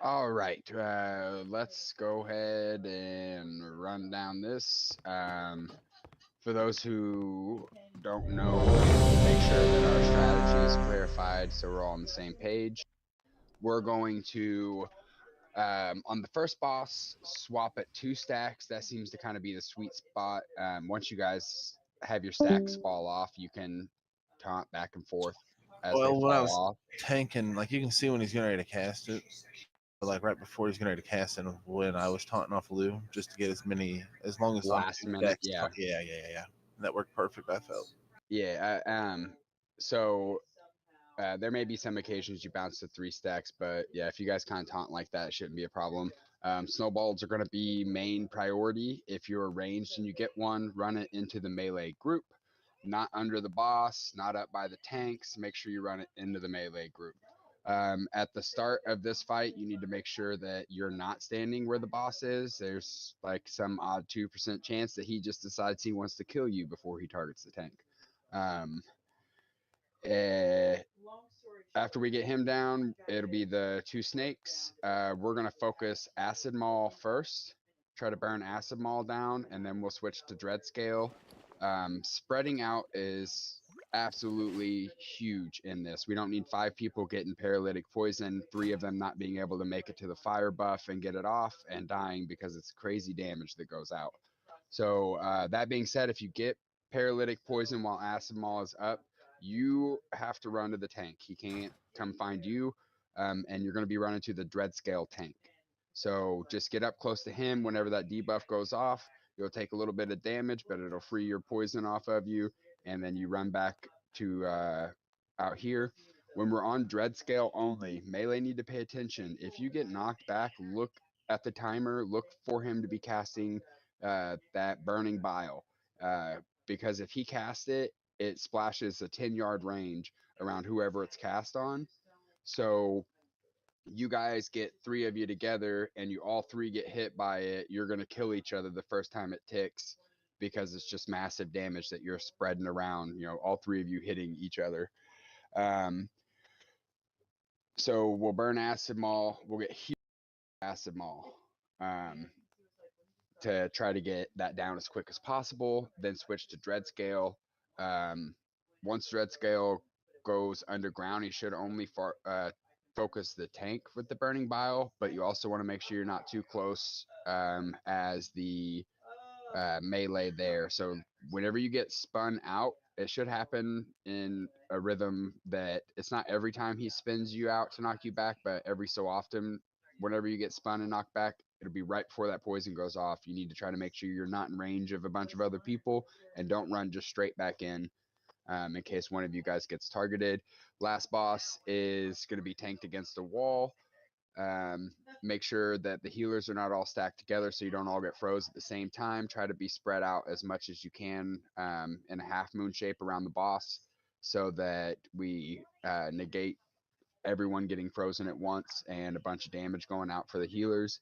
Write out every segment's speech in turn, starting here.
All right, let's go ahead and run down this. For those who don't know, and make sure that our strategy is clarified so we're all on the same page, we're going to, on the first boss, swap at 2 stacks. That seems to kind of be the sweet spot. Once you guys have your stacks fall off, you can taunt back and forth as they Well, when I fall was off. tanking, like you can see when he's getting ready to cast it, like right before he's getting ready to cast it, when I was taunting off Lou just to get as long as I'm Last two minute, stacks. yeah. Yeah. That worked perfect. I felt. Yeah, so there may be some occasions you bounce to 3 stacks, but yeah, if you guys kind of taunt like that, it shouldn't be a problem. Snowballs are going to be main priority. If you're ranged and you get one, run it into the melee group, not under the boss, not up by the tanks. Make sure you run it into the melee group. At the start of this fight, you need to make sure that you're not standing where the boss is. There's like some odd 2% chance that he just decides he wants to kill you before he targets the tank. Um, uh, After we get him down, it'll be the 2 snakes. We're going to focus Acid Maul first, try to burn Acid Maul down, and then we'll switch to Dread Scale. Spreading out is absolutely huge in this. We don't need 5 people getting paralytic poison, 3 of them not being able to make it to the fire buff and get it off, and dying because it's crazy damage that goes out. So, that being said, if you get paralytic poison while Acid Maul is up, you have to run to the tank. He can't come find you, and you're going to be running to the Dread Scale tank. So just get up close to him. Whenever that debuff goes off, you'll take a little bit of damage, but it'll free your poison off of you, and then you run back to out here. When we're on Dread Scale only, melee need to pay attention. If you get knocked back, look at the timer. Look for him to be casting that Burning Bile, because if he casts it, it splashes a 10-yard range around whoever it's cast on. So you guys get 3 of you together and you all 3 get hit by it, you're going to kill each other the first time it ticks because it's just massive damage that you're spreading around, all 3 of you hitting each other. Um, so we'll burn Acid Maul, we'll get huge Acid Maul um, to try to get that down as quick as possible, then switch to Dread Scale. Um, Once Dread Scale goes underground, he should only focus the tank with the Burning Bile, but you also want to make sure you're not too close as the melee there. So whenever you get spun out, it should happen in a rhythm that it's not every time he spins you out to knock you back, but every so often, whenever you get spun and knocked back, it'll be right before that poison goes off. You need to try to make sure you're not in range of a bunch of other people and don't run just straight back in case one of you guys gets targeted. Last boss is going to be tanked against a wall. Um, Make sure that the healers are not all stacked together so you don't all get froze at the same time. Try to be spread out as much as you can in a half moon shape around the boss so that we negate everyone getting frozen at once and a bunch of damage going out for the healers.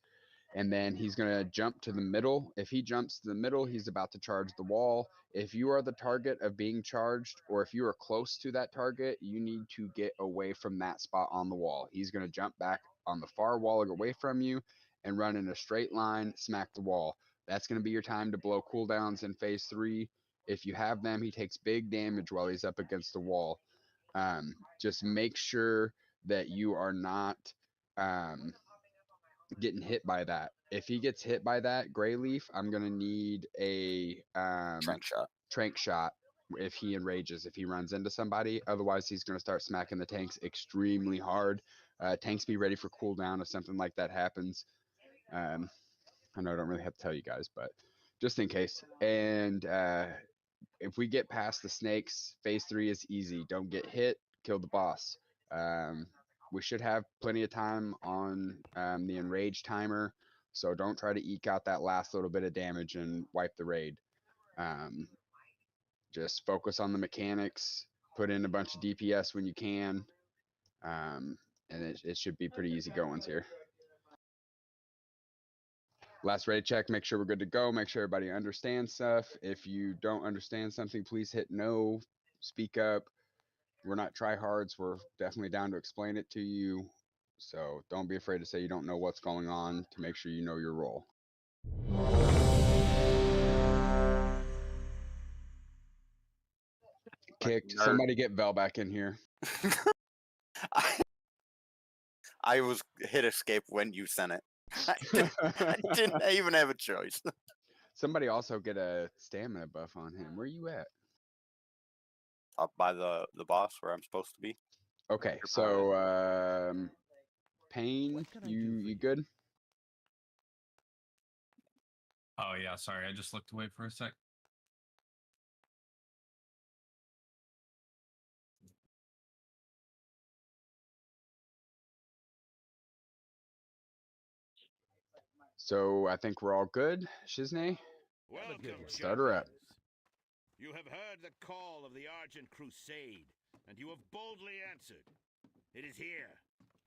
And then he's going to jump to the middle. If he jumps to the middle, he's about to charge the wall. If you are the target of being charged, or if you are close to that target, you need to get away from that spot on the wall. He's going to jump back on the far wall away from you and run in a straight line, smack the wall. That's going to be your time to blow cooldowns in phase 3. If you have them, he takes big damage while he's up against the wall. Just make sure that you are not um, getting hit by that. If he gets hit by that gray leaf, I'm gonna need a Trank shot. trank shot if he enrages, if he runs into somebody. Otherwise, he's gonna start smacking the tanks extremely hard. Tanks be ready for cooldown if something like that happens. Um, I know I don't really have to tell you guys, but just in case. And if we get past the snakes, phase 3 is easy. Don't get hit, kill the boss. Um, we should have plenty of time on the enrage timer, so don't try to eke out that last little bit of damage and wipe the raid. Um, just focus on the mechanics, put in a bunch of DPS when you can, and it should be pretty easy goings here. Last raid check, make sure we're good to go, make sure everybody understands stuff. If you don't understand something, please hit no, speak up. We're not tryhards, we're definitely down to explain it to you. So don't be afraid to say you don't know what's going on to make sure you know your role. Kicked. Somebody get Vel back in here. I was hit escape when you sent it. I didn't even have a choice. Somebody also get a stamina buff on him. Where you at? Up by the boss where I'm supposed to be. Okay, so Pain, you good? Oh yeah, sorry, I just looked away for a sec. So I think we're all good. Shizne, start her up. You have heard the call of the Argent Crusade, and you have boldly answered. It is here,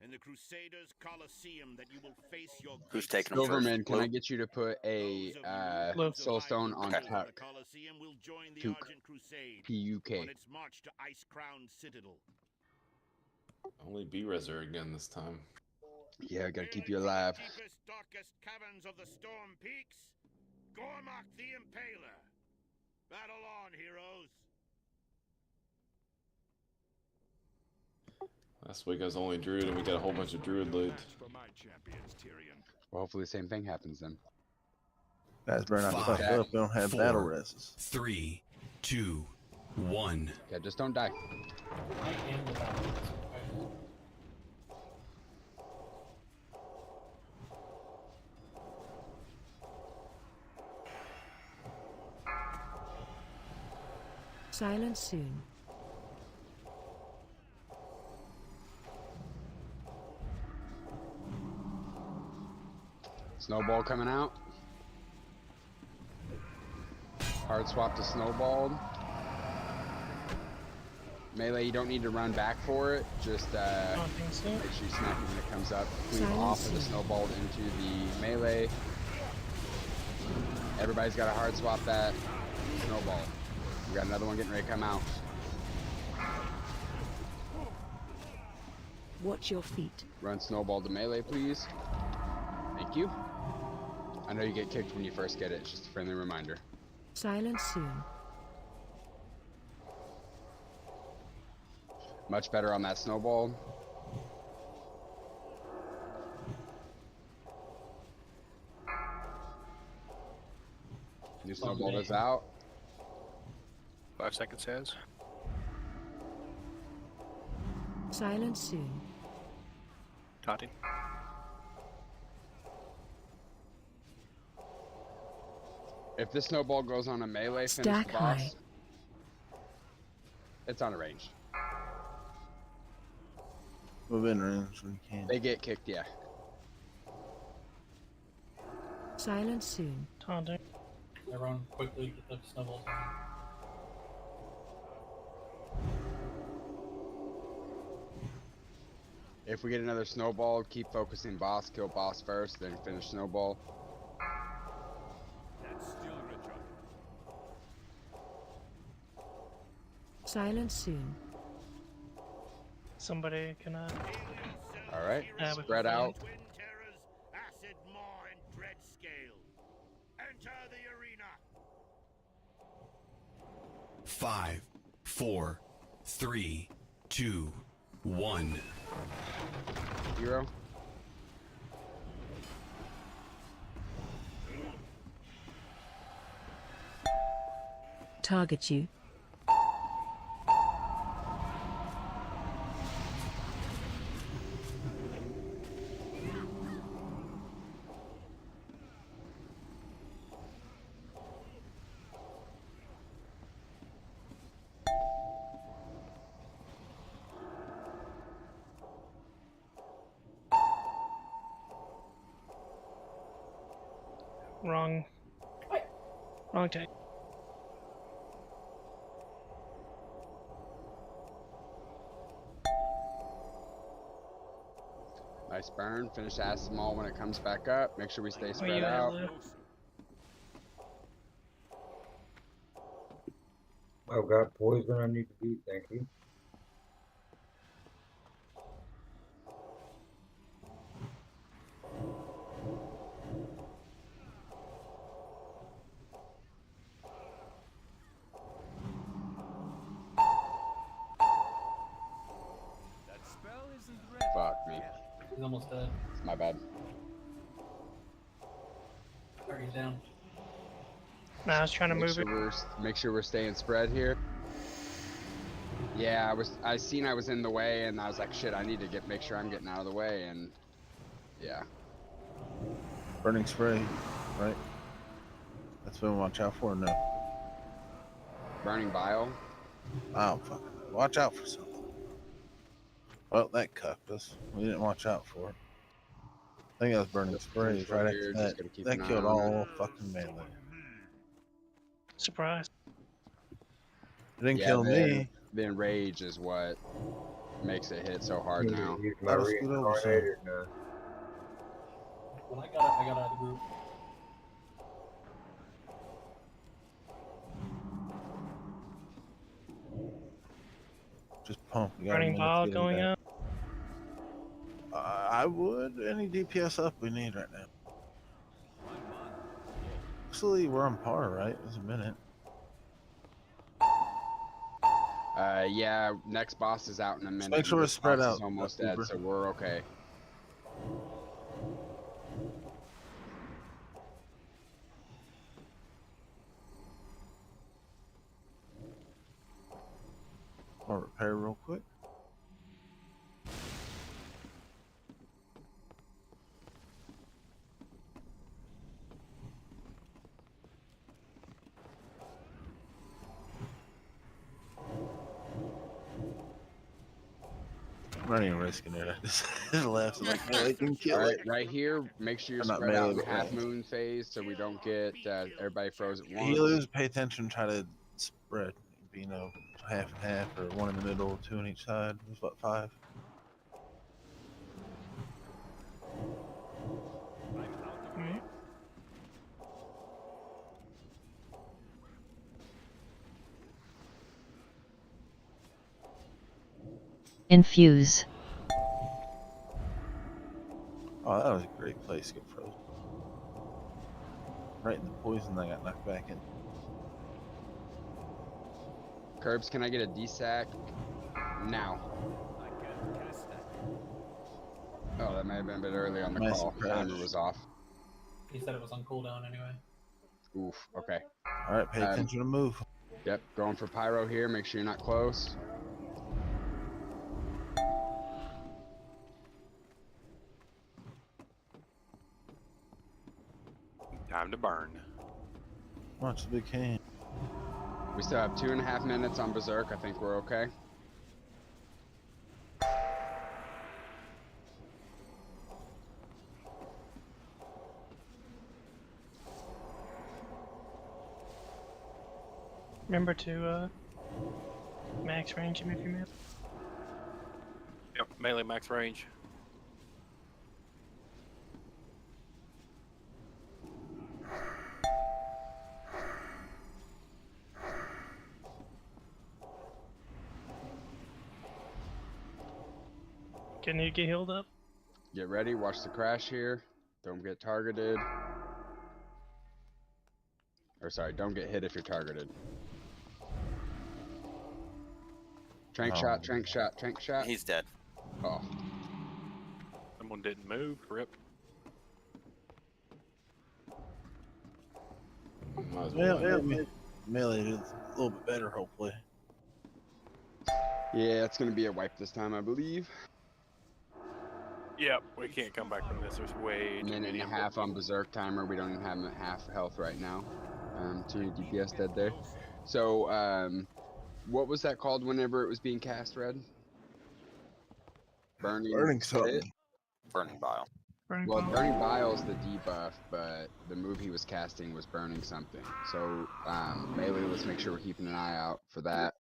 in the Crusaders' Colosseum, that you will face your... Who's taking them first? Silverman, can I get you to put a soulstone on Tuck? The Colosseum will join the Tuk. Argent Crusade P-U-K. on its march to Ice Crown Citadel. Only B-Reser again this time. Yeah, I gotta keep you alive. Deepest, darkest caverns of the Storm Peaks, Gormak the Impaler. Battle on, heroes. Last week I was only Druid and we got a whole bunch of Druid leads. Well, hopefully the same thing happens then. Guys better not fuck Five, up. We don't have battle reses. 3, 2, 1. Yeah, just don't die. I am the battle. Silence soon. Snowball coming out. Hard swap to Snowball. Melee, you don't need to run back for it. Just make sure you smack it when it comes up. Cleave off of the Snowball into the melee. Everybody's got to hard swap that Snowball. We got another one getting ready to come out. Watch your feet. Run Snowball to melee, please. Thank you. I know you get kicked when you first get it. It's just a friendly reminder. Silence soon. Much better on that Snowball. New Snowball is out. 5 seconds has. Silence soon. Taunting. If this Snowball goes on a melee, finish Stack the boss. high. It's on a range. Move in range when you can. They get kicked, yeah. Silence soon. Taunting. Everyone quickly get the snowballs down. If we get another Snowball, keep focusing boss, kill boss first, then finish Snowball. That's still Richard. Silence soon. Somebody can All right, Yeah, we spread can out. Twin Terrors, Acid Maw, and Dread Scale. Enter the arena. 5, 4, 3, 2, 1. Hero. Target you. wrong. Wrong take. Nice burn. Finish Acid Maul when it comes back up. Make sure we stay Where spread you at, out. Lou? I've got poison I need to beat, thank you. almost dead. My bad. Alright, he's down. No, I was trying to Make move sure it. make sure we're staying spread here. Yeah, I seen I was in the way, and I was like, shit, I need to make sure I'm getting out of the way, and yeah. Burning spray, right? That's what we watch out for. No. Burning bile. Oh, fucking watch out for something. Well, that cucked us. We didn't watch out for it. I think that was burning sprays Central right here, after just that. gotta keep That an eye killed on it. all fucking melee. Surprise. It didn't Yeah, kill me. The enrage is what makes it hit so hard Need to now. use my Let us scoot over some. reincarnated and When I got it, I got out of the group. Just pump. You got a Burning minute to bile get him going back. up. I would. Any DPS up we need right now. Actually, we're on par, right? It was a minute. Yeah, next boss is out in a minute. make sure and we're this spread boss out, is almost Cooper. dead, so we're okay. I'll repair real quick. I'm not even risking it. I just left. Like, melee can kill All right, it. right here, make sure you're Or not spread out melee, in but half range. moon phase so we don't get everybody froze at once. Healers, pay attention. Try to spread. Be, half and half, or one in the middle, two on each side. There's what, 5? Alright. Infuse. Oh, that was a great place to get frozen. Right in the poison, I got knocked back in. Curbs, can I get a DSAC now? Oh, that may have been a bit early on the Massive call. crash. Timer was off. He said it was on cooldown anyway. Oof, okay. Alright, pay attention to move. Yep, going for pyro here. Make sure you're not close. Time to burn. Watch the big hand. We still have 2.5 minutes on Berserk. I think we're okay. Remember to max range him if you miss. Yep, melee max range. Can you get healed up? Get ready. Watch the crash here. Don't get targeted. Or sorry, don't get hit if you're targeted. Trank shot, trank shot, trank shot. He's dead. Oh. Someone didn't move. Rip. Might as well. Yeah, melee is a little bit better, hopefully. Yeah, it's going to be a wipe this time, I believe. Yep, we can't come back from this. There's way too Minute many and a half on Berserk timer. We don't even have half health right now. Too many DPS dead there. So, what was that called whenever it was being cast, Red? Burning something. Burning bile. Well, burning bile is the debuff, but the move he was casting was burning something. So, melee, let's make sure we're keeping an eye out for that.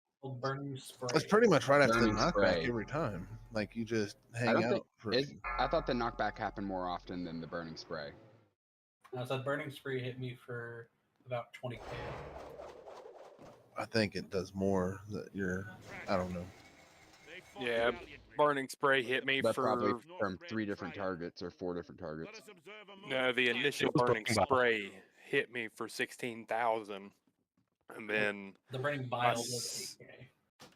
Burning spray. It's pretty much right after the Burning knockback spray. every time. Like, you just I hang don't out think for. I thought the knockback happened more often than the burning spray. I said burning spray hit me for about 20k. I think it does more that you're. I don't know. Yeah, burning spray hit me But for probably from 3 different targets or 4 different targets. no. The initial burning spray hit me for 16,000, and then The burning bile was 8k.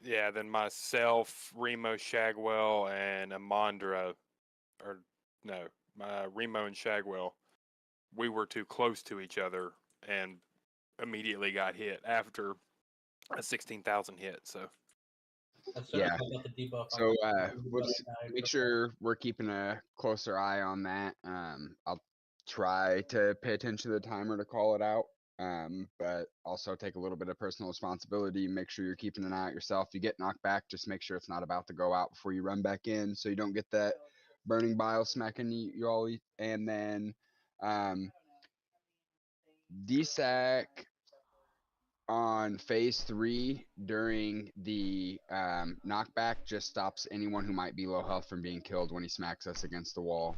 yeah, then myself, Remo Shagwell, and Amandra, or no, Remo and Shagwell, we were too close to each other and immediately got hit after a 16,000 hit. So As soon as I got the debuff, I So got the we'll debuff just and I make took sure we're keeping a closer eye on that. I'll try to pay attention to the timer to call it out. But also take a little bit of personal responsibility. Make sure you're keeping an eye out yourself. You get knocked back, just make sure it's not about to go out before you run back in, so you don't get that burning bile smacking you all. And then DSAC on phase 3 during the knockback just stops anyone who might be low health from being killed when he smacks us against the wall.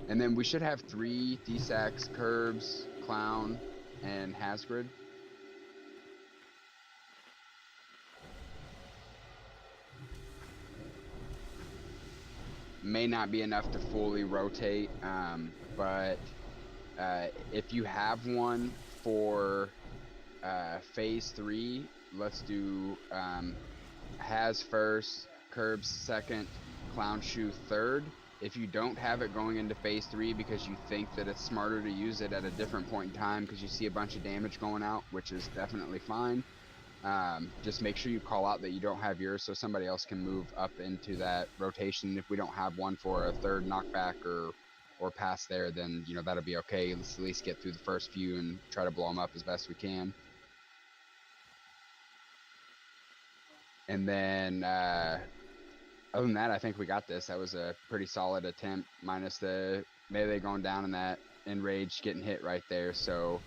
And then we should have 3 DSACs, Curbs, Clown, and Hasgrid. May not be enough to fully rotate, but if you have one for phase 3, let's do Has first, Curbs second, Clown Shoe third. If you don't have it going into phase 3 because you think that it's smarter to use it at a different point in time because you see a bunch of damage going out, which is definitely fine, just make sure you call out that you don't have yours so somebody else can move up into that rotation. If we don't have one for a third knockback or pass there, then you know that'll be okay. Let's at least get through the first few and try to blow them up as best we can. And then other than that, I think we got this. That was a pretty solid attempt, minus the melee going down and that enrage getting hit right there. So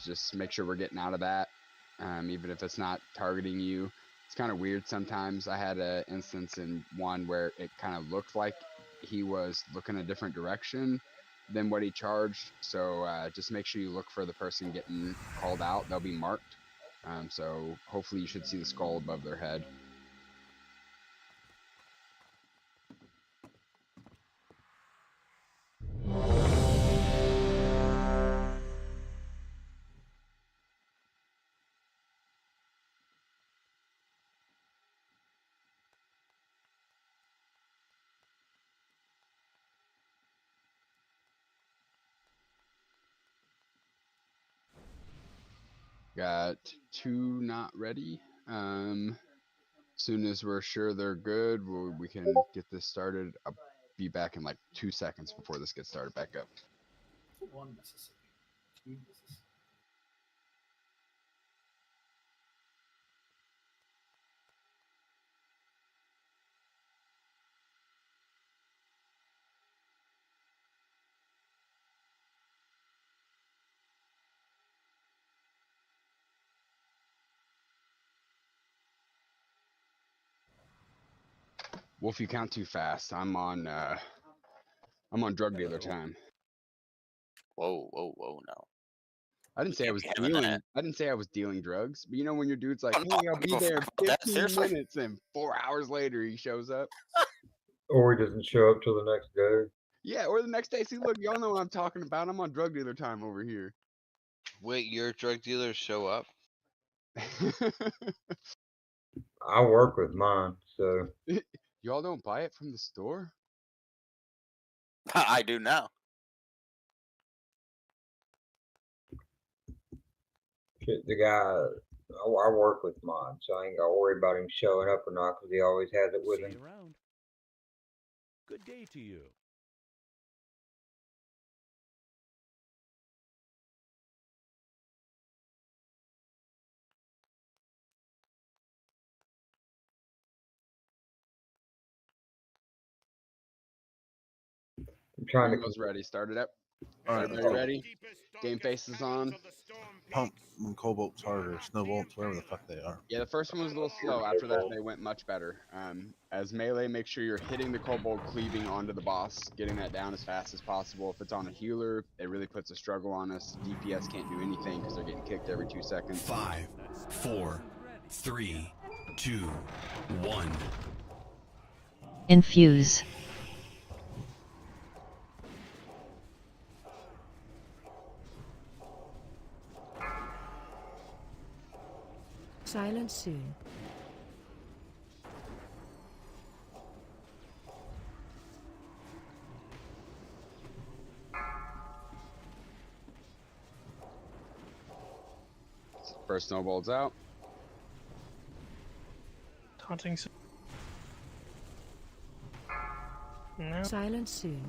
just make sure we're getting out of that, even if it's not targeting you. It's kind of weird sometimes. I had an instance in one where it kind of looked like he was looking a different direction than what he charged. So just make sure you look for the person getting called out. They'll be marked. So hopefully you should see the skull above their head. Got 2 not ready. Soon as we're sure they're good, we can get this started. I'll be back in like 2 seconds before this gets started back up. 1 Mississippi, 2 Mississippi. Wolf, you count too fast. I'm on drug dealer time. Whoa, whoa, whoa, no. I didn't say I was having dealing. that. I didn't say I was dealing drugs. But you know when your dude's like, Oh, no, "Hey, I'll be no, there in that, 15 seriously? minutes," and 4 hours later he shows up. Or he doesn't show up till the next day. Yeah, or the next day. See, look, y'all know what I'm talking about. I'm on drug dealer time over here. Wait, your drug dealers show up? I work with mine, so Y'all don't buy it from the store? I do now. shit, the guy, I work with mine, so I ain't gotta worry about him showing up or not because he always has it with See him. you around. Good day to you. I'm trying to Almost ready. Started up. All right, Everybody ready? Game faces on. Pump and Cobalt's harder, Snowbolts, whatever the fuck they are. Yeah, the first one was a little slow. After that, they went much better. As melee, make sure you're hitting the kobold, cleaving onto the boss, getting that down as fast as possible. If it's on a healer, it really puts a struggle on us. DPS can't do anything because they're getting kicked every 2 seconds. 5, 4, 3, 2, 1. Infuse. Silence soon. First snowball's out. Taunting. No. Silence soon.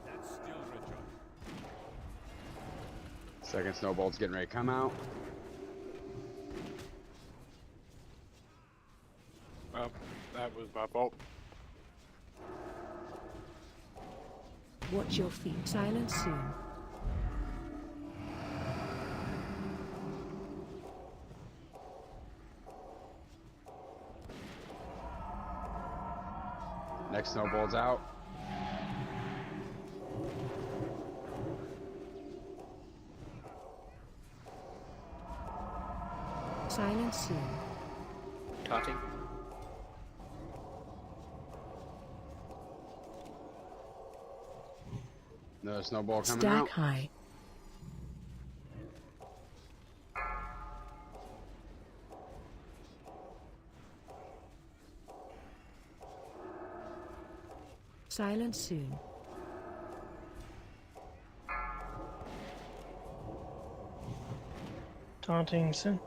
That's still Richard. Second snowball's getting ready to come out. Well, that was my fault. Watch your feet. Silence soon. Next snowball's out. Silence soon. Taunting. Another snowball coming Stack out. high. Silence soon. Taunting sin.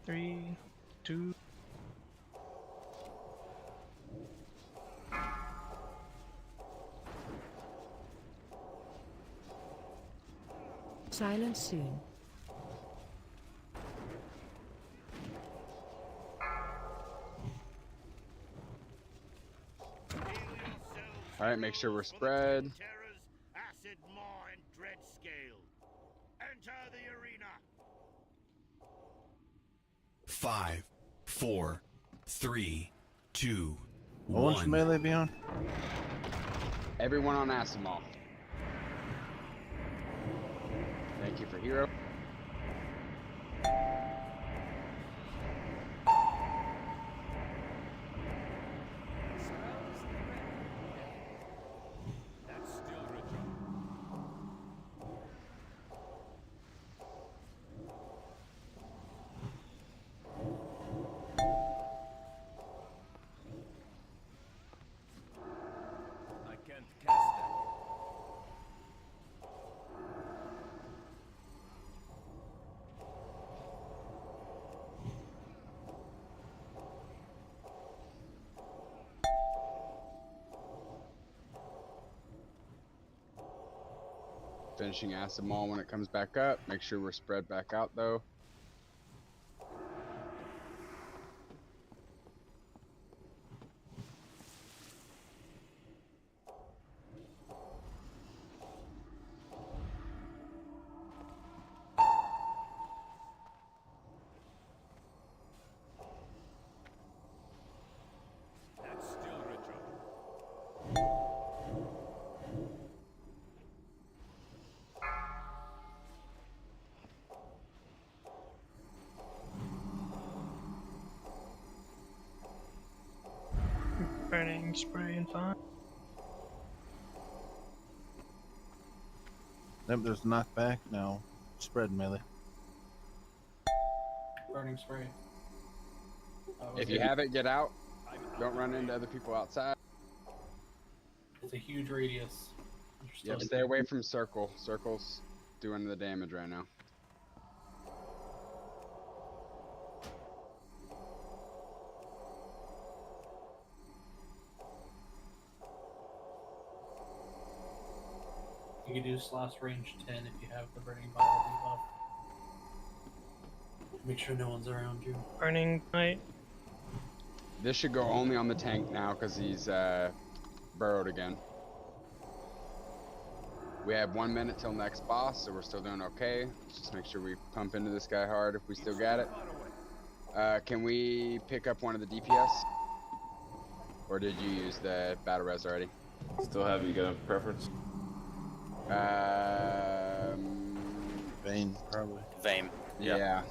3, 2. Silence soon. All right, make sure we're spread. Terrors, acid maw, and dread scale. Enter the arena. 5, 4, 3, 2, What one should 1. melee be on? Everyone on Asimov. Thank you for hero. That's still Richard. I can't cast that. Finishing acid maul when it comes back up. Make sure we're spread back out though. That's still Richard. Burning spray and 5. Nope, there's knockback. No. Spread melee. Burning spray. If you have it, get out. Don't run into other people outside. It's a huge radius. You're Yep, still- stay away from circle. Circle's doing the damage right now. You can do slash range 10 if you have the burning bottle debuff. Make sure no one's around you. Burning night. This should go only on the tank now because he's burrowed again. We have 1 minute till next boss, so we're still doing okay. Let's just make sure we pump into this guy hard if we still got it. Can we pick up one of the DPS? Or did you use the battle res already? Still have you got a preference? Vayne, probably. Vayne. Yeah.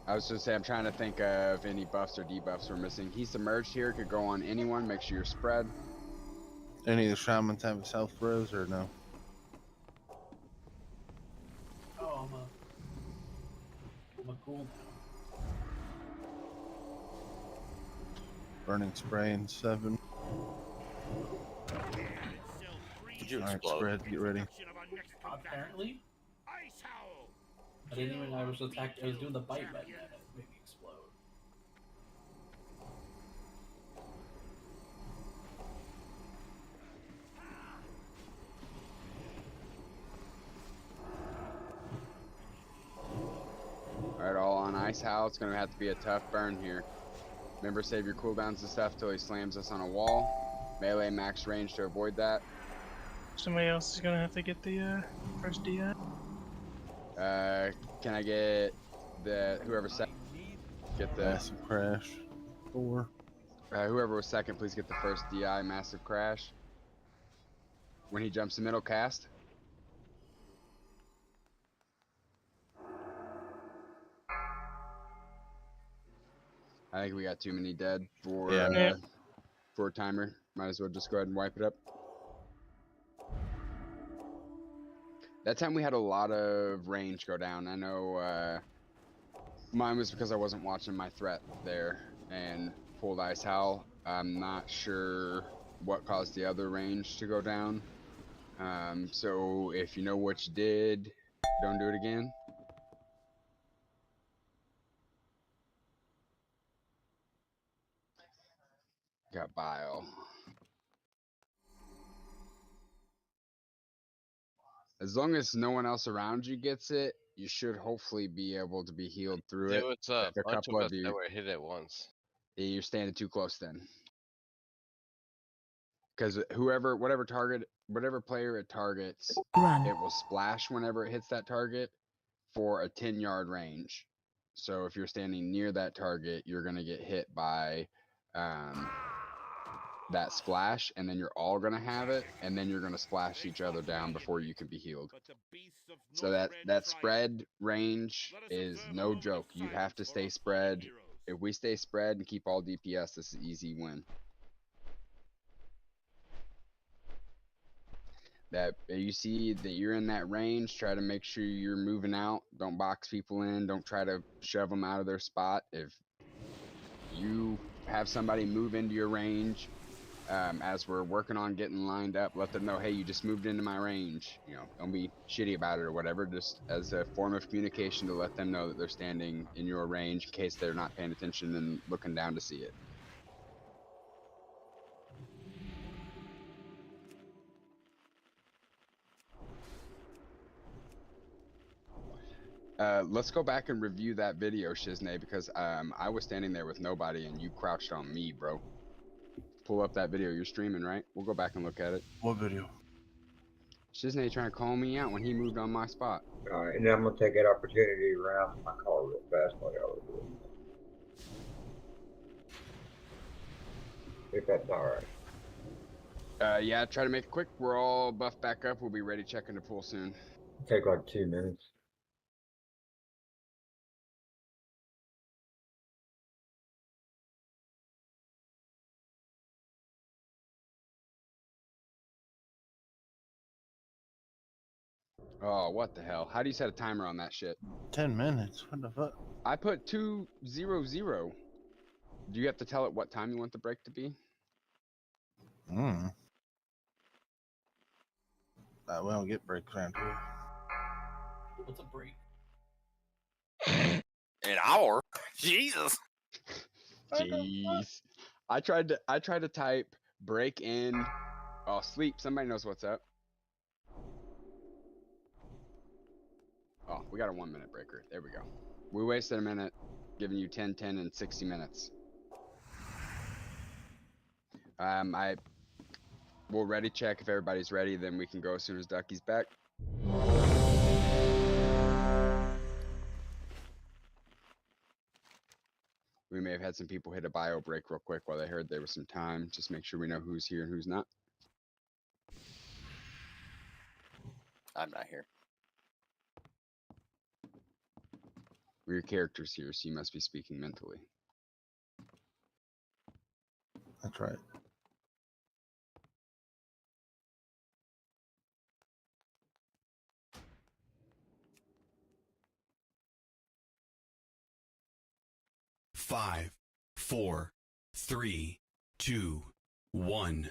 I was just saying, I'm trying to think of any buffs or debuffs we're missing. He's submerged here, could go on anyone. Make sure you're spread. Any of the shamans have self bros or no? I'm a cool now. Burning spray in 7. Did you Alright, explode? spread, get ready. Apparently. I didn't even. I was attacked. I was doing the bite button and it made me explode. Alright, all on Ice Howl. It's going to have to be a tough burn here. Remember, save your cooldowns and stuff till he slams us on a wall. Melee max range to avoid that. Somebody else is gonna have to get the first DI. Can I get the whoever second? Get the Massive crash. 4. whoever was second, please get the first DI massive crash. When he jumps the middle cast. I think we got too many dead for Yeah. for a timer. Might as well just go ahead and wipe it up. That time we had a lot of range go down. I know mine was because I wasn't watching my threat there and pulled Ice Howl. I'm not sure what caused the other range to go down. So if you know what you did, don't do it again. Got bile. As long as no one else around you gets it, you should hopefully be able to be healed through it. There was a If bunch couple of of us you, that were hit at once. you're standing too close then. Because whatever player it targets, Run. it will splash whenever it hits that target for a 10-yard range. So if you're standing near that target, you're going to get hit by that splash, and then you're all going to have it, and then you're going to splash each other down before you can be healed. So that spread range is no joke. You have to stay spread. If we stay spread and keep all DPS, this is an easy win. That you see that you're in that range, try to make sure you're moving out. Don't box people in. Don't try to shove them out of their spot. If you have somebody move into your range, as we're working on getting lined up, let them know, hey, you just moved into my range. You know, don't be shitty about it or whatever. Just as a form of communication to let them know that they're standing in your range in case they're not paying attention and looking down to see it. Let's go back and review that video, Shiznay, because I was standing there with nobody and you crouched on me, bro. Pull up that video. You're streaming, right? We'll go back and look at it. What video? Shiznay trying to call me out when he moved on my spot. Alright, and then I'm gonna take that opportunity around my car real fast like I always do. If that's alright. Yeah, try to make it quick. We're all buffed back up. We'll be ready checking to pull soon. Take like 2 minutes. Oh, what the hell? How do you set a timer on that shit? 10 minutes. What the fuck? I put 2:00. Do you have to tell it what time you want the break to be? We don't get breaks around here. What's a break? An hour? Jesus. Jeez. I tried to type break in. Oh, sleep. Somebody knows what's up. Oh, we got a 1-minute breaker. There we go. We wasted a minute giving you 10, 10, and 60 minutes. We'll ready check if everybody's ready, then we can go as soon as Ducky's back. We may have had some people hit a bio break real quick while they heard there was some time. Just make sure we know who's here and who's not. I'm not here. Well, your character's here, so you must be speaking mentally. That's right. 5, 4, 3, 2, 1.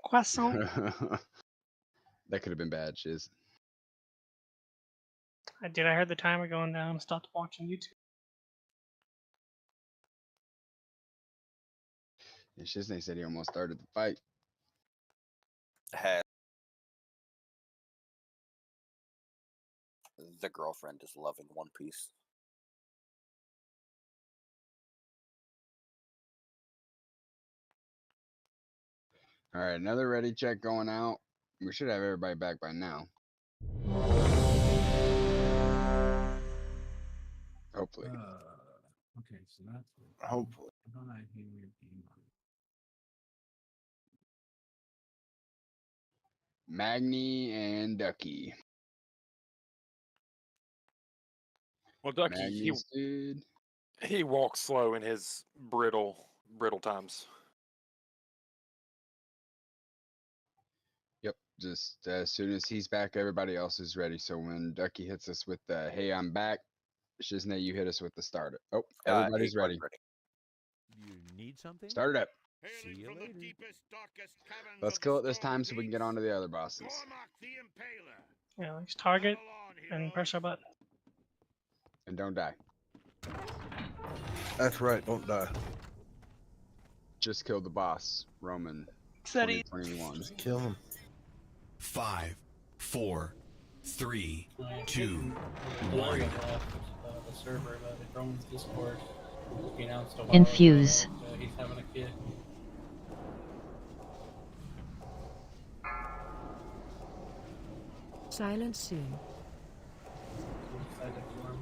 Croissant. That could have been bad, Shiz. I did. I heard the timer going down and stopped watching YouTube. And Shizney said he almost started the fight. Had the girlfriend is loving One Piece. All right, another ready check going out. We should have everybody back by now. Hopefully. Okay, so that's it. Hopefully. Magni and Ducky. Well, Ducky, Magni's good. he walks slow in his brittle times. Yep, just as soon as he's back, everybody else is ready. So when Ducky hits us with the "Hey, I'm back," Shizney, you hit us with the starter. Oh, everybody's Acorn ready. You need something? Start it up. See you later. Let's kill it this time so we can get on to the other bosses. Yeah, let's target and press our button. And don't die. That's right. Don't die. Just killed the boss, Roman. Said he- 2021. Just kill him. 5, 4, 3, I 2, Blurry 1. left the server, but it Roman's Discord. He announced a while Infuse. ago that, he's having a kid. Silence soon. I'm excited for him.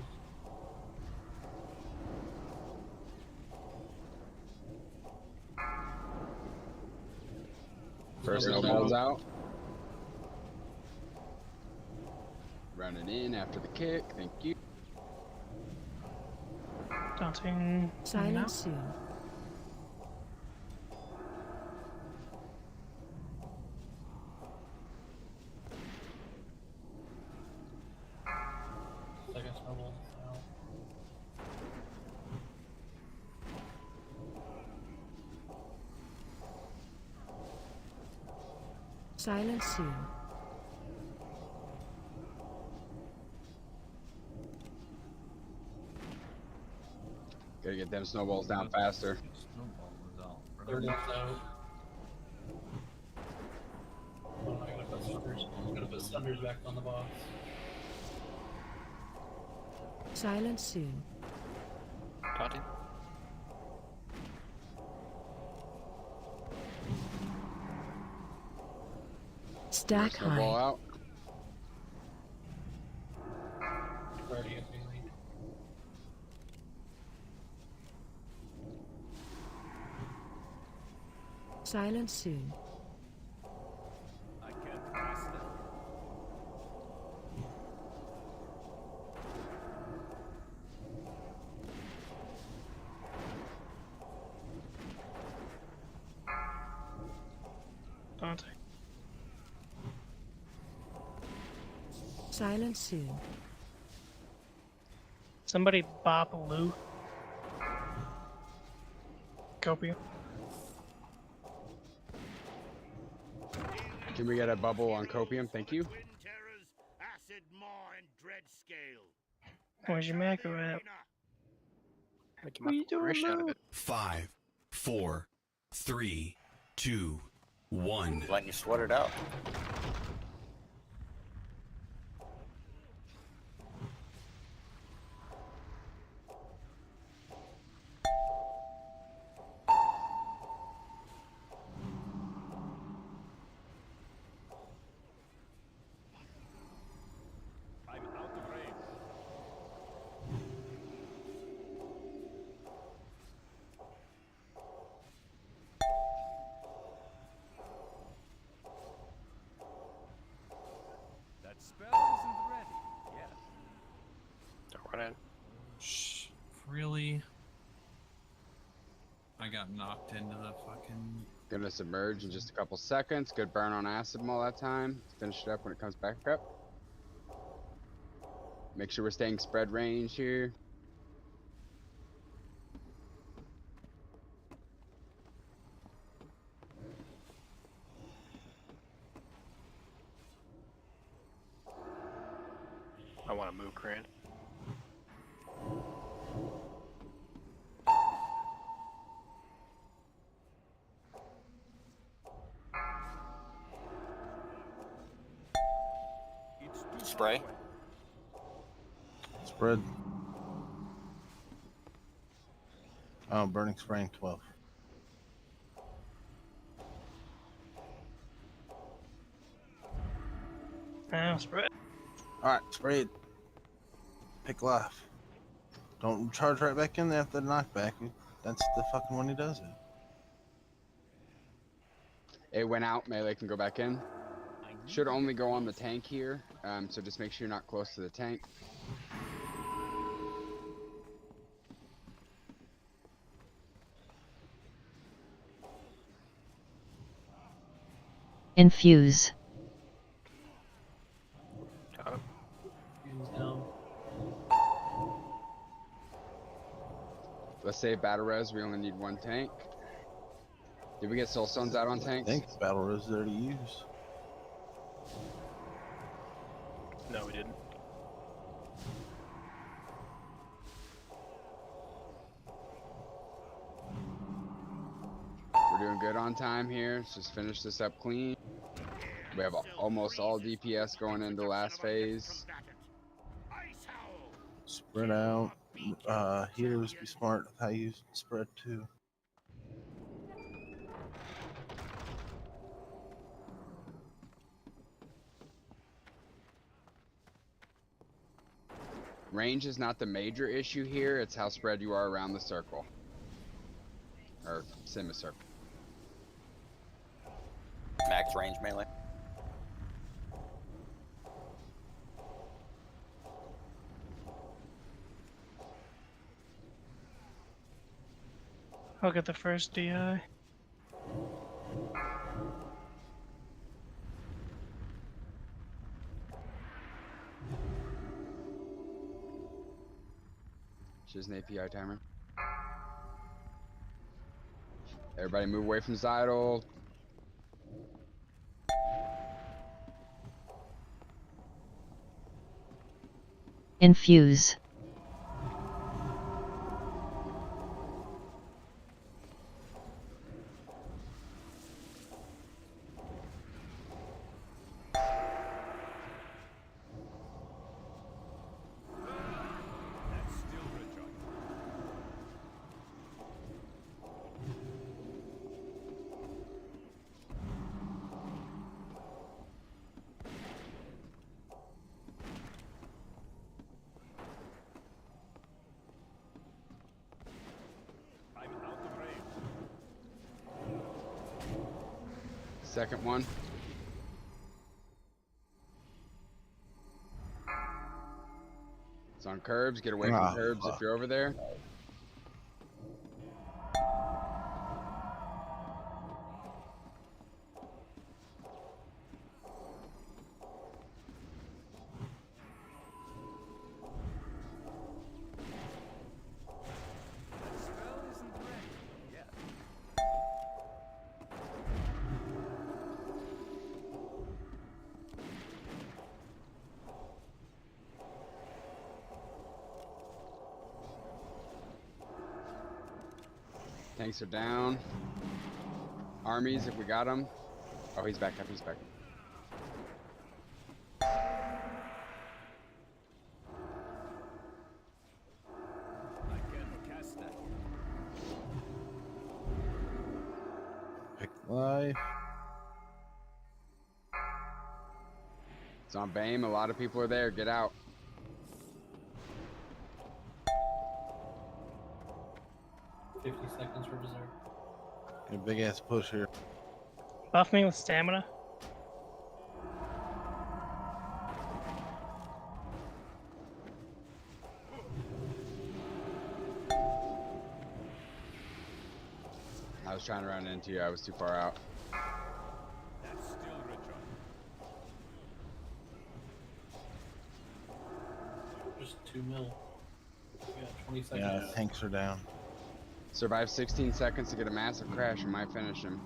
First snowball's out. Running in after the kick. Thank you. Daunting. Silence soon. Second snowball out. Silence soon. Gotta get them snowballs down faster. Snowball was out. Third one's out. Oh, I gotta put Thunders. I'm gonna put Thunders back on the boss. Silence soon. Taunting. Stack Snowball high. out. Already up being lead. Silence soon. I can't pass them. Daunting. Silence soon. Somebody bop Lou. Copium. Can we get a bubble on copium? Thank you. Twin terrors, acid maw, and dread scale. Where's your macro at? Making What are you doing, fresh out of Lou? it. 5, 4, 3, 2, 1. Letting you sweat it out. I'm out of range. got knocked into the fucking. Gonna submerge in just a couple seconds. Good burn on acid all that time. Finish it up when it comes back up. Make sure we're staying spread range here. I want to move, Crane. Spray. Spread. Oh, burning spraying 12. Now spread. Alright, sprayed. Pick life. Don't charge right back in there after the knockback. That's the fucking one who does it. It went out. Melee can go back in. Should only go on the tank here. So just make sure you're not close to the tank. Infuse. Got him. Let's say battle res. We only need one tank. Did we get soul stones out on tanks? I think battle res there to use. No, we didn't. We're doing good on time here. Let's just finish this up clean. We have almost all DPS going into last phase. Spread out. Healers be smart with how you spread too. Range is not the major issue here. It's how spread you are around the circle. Or semicircle. Max range melee. I'll get the first DI. Just an API timer. Everybody move away from Zydle. Infuse. Second one. It's on curbs. Get away from curbs if you're over there. Tanks are down. Armies, if we got them. Oh, he's back up. He's back. Pick life. It's on BAME. A lot of people are there. Get out. Seconds for dessert. Get a big ass push here. Buff me with stamina. I was trying to run into you. I was too far out. That's still retro. Just 2 mil. You got 20 seconds. Yeah, tanks are down. Survive 16 seconds to get a massive crash and might finish him.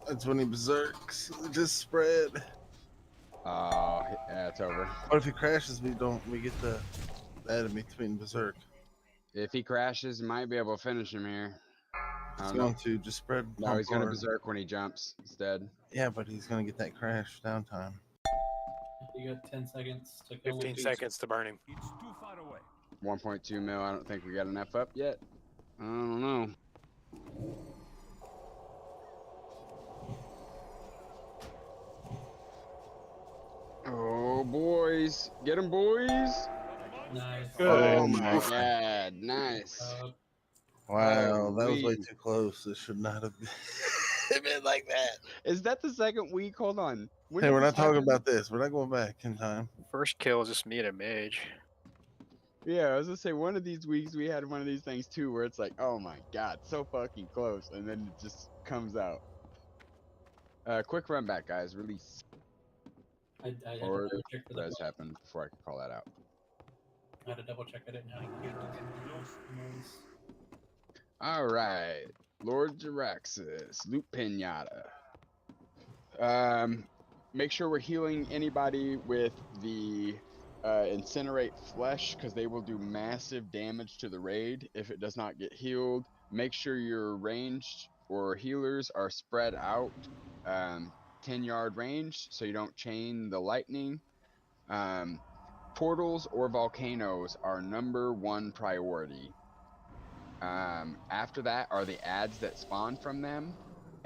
That's when he berserks. Just spread. Oh, yeah, it's over. What if he crashes? We get the enemy between berserk. If he crashes, he might be able to finish him here. He's going to just spread. No, he's going to berserk when he jumps instead. Yeah, but he's going to get that crash downtime. You got 10 seconds to kill 15 seconds to burn him. It's too far away. 1.2 mil. I don't think we got enough up yet. I don't know. Oh, boys. Get him, boys. Nice. Oh my God. Nice. Wow, that was way too close. It should not have been like that. Is that the second week? Hold on. When Hey, did we're this not talking happen? about this. We're not going back in time. First kill is just me and a mage. Yeah, I was gonna say one of these weeks we had one of these things too, where it's like, oh my God, so fucking close, and then it just comes out. Quick run back, guys. Release. I had to Or double check for the res happened before I could call that out. I had to double check I didn't have any noise. All right, Lord Jaraxxus, Loot Pinata. Make sure we're healing anybody with the incinerate flesh, because they will do massive damage to the raid if it does not get healed. Make sure your ranged or healers are spread out 10-yard range so you don't chain the lightning. Portals or volcanoes are #1 priority. After that are the ads that spawn from them,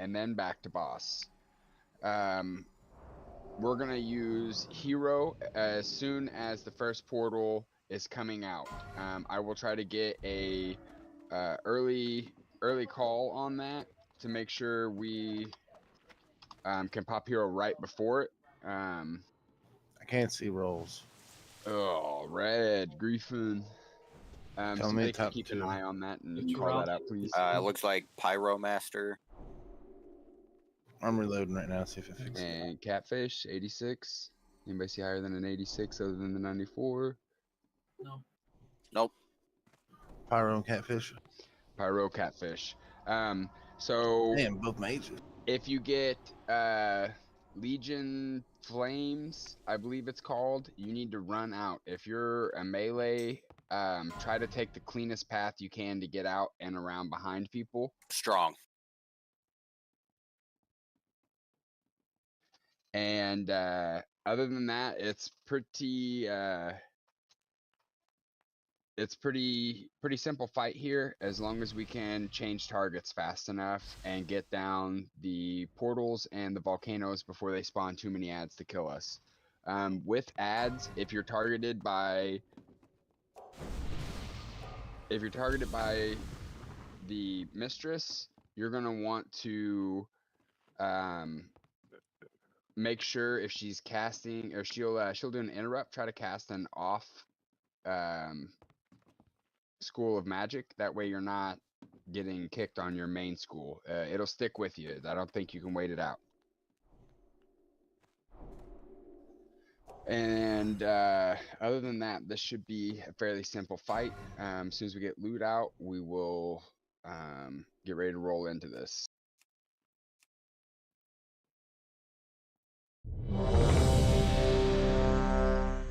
and then back to boss. We're gonna use hero as soon as the first portal is coming out. I will try to get a early call on that to make sure we can pop hero right before it. I can't see rolls. Oh, red Griffin. Tell me Somebody can top keep two. an eye on that and call that out, please. It looks like Pyromaster. I'm reloading right now. See if it fixes it. And Catfish 86. Anybody see higher than an 86 other than the 94? No. Nope. Pyro and Catfish. Pyro Catfish. So Man, both mages. if you get Legion Flames, I believe it's called, you need to run out. If you're a melee, try to take the cleanest path you can to get out and around behind people. Strong. And other than that, it's pretty simple fight here, as long as we can change targets fast enough and get down the portals and the volcanoes before they spawn too many ads to kill us. With ads, if you're targeted by the mistress, you're gonna want to make sure if she's casting, or she'll do an interrupt, try to cast an off school of magic. That way you're not getting kicked on your main school. It'll stick with you. I don't think you can wait it out. And other than that, this should be a fairly simple fight. As soon as we get loot out, we will get ready to roll into this.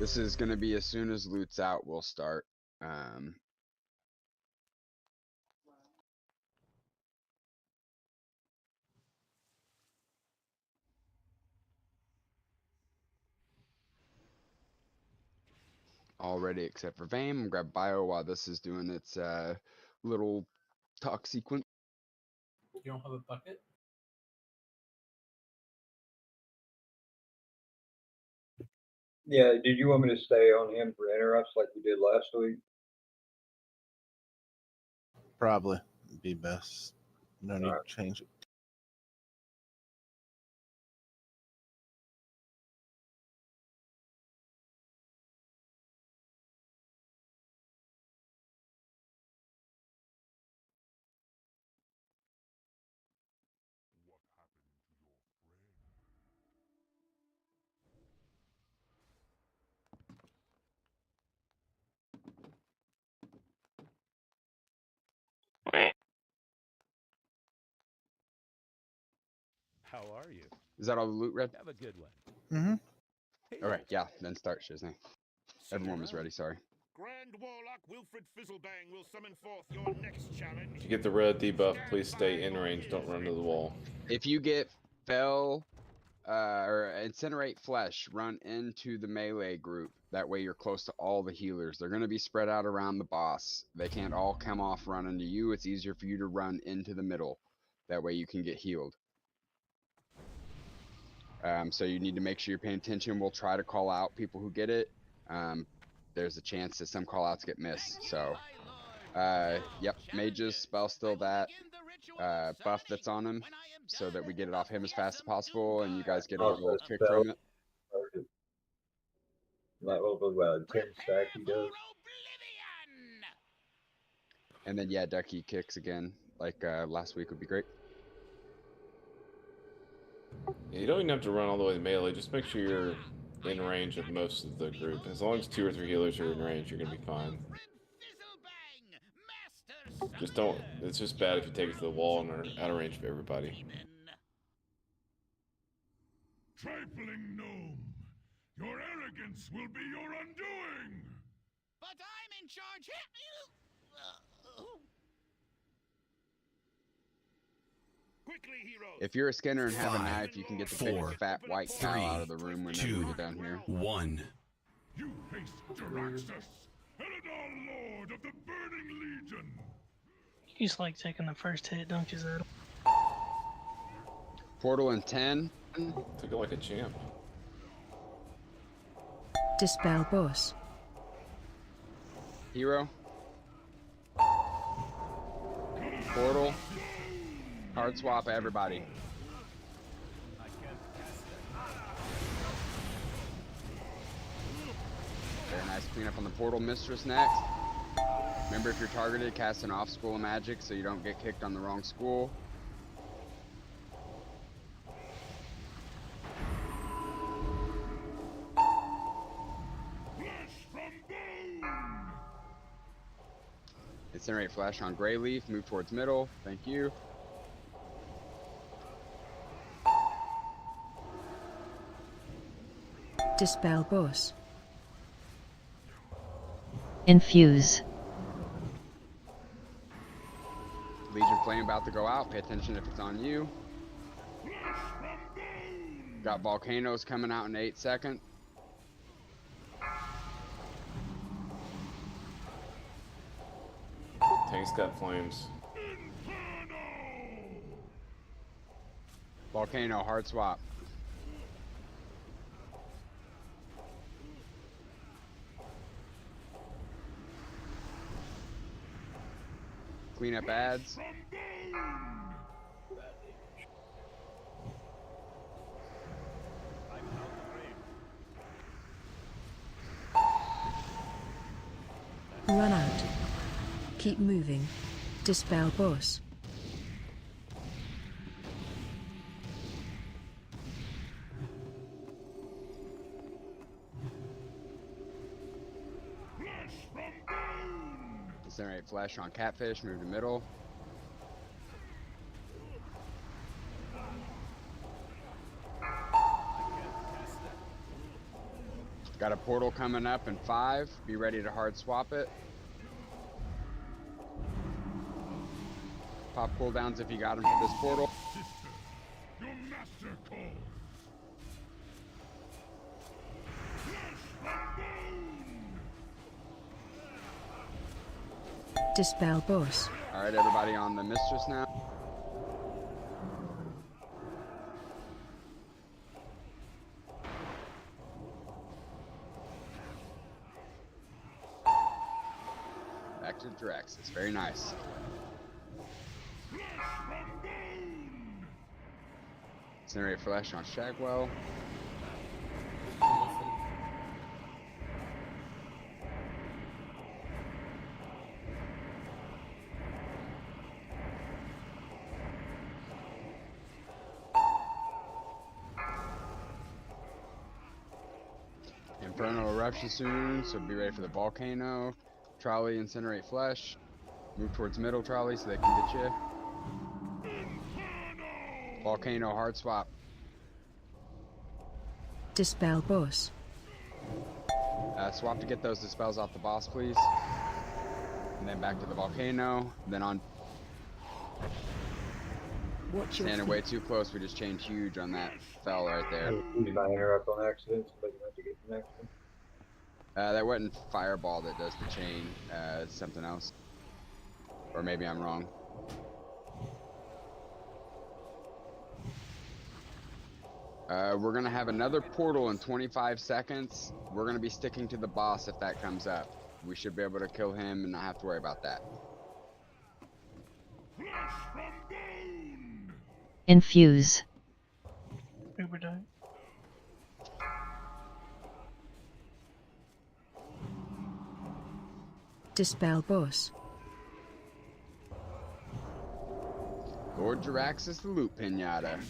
This is going to be as soon as loot's out, we'll start. All ready except for Vame. I'm gonna grab Bio while this is doing its little talk sequence. You don't have a bucket? Yeah, did you want me to stay on him for interrupts like we did last week? Probably be best. No need to change it. How are you? Is that all the loot, Red? Have a good one. Mm-hmm. Okay, yeah, then start, Shizney. See Everyone you was around. ready, sorry. Grand Warlock Wilfred Fizzlebang will summon forth your next challenge. If you get the red debuff, please stay in range. Don't run to the wall. If you get fell or incinerate flesh, run into the melee group. That way you're close to all the healers. They're going to be spread out around the boss. They can't all come off running to you. It's easier for you to run into the middle. That way you can get healed. So you need to make sure you're paying attention. We'll try to call out people who get it. There's a chance that some call outs get missed. So, yep, mages, spell still that buff that's on him so that we get it off him as fast as possible and you guys get a little kick from it. That little about 10 stack he does. And then, yeah, ducky kicks again, like last week would be great. Yeah, you don't even have to run all the way to melee. Just make sure you're in range of most of the group. As long as 2 or 3 healers are in range, you're going to be fine. Just don't... It's just bad if you take it to the wall and are out of range of everybody. Trifling gnome, your arrogance will be your undoing. But I'm in charge here. Quickly, heroes. If you're a Skinner and have a knife, you can get the big 4, fat white cow out of the room whenever 2, we get down here. 1. You face Jaraxxus, Eladar Lord of the Burning Legion. You just like taking the first hit, don't you, Zed? Portal in 10. Took it like a champ. Dispel boss. Hero. Portal. Hard swap everybody. Very nice cleanup on the portal. Mistress next. Remember, if you're targeted, cast an off school of magic so you don't get kicked on the wrong school. Incinerate flash on Grey Leaf. Move towards middle. Thank you. Dispel boss. Infuse. Legion Flame about to go out. Pay attention if it's on you. Got volcanoes coming out in 8 seconds. Tank's got flames. Volcano, hard swap. Clean up ads. Run out. Keep moving. Dispel boss. Incinerate flesh on catfish. Move to middle. Got a portal coming up in 5. Be ready to hard swap it. Pop cooldowns if you got them for this portal. Your master calls. Dispel boss. Alright, everybody on the mistress now. Back to Jaraxxus. Very nice. Incinerate flesh on Shagwell. Inferno eruption soon, so be ready for the volcano. Trolley, incinerate flesh. Move towards middle trolley so they can get you. Volcano hard swap. Dispel boss. Swap to get those dispels off the boss, please. And then back to the volcano. Then on. Watch your Standing feet. way too close. We just chained huge on that fell right there. Did I interrupt on accident? Somebody meant to get the next one. That wasn't fireball that does the chain. It's something else. Or maybe I'm wrong. We're gonna have another portal in 25 seconds. We're gonna be sticking to the boss if that comes up. We should be able to kill him and not have to worry about that. Infuse. Uber die. Dispel boss. Lord Jiraxis the loot pinata.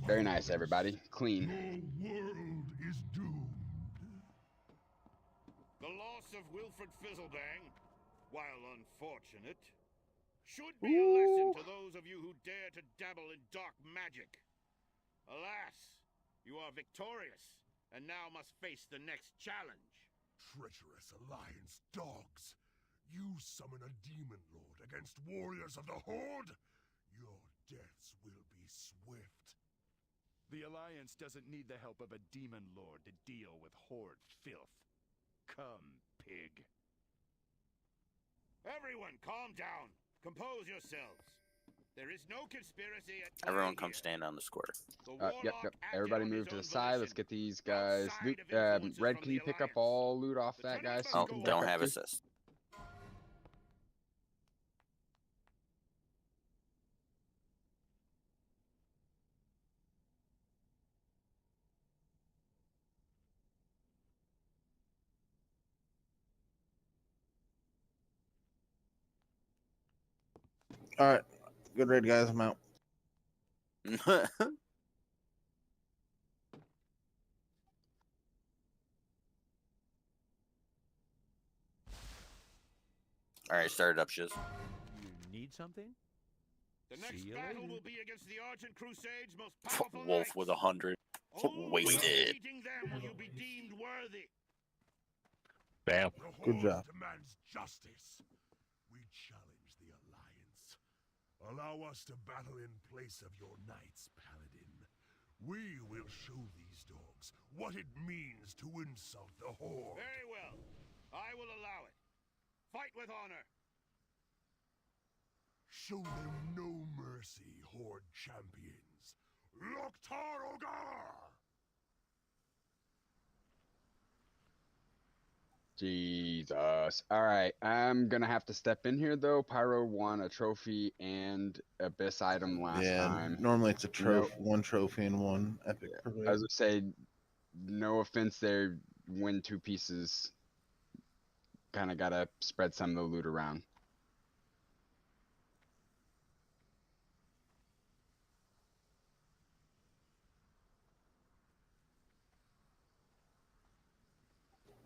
Very nice, everybody. Clean. The loss of Wilfred Fizzlebang, while unfortunate, should be a lesson to those of you who dare to dabble in dark magic. Alas, you are victorious, and now must face the next challenge. Treacherous Alliance dogs! You summon a demon lord against warriors of the Horde? Your deaths will be swift. The Alliance doesn't need the help of a demon lord to deal with Horde filth. Come, pig. Everyone, calm down. Compose yourselves. There is no conspiracy at play Everyone come here. stand on the square. Yep. Everybody move to the side. Let's get these guys. Loot, Red, can you pick up all loot off that guy? So Oh, you can back don't up have too? assist. All right, good raid, guys. I'm out. All right, start it up, Shiz. You need something? The next battle will be against the Argent Crusade's most powerful Wolf knights. with 100. Only Wasted. defeating them will you be deemed worthy. Bam. Good job. Demands justice. We challenge the Alliance. Allow us to battle in place of your knights, Paladin. We will show these dogs what it means to insult the Horde. Very well. I will allow it. Fight with honor. Show them no mercy, Horde champions. Loktar Ogar! Jesus. All right, I'm gonna have to step in here though. Pyro won a trophy and Abyss item last time. Normally it's a trophy, one trophy and one epic. I was gonna say, no offense there, win 2 pieces. Kind of gotta spread some of the loot around.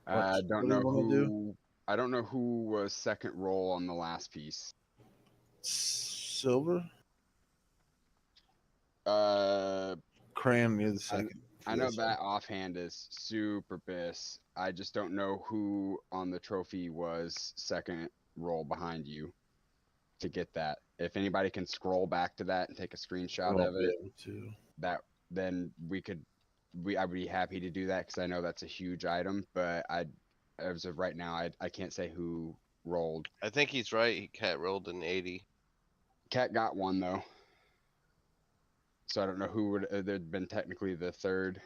I don't know who. I don't know who was second roll on the last piece. Silver. Cram, you're the second. I know that offhand is super Biss. I just don't know who on the trophy was second roll behind you to get that. If anybody can scroll back to that and take a screenshot of it, then I would be happy to do that because I know that's a huge item. But as of right now, I can't say who rolled. I think he's right. Cat rolled an 80. Cat got one though. So I don't know who would there'd been technically the third.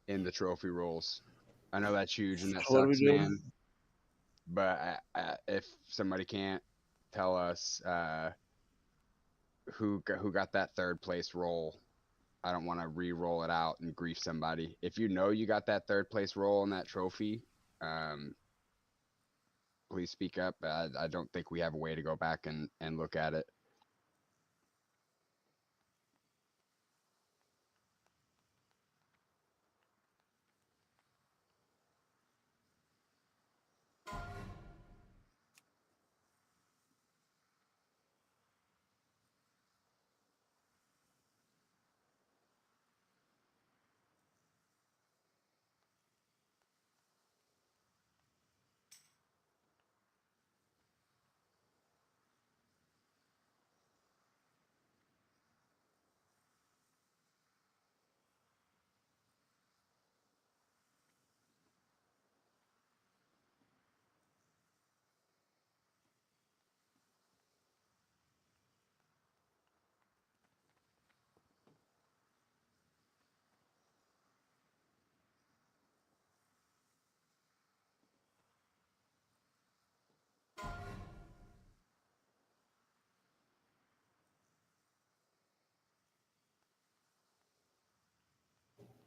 In the trophy rolls. I know that's huge and that sucks, man. But if somebody can't tell us who got that third place roll, I don't want to re-roll it out and grief somebody. If you know you got that third place roll on that trophy, please speak up. I don't think we have a way to go back and look at it.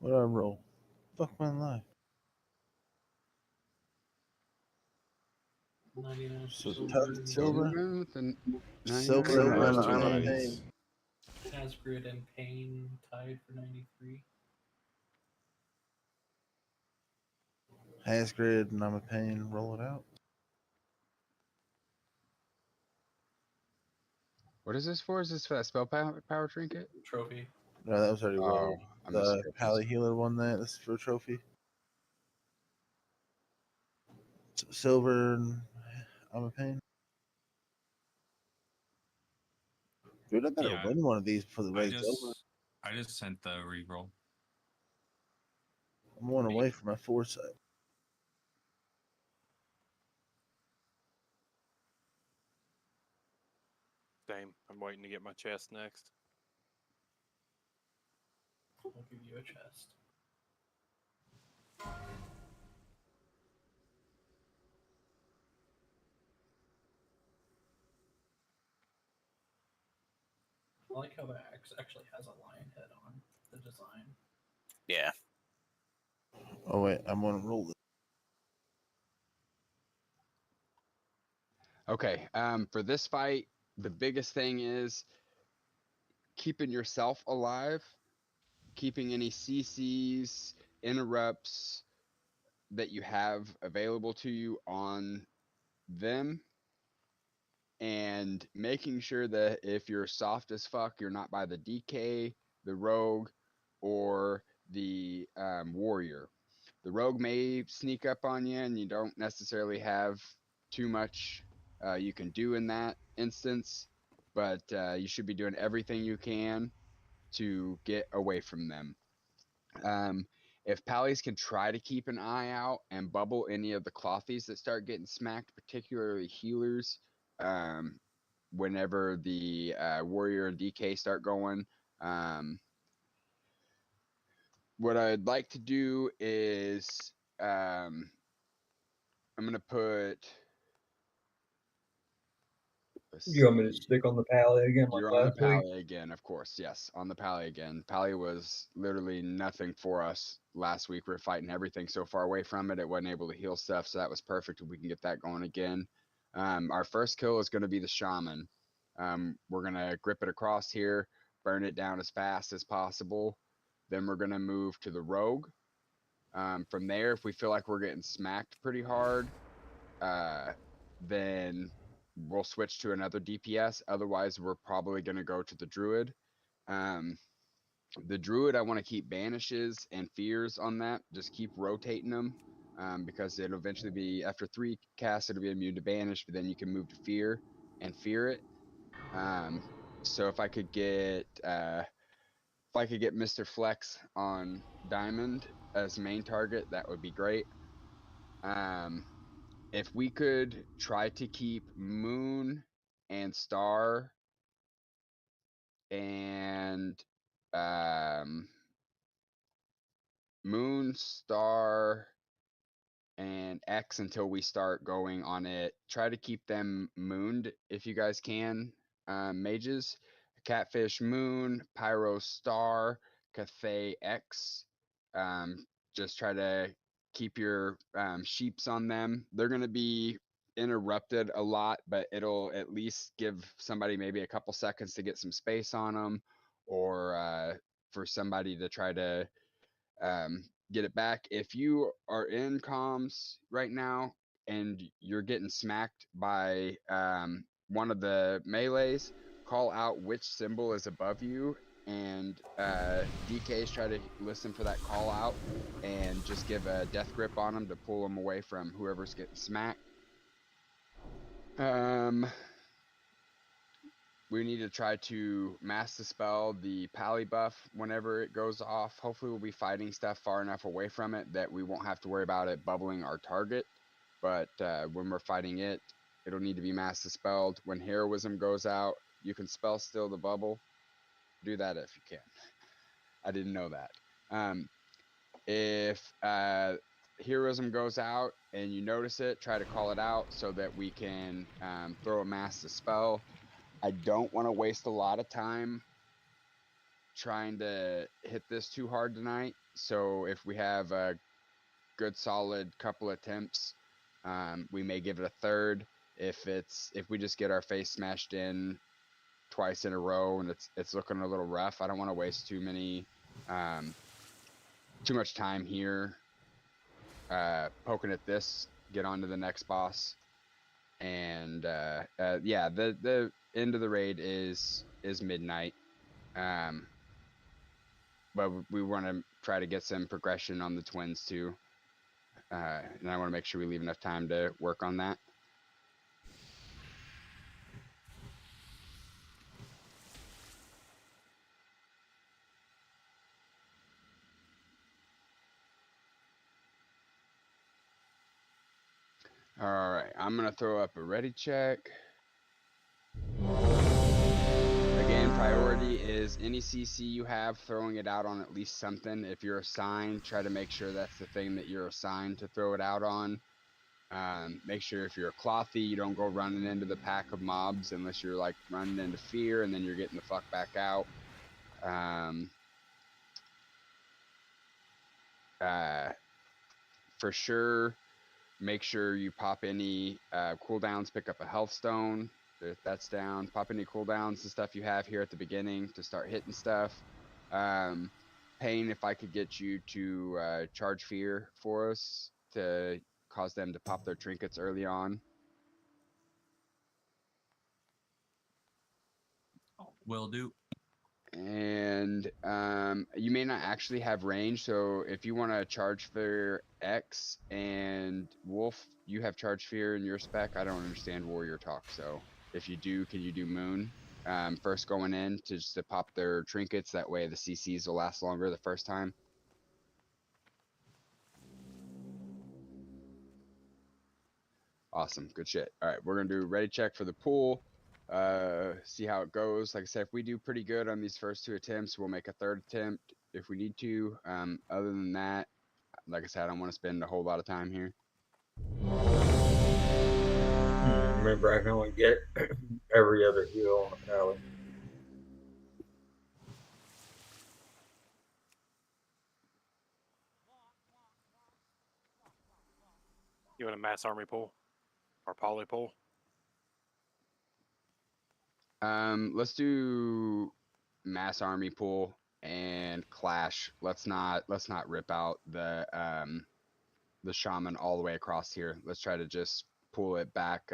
What did I roll? Fuck my life. 99 So silver. silver, And silver, and Silver I'm has two a 90s. pain. Hasgrid and Pain tied for 93. Hasgrid, and I'm a pain. Roll it out. What is this for? Is this for that spell power trinket? Trophy. No, that was already Oh, rolled. I missed The trophies. Pally Healer won that. This is for a trophy. Silver, and I'm a pain. Dude, I better Yeah, win one of these before the raid's over. I just sent the reroll. I'm one away from my foresight. Same. I'm waiting to get my chest next. I'll give you a chest. I like how the axe actually has a lion head on the design. Yeah. Oh wait, I'm gonna roll this. Okay. For this fight, the biggest thing is keeping yourself alive, keeping any CCs, interrupts that you have available to you on them, and making sure that if you're soft as fuck, you're not by the DK, the rogue, or the warrior. The rogue may sneak up on you, and you don't necessarily have too much you can do in that instance, but you should be doing everything you can to get away from them. If Pallies can try to keep an eye out and bubble any of the clothies that start getting smacked, particularly healers, whenever the warrior and DK start going. What I'd like to do is I'm going to put. You want me to stick on the Pally again like You're on the last week? Pally again, of course. Yes, on the Pally again. Pally was literally nothing for us last week. We are fighting everything so far away from it. It wasn't able to heal stuff, so that was perfect. We can get that going again. Our first kill is going to be the Shaman. We're going to grip it across here, burn it down as fast as possible. Then we're going to move to the Rogue. From there, if we feel like we're getting smacked pretty hard, then we'll switch to another DPS. Otherwise, we're probably going to go to the Druid. The Druid, I want to keep banishes and fears on that. Just keep rotating them because it'll eventually be, after 3 casts, it'll be immune to banish, but then you can move to fear and fear it. So if I could get Mr. Flex on Diamond as main target, that would be great. If we could try to keep Moon and Star and Moon, Star, and X until we start going on it. Try to keep them mooned if you guys can. Mages, Catfish Moon, Pyro Star, Cathay X. Just try to keep your sheeps on them. They're going to be interrupted a lot, but it'll at least give somebody maybe a couple seconds to get some space on them, or for somebody to try to get it back. If you are in comms right now and you're getting smacked by one of the melees, call out which symbol is above you, and DKs try to listen for that call out and just give a death grip on them to pull them away from whoever's getting smacked. We need to try to mass dispel the Pally buff whenever it goes off. Hopefully we'll be fighting stuff far enough away from it that we won't have to worry about it bubbling our target. But when we're fighting it, it'll need to be mass dispelled. When heroism goes out, you can spell still the bubble. Do that if you can. I didn't know that. If heroism goes out and you notice it, try to call it out so that we can throw a mass dispel. I don't want to waste a lot of time trying to hit this too hard tonight. So if we have a good solid couple attempts, we may give it a third. If we just get our face smashed in twice in a row and it's looking a little rough, I don't want to waste too much time here poking at this. Get on to the next boss. And yeah, the end of the raid is midnight. But we want to try to get some progression on the twins too. And I want to make sure we leave enough time to work on that. All right, I'm gonna throw up a ready check. Again, priority is any CC you have, throwing it out on at least something. If you're assigned, try to make sure that's the thing that you're assigned to throw it out on. Make sure if you're a clothy, you don't go running into the pack of mobs unless you're like running into fear and then you're getting the fuck back out. For sure, make sure you pop any cooldowns, pick up a health stone. If that's down, pop any cooldowns and stuff you have here at the beginning to start hitting stuff. Pain, if I could get you to charge fear for us to cause them to pop their trinkets early on. Will do. And you may not actually have range, so if you want to charge fear X and Wolf, you have charge fear in your spec. I don't understand warrior talk, so if you do, can you do Moon first going in just to pop their trinkets? That way the CCs will last longer the first time. Awesome, good shit. All right, we're gonna do ready check for the pool. See how it goes. Like I said, if we do pretty good on these first two attempts, we'll make a third attempt if we need to. Other than that, like I said, I don't want to spend a whole lot of time here. Remember, I can only get every other heal on the tally. You want a mass army pool or poly pool? Let's do mass army pool and clash. Let's not rip out the shaman all the way across here. Let's try to just pull it back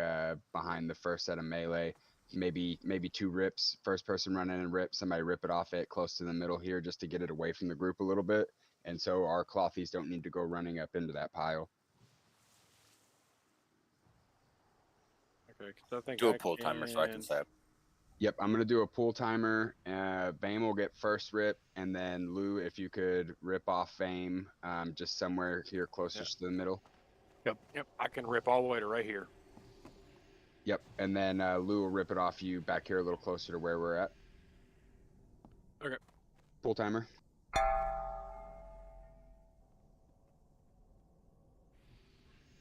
behind the first set of melee. Maybe 2 rips. First person run in and rip. Somebody rip it off it close to the middle here just to get it away from the group a little bit. And so our clothies don't need to go running up into that pile. Okay, 'cause I think Do a pull timer so I can stab. Yep, I'm going to do a pull timer. Vame will get first rip, and then Lou, if you could rip off Vame just somewhere here closest to the middle. Yep, I can rip all the way to right here. Yep, and then Lou will rip it off you back here a little closer to where we're at. Okay. Pull timer.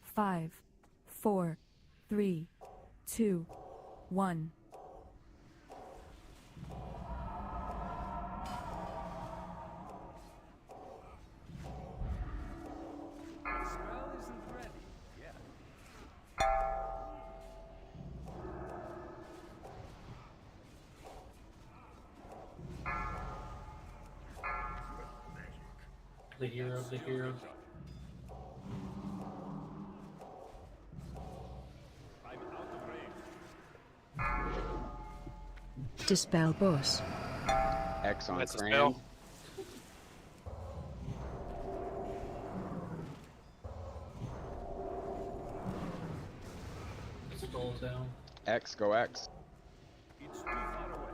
Five, 4, 3, 2, 1. The hero. Dispel boss. X on That's a Cran. spell. Skull down. X, go X. It's too far away.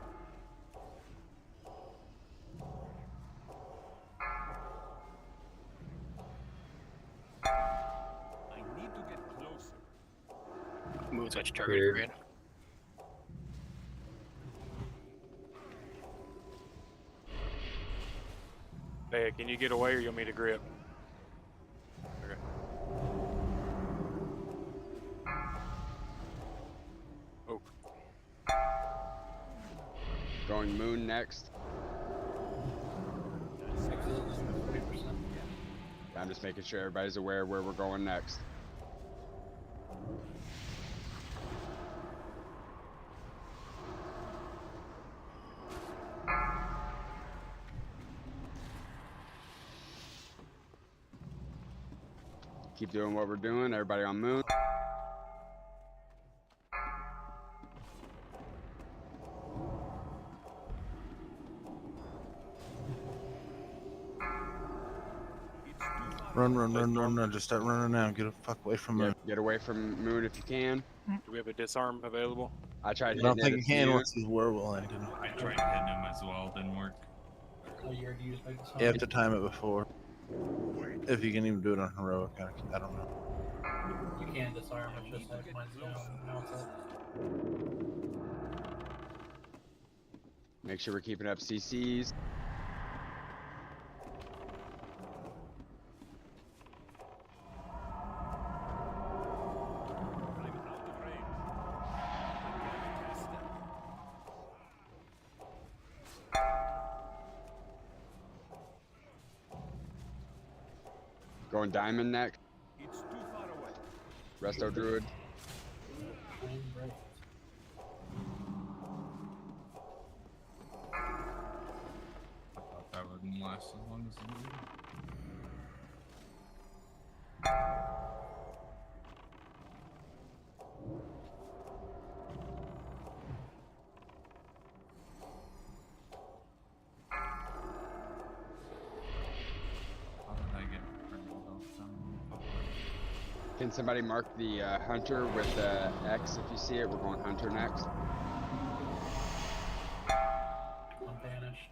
I need to get closer. Moves at target Weird. grid. Hey, can you get away or you want me to grip? Okay. Oh. Going Moon next. I'm just making sure everybody's aware where we're going next. Keep doing what we're doing. Everybody on moon. Run. Just start running now. Get the fuck away from moon. Get away from moon if you can. Do we have a disarm available? I tried I hitting don't it. think you It's can mute. once he's werewolf ended. I tried hitting him as well, didn't work. How year do you use make You have to time it before. If you can even do it on heroic, I don't know. You can disarm, it's just like mine's down, now it's up. Make sure we're keeping up CCs. Going diamond next. It's too far away. Resto druid. I thought that wouldn't last as long as it did. How did I get purple health down? Can somebody mark the hunter with the X if you see it? We're going hunter next. I'm banished.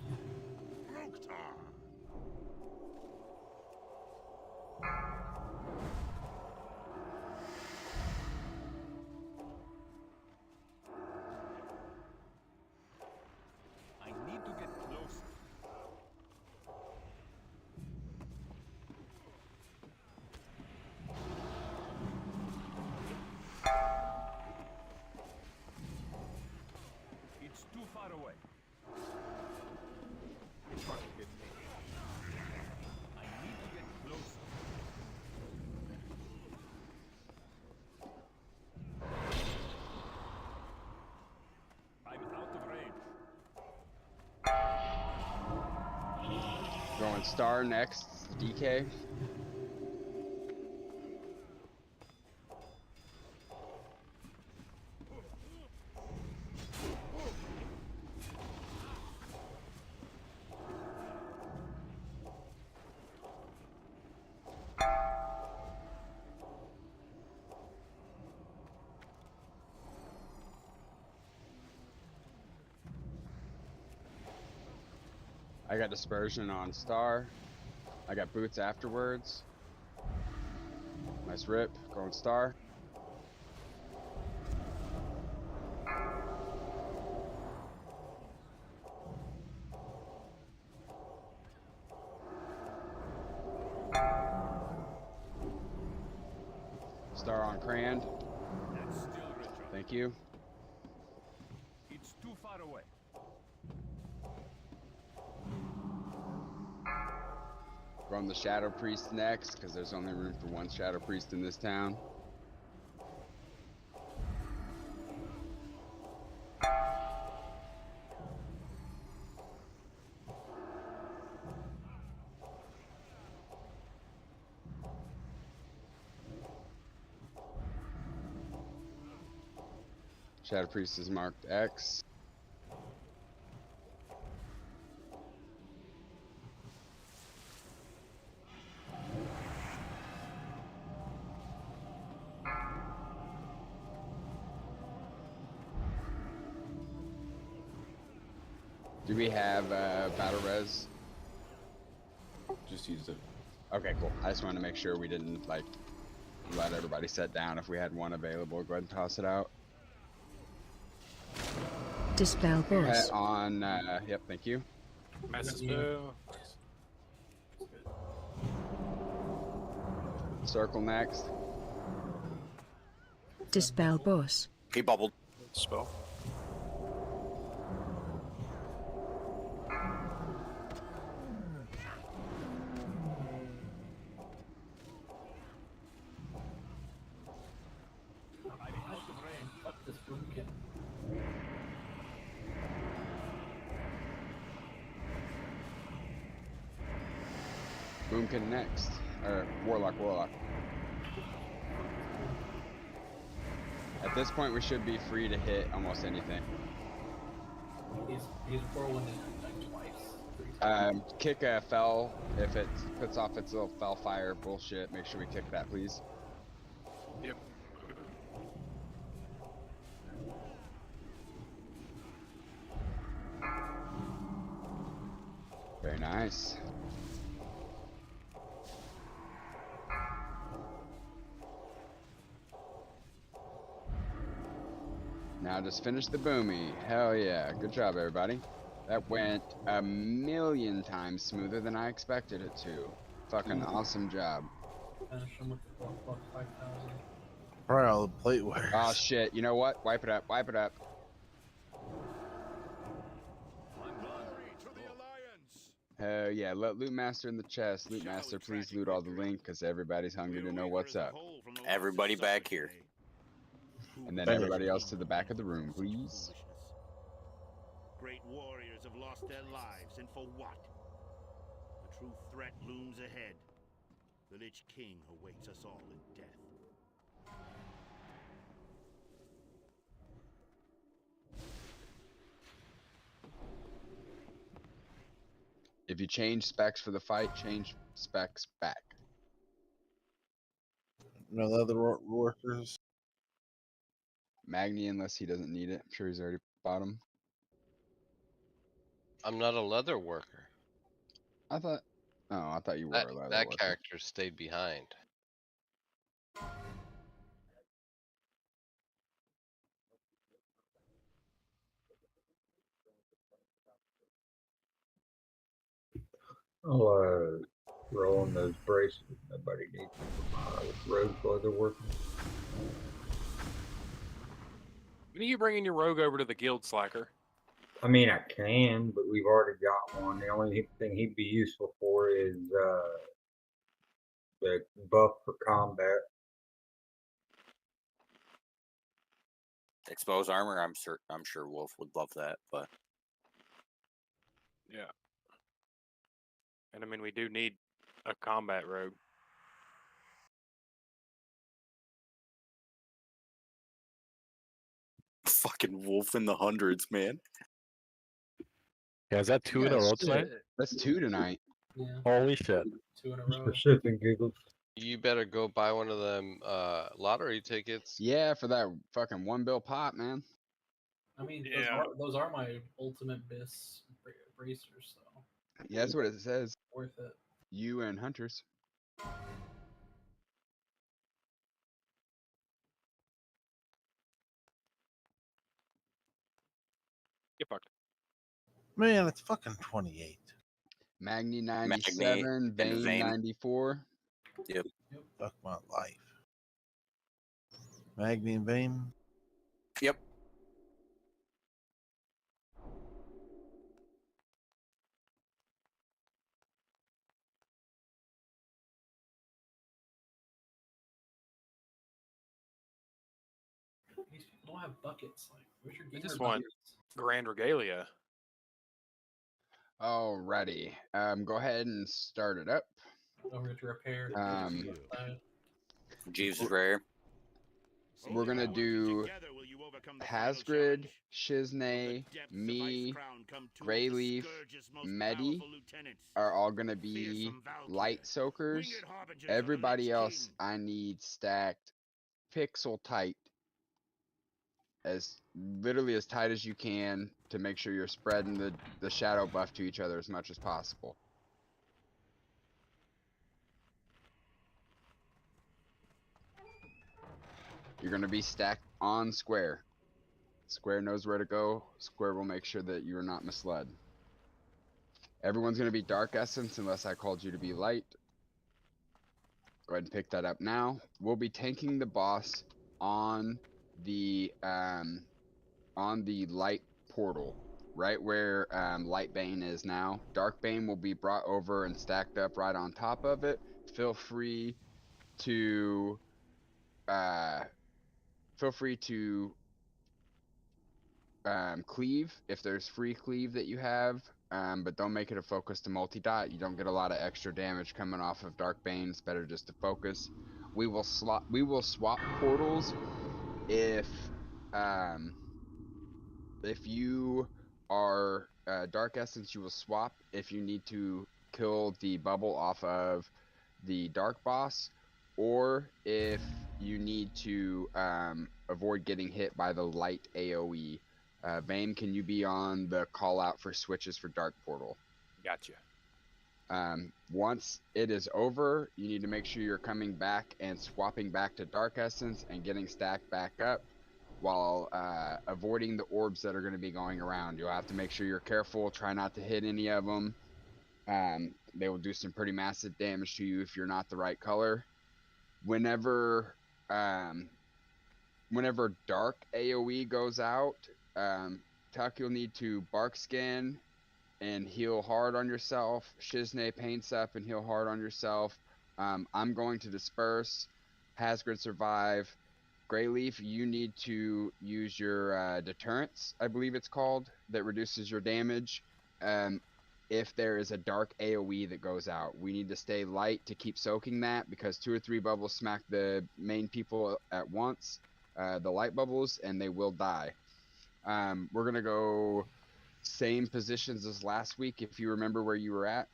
I need to get closer. It's too far away. I need to get closer. I'm out of range. Going star next. DK. I got dispersion on star. I got boots afterwards. Nice rip. Going star. Star on Crand. That's still Richard. Thank you. It's too far away. Run the Shadow Priest next, because there's only room for one Shadow Priest in this town. Shadow Priest is marked X. Do we have battle res? Just use it. Okay, cool. I just wanted to make sure we didn't like let everybody sit down. If we had one available, go ahead and toss it out. Dispel boss. On, yep, thank you. Massive spell. Circle next. Dispel boss. He bubbled. Spell. Boomkin next. Or Warlock. At this point, we should be free to hit almost anything. He's whirling it like twice. Kick a fell. If it puts off its little fell fire bullshit, make sure we kick that, please. Yep. Very nice. Now just finish the boomy. Hell yeah. Good job, everybody. That went a million times smoother than I expected it to. Fucking awesome job. Finish him with the 4.5,000. Probably all the plate wear. Oh shit. You know what? Wipe it up. Wipe it up. Hell yeah. Let Loot Master in the chest. Loot Master, please loot all the link because everybody's hungry to know what's up. Everybody back here. And then everybody else to the back of the room, please. Great warriors have lost their lives, and for what? The true threat looms ahead. The Lich King awaits us all in death. If you change specs for the fight, change specs back. No other workers. Magni, unless he doesn't need it. I'm sure he's already bought him. I'm not a leather worker. I thought you were a leather That worker. character stayed behind. I'll roll on those braces. Nobody needs rogue leather working. When are you bringing your rogue over to the guild, Slacker? I mean, I can, but we've already got one. The only thing he'd be useful for is the buff for combat. Exposed armor. I'm sure Wolf would love that, but Yeah. And I mean, we do need a combat rogue. fucking Wolf in the hundreds, man. Yeah, is that two in a row tonight? That's 2 tonight. Yeah. Holy shit. 2 in a row. For shits and giggles. You better go buy one of them lottery tickets. Yeah, for that fucking 1 bill pop, man. I mean, Yeah. those are my ultimate bis bracers, so Yeah, that's what it says. worth it. You and Hunters. Get fucked. Man, it's fucking 28. Magni 97, Vane Vane. 94. Yep. Fuck my life. Magni and Vane. Yep. These people don't have buckets. Like, where's your I gamer just want buckets? Grand Regalia. Alrighty. Go ahead and start it up. Don't forget to repair. Jeeves is rare. We're gonna do Hasgrid, Shiznay, me, Greyleaf, Medi are all gonna be light soakers. Everybody else I need stacked pixel tight. As literally as tight as you can to make sure you're spreading the shadow buff to each other as much as possible. You're going to be stacked on Square. Square knows where to go. Square will make sure that you're not misled. Everyone's going to be Dark Essence unless I called you to be light. Go ahead and pick that up now. We'll be tanking the boss on the light portal, right where Light Bane is now. Dark Bane will be brought over and stacked up right on top of it. Feel free to cleave if there's free cleave that you have. but don't make it a focus to multi-dot. You don't get a lot of extra damage coming off of Dark Bane. It's better just to focus. We will swap portals if you are Dark Essence, you will swap if you need to kill the bubble off of the Dark Boss, or if you need to avoid getting hit by the light AoE. Vane, can you be on the call out for switches for Dark Portal? Gotcha. Once it is over, you need to make sure you're coming back and swapping back to Dark Essence and getting stacked back up while avoiding the orbs that are going to be going around. You'll have to make sure you're careful, try not to hit any of them. They will do some pretty massive damage to you if you're not the right color. Whenever Dark AoE goes out, Tuck, you'll need to Bark Skin and heal hard on yourself. Shizne paints up and heal hard on yourself. I'm going to Disperse. Hasgrid Survive. Greyleaf, you need to use your Deterrence, I believe it's called, that reduces your damage. If there is a dark AoE that goes out, we need to stay light to keep soaking that, because 2 or 3 bubbles smack the main people at once, the light bubbles, and they will die. We're going to go same positions as last week, if you remember where you were at.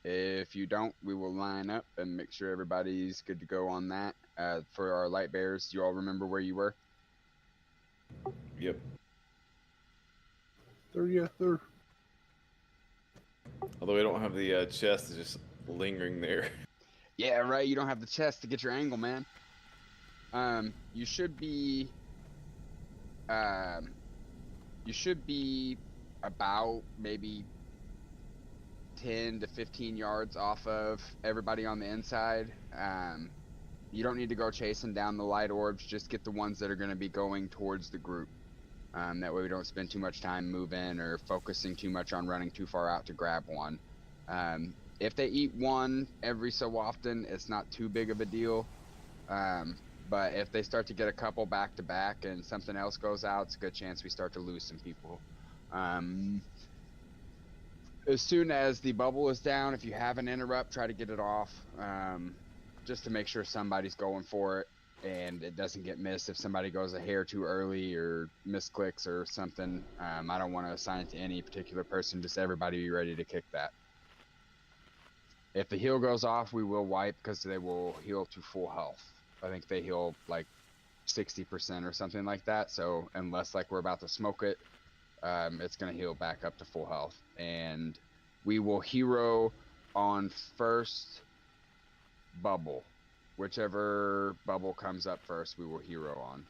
If you don't, we will line up and make sure everybody's good to go on that. For our light bears, do you all remember where you were? Yep. There. Although we don't have the chest, it's just lingering there. Yeah, right. You don't have the chest to get your angle, man. You should be about maybe 10 to 15 yards off of everybody on the inside. You don't need to go chasing down the light orbs. Just get the ones that are going to be going towards the group. That way we don't spend too much time moving or focusing too much on running too far out to grab one. If they eat one every so often, it's not too big of a deal. But if they start to get a couple back to back and something else goes out, it's a good chance we start to lose some people. As soon as the bubble is down, if you have an interrupt, try to get it off, just to make sure somebody's going for it and it doesn't get missed. If somebody goes a hair too early or misclicks or something, I don't want to assign it to any particular person, just everybody be ready to kick that. If the heal goes off, we will wipe, because they will heal to full health. I think they heal like 60% or something like that, so unless like we're about to smoke it, it's going to heal back up to full health. And we will hero on first bubble. Whichever bubble comes up first, we will hero on.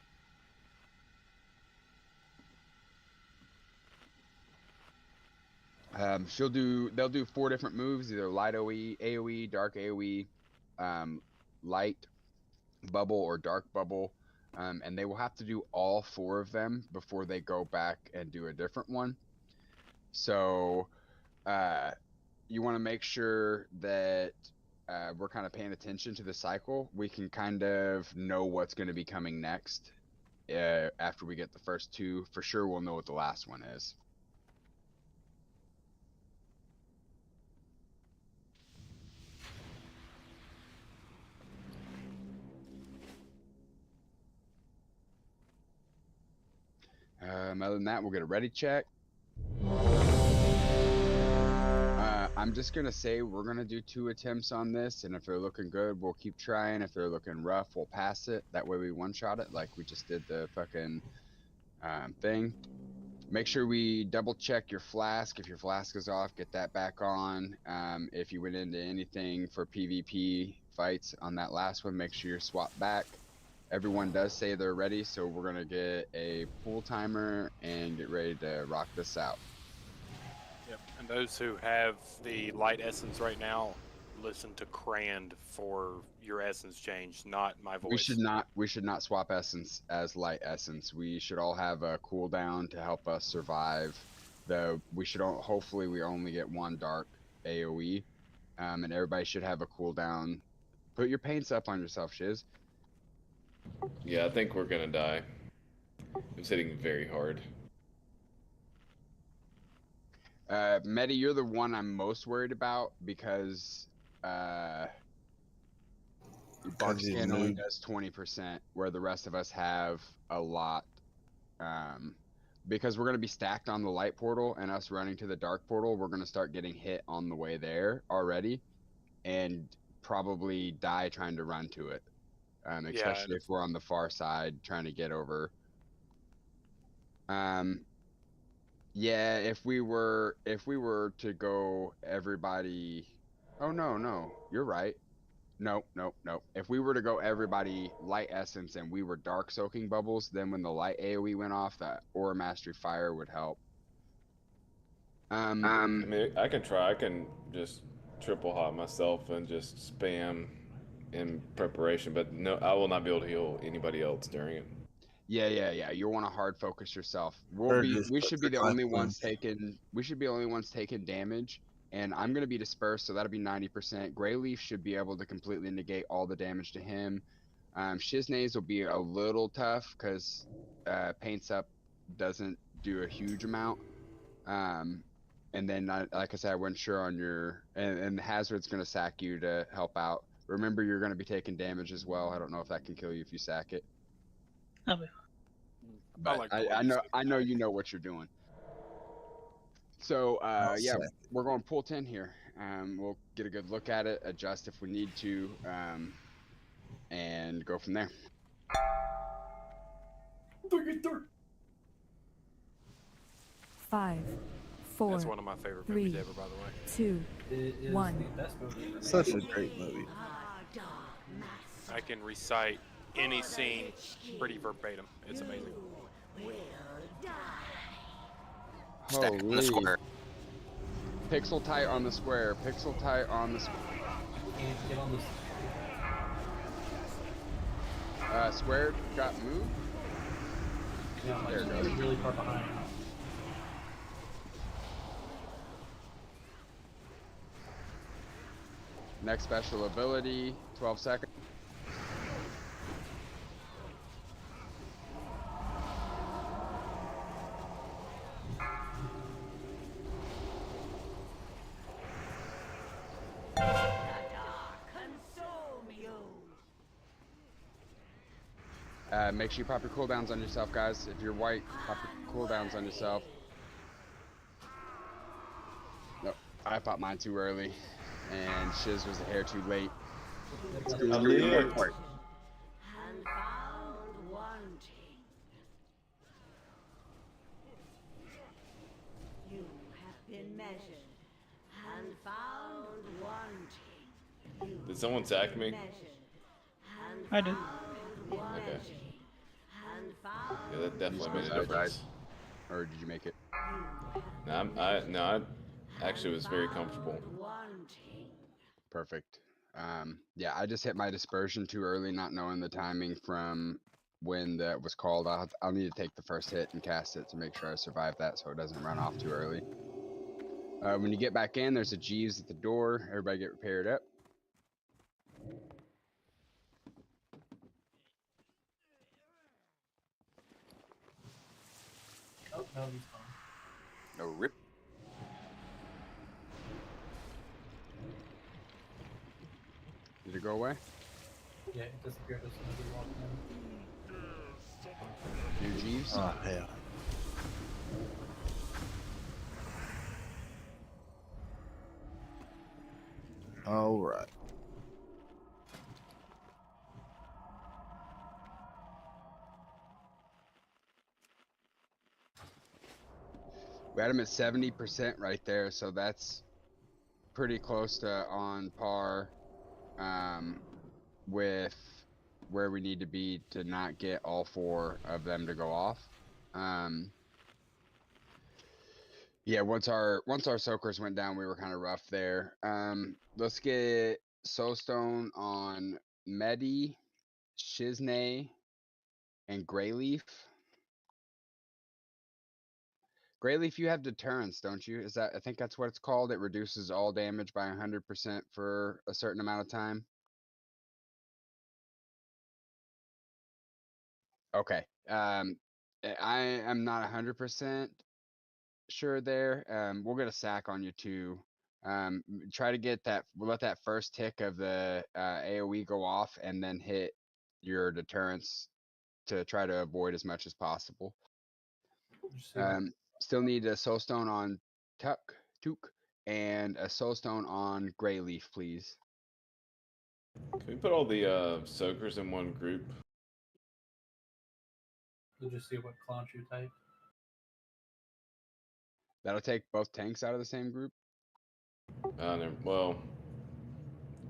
They'll do 4 different moves, either light AoE, dark AoE, light bubble, or dark bubble. And they will have to do all 4 of them before they go back and do a different one. So you want to make sure that we're kind of paying attention to the cycle. We can kind of know what's going to be coming next. After we get the first 2, for sure we'll know what the last one is. Other than that, we'll get a ready check. I'm just going to say we're going to do 2 attempts on this, and if they're looking good, we'll keep trying. If they're looking rough, we'll pass it. That way we one-shot it like we just did the fucking thing. Make sure we double-check your flask. If your flask is off, get that back on. If you went into anything for PvP fights on that last one, make sure you're swapped back. Everyone does say they're ready, so we're going to get a pool timer and get ready to rock this out. Yep. And those who have the light essence right now, listen to Crand for your essence change, not my voice. We should not swap essence as light essence. We should all have a cooldown to help us survive. Hopefully we only get 1 dark AoE, and everybody should have a cooldown. Put your paints up on yourself, Shiz. Yeah, I think we're gonna die. It's hitting very hard. Medi, you're the one I'm most worried about because bark he's scan only noob. does 20%, where the rest of us have a lot. Because we're going to be stacked on the light portal and us running to the dark portal, we're going to start getting hit on the way there already and probably die trying to run to it. Especially if we're on the far side trying to get over. Yeah, if we were to go everybody, oh no, you're right. No. If we were to go everybody light essence and we were dark soaking bubbles, then when the light AoE went off, that aura mastery fire would help. I mean, I can try. I can just triple hot myself and just spam in preparation, but no, I will not be able to heal anybody else during it. Yeah. You want to hard focus yourself. Or We should be the only ones thing. taking. We should be the only ones taking damage, and I'm gonna be dispersed, so that'll be 90%. Greyleaf should be able to completely negate all the damage to him. Shiznays will be a little tough because paints up doesn't do a huge amount. And then, like I said, I wasn't sure on your and Hazard's gonna sack you to help out. Remember, you're gonna be taking damage as well. I don't know if that can kill you if you sack it. I'll be But like the way you said I know you know what you're doing. So yeah, we're going pull 10 here. We'll get a good look at it, adjust if we need to, and go from there. Five, four, That's one of my favorite three, movies ever, by the way. 2, 1. Such a great movie. I can recite any scene pretty verbatim. It's amazing. Stack in the square. Pixel tight on the square. Pixel tight on the square. Can't get on this. Square got moved. Yeah, There it it's goes. really far behind. Next special ability, 12 seconds. Make sure you pop your cooldowns on yourself, guys. If you're white, pop your cooldowns on yourself. Nope, I popped mine too early, and Shiz was a hair too late. Let's go. You have been measured and found wanting. Did someone sack me? I did. Okay. Yeah, that definitely made a difference. Or did you make it? No, I actually was very comfortable. Perfect. Yeah, I just hit my dispersion too early, not knowing the timing from when that was called. I'll need to take the first hit and cast it to make sure I survive that so it doesn't run off too early. When you get back in, there's a Jeeves at the door. Everybody get repaired up. Oh, no, he's gone. No rip. Did it go away? Yeah, it disappeared as soon as we walked in. New Jeeves? Oh, hell. All right. We had him at 70% right there, so that's pretty close to on par with where we need to be to not get all four of them to go off. Yeah, once our soakers went down, we were kind of rough there. Let's get Soulstone on Medi, Shiznay, and Greyleaf. Greyleaf, you have deterrence, don't you? Is that, I think that's what it's called. It reduces all damage by 100% for a certain amount of time. Okay. I am not 100% sure there. We'll get a sack on you too. Try to get that. We'll let that first tick of the AOE go off, and then hit your deterrence to try to avoid as much as possible. Still need a soulstone on Took, and a soulstone on Greyleaf, please. Can we put all the soakers in one group? We'll just see what claunch you type. That'll take both tanks out of the same group. Well,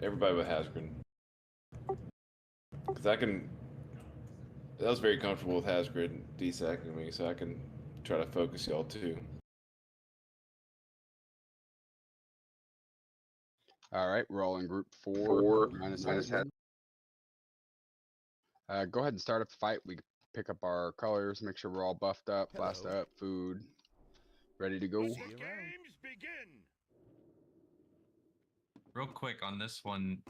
everybody but Hasgren. Because I was very comfortable with Hasgren desacking me, so I can try to focus y'all too. All right, we're all in group 4. Minus head. Go ahead and start up the fight. We pick up our colors, make sure we're all buffed up, blast up, food, ready to go. Games begin. Real quick on this one,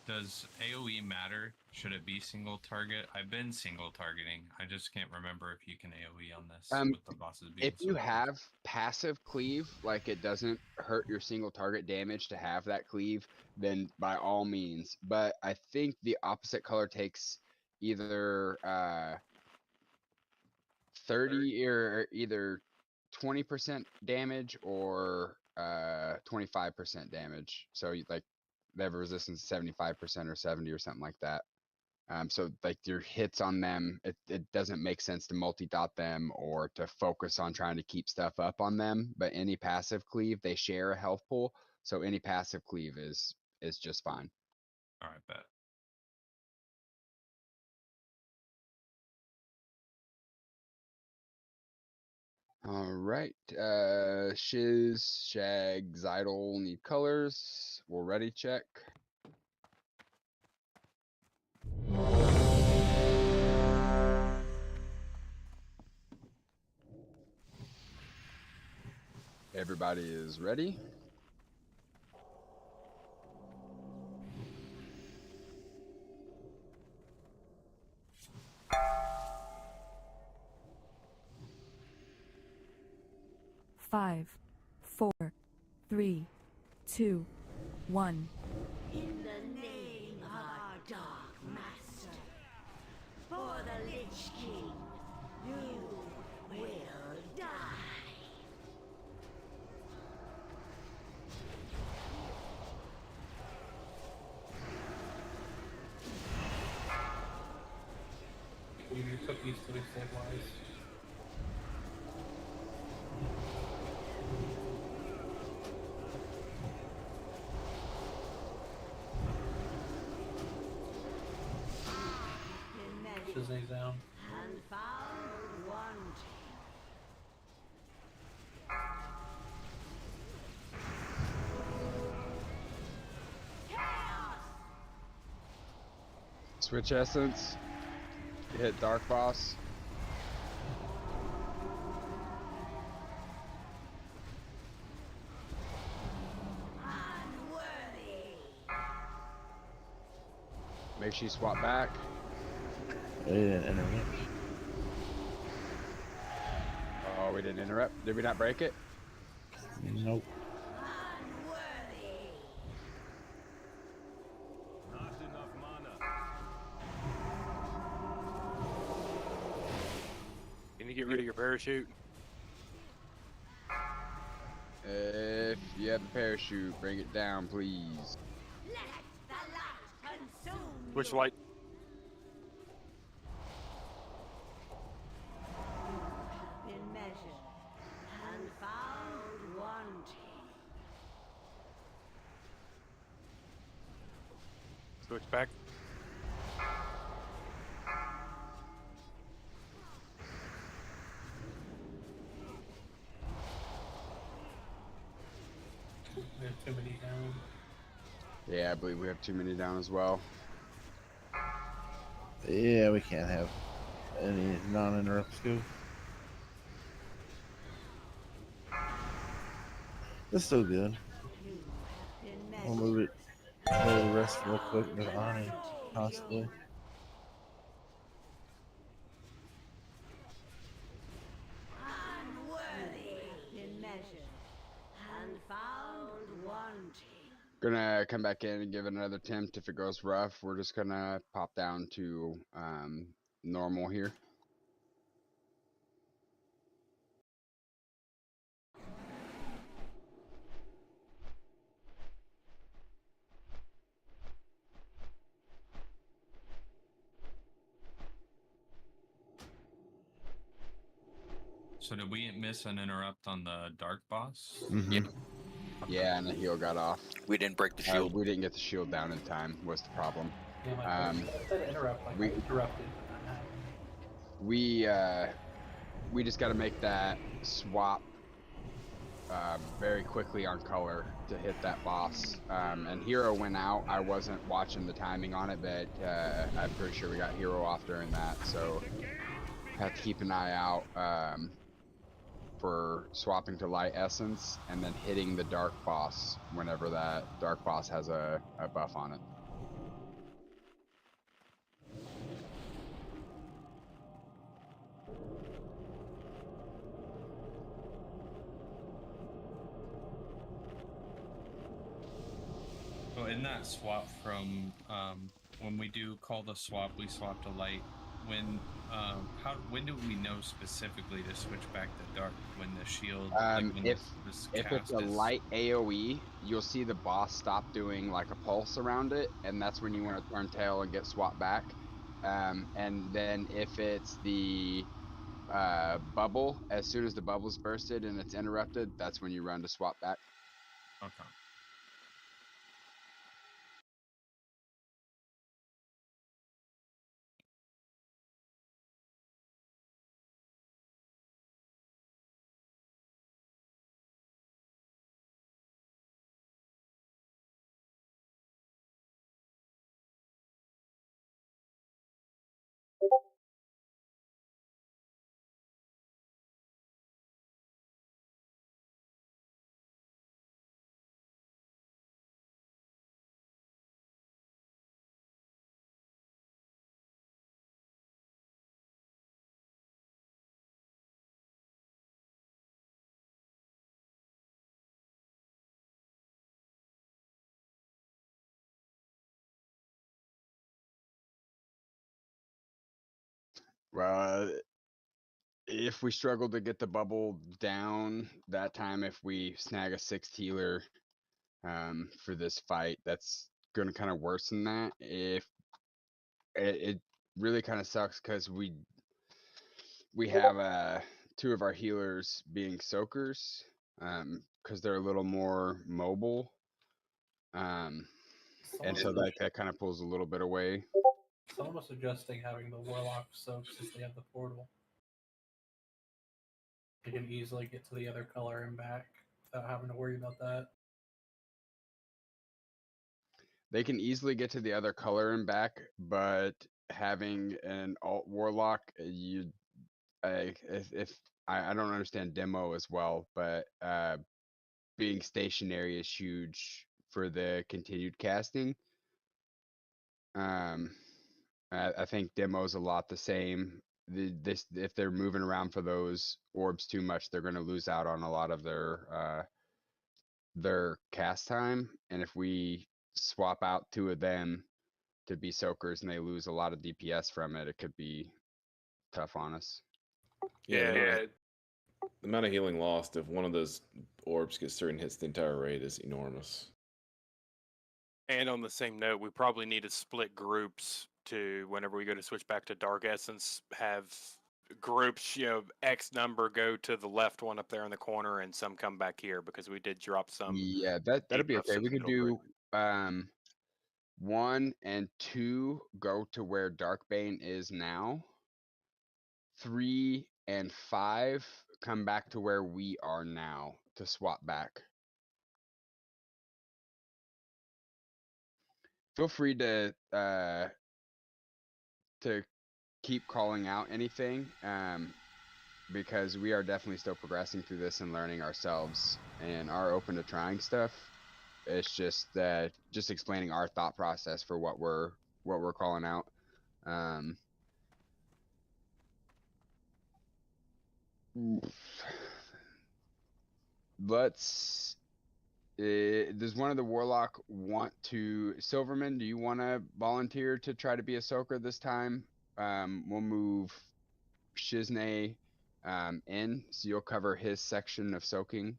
does AoE matter? Should it be single target? I've been single targeting. I just can't remember if you can AoE on this with the bosses being If you have passive cleave, like it doesn't hurt your single target damage to have that cleave, then by all means. But I think the opposite color takes either 30 or either 20% damage or 25% damage. So like they have a resistance 75% or 70 or something like that. So like your hits on them, it doesn't make sense to multi-dot them or to focus on trying to keep stuff up on them. But any passive cleave, they share a health pool. So any passive cleave is just fine. All right, bet. All right, Shiz, Shag, Zydle need colors. We're ready, check. Everybody is ready. Five, 4, 3, 2, 1. In the name of our Dark Master, for the Lich King, you will die. You took these to stabilize. Shazam down. And found wanting. Switch essence. You hit Dark Boss. Make sure you swap back. They didn't interrupt. Oh, we didn't interrupt. Did we not break it? Nope. Can you get rid of your parachute? If you have the parachute, bring it down, please. Let the light consume Which you. light? Been measured and found wanting. Switch back. We have too many down. Yeah, I believe we have too many down as well. Yeah, we can't have any non-interrupts go. That's still good. We'll move it. We'll rest real quick with Ani, possibly. Unworthy. Been Gonna come back in and give it another attempt. If it goes rough, we're just gonna pop down to normal here. So did we miss an interrupt on the dark boss? Mm-hmm. Yeah, and the heal got off. We didn't break the shield. We didn't get the shield down in time. Was the problem? Yeah, my said interrupt. Like I interrupted. We just got to make that swap very quickly on color to hit that boss. And Hero went out. I wasn't watching the timing on it, but I'm pretty sure we got Hero off during that. So have to keep an eye out for swapping to light essence and then hitting the dark boss whenever that dark boss has a buff on it. So in that swap from when we do call the swap, we swap to light. When do we know specifically to switch back to dark? When the shield? If it's a light AOE, you'll see the boss stop doing like a pulse around it, and that's when you want to turn tail and get swapped back. And then if it's the bubble, as soon as the bubble's bursted and it's interrupted, that's when you run to swap back. Okay. Well, if we struggle to get the bubble down that time, if we snag a 6th healer for this fight, that's going to kind of worsen that. If it really kind of sucks because we have 2 of our healers being soakers because they're a little more mobile, and so that kind of pulls a little bit away. Someone was suggesting having the warlock soak since they have the portal. You can easily get to the other color and back without having to worry about that. They can easily get to the other color and back, but having an alt warlock, I don't understand demo as well, but being stationary is huge for the continued casting. I think demo's a lot the same. If they're moving around for those orbs too much, they're going to lose out on a lot of their cast time. And if we swap out 2 of them to be soakers and they lose a lot of DPS from it, it could be tough on us. Yeah. The amount of healing lost if one of those orbs gets through and hits the entire raid is enormous. And on the same note, we probably need to split groups to whenever we go to switch back to Dark Essence, have groups, X number go to the left one up there in the corner and some come back here because we did drop some. Yeah, that'll be okay. We could do 1 and 2 go to where Darkbane is now. 3 and 5 come back to where we are now to swap back. Feel free to keep calling out anything, because we are definitely still progressing through this and learning ourselves and are open to trying stuff. It's just explaining our thought process for what we're calling out. Let's Does one of the warlock want to? Silverman, do you want to volunteer to try to be a soaker this time? We'll move Shiznay in, so you'll cover his section of soaking.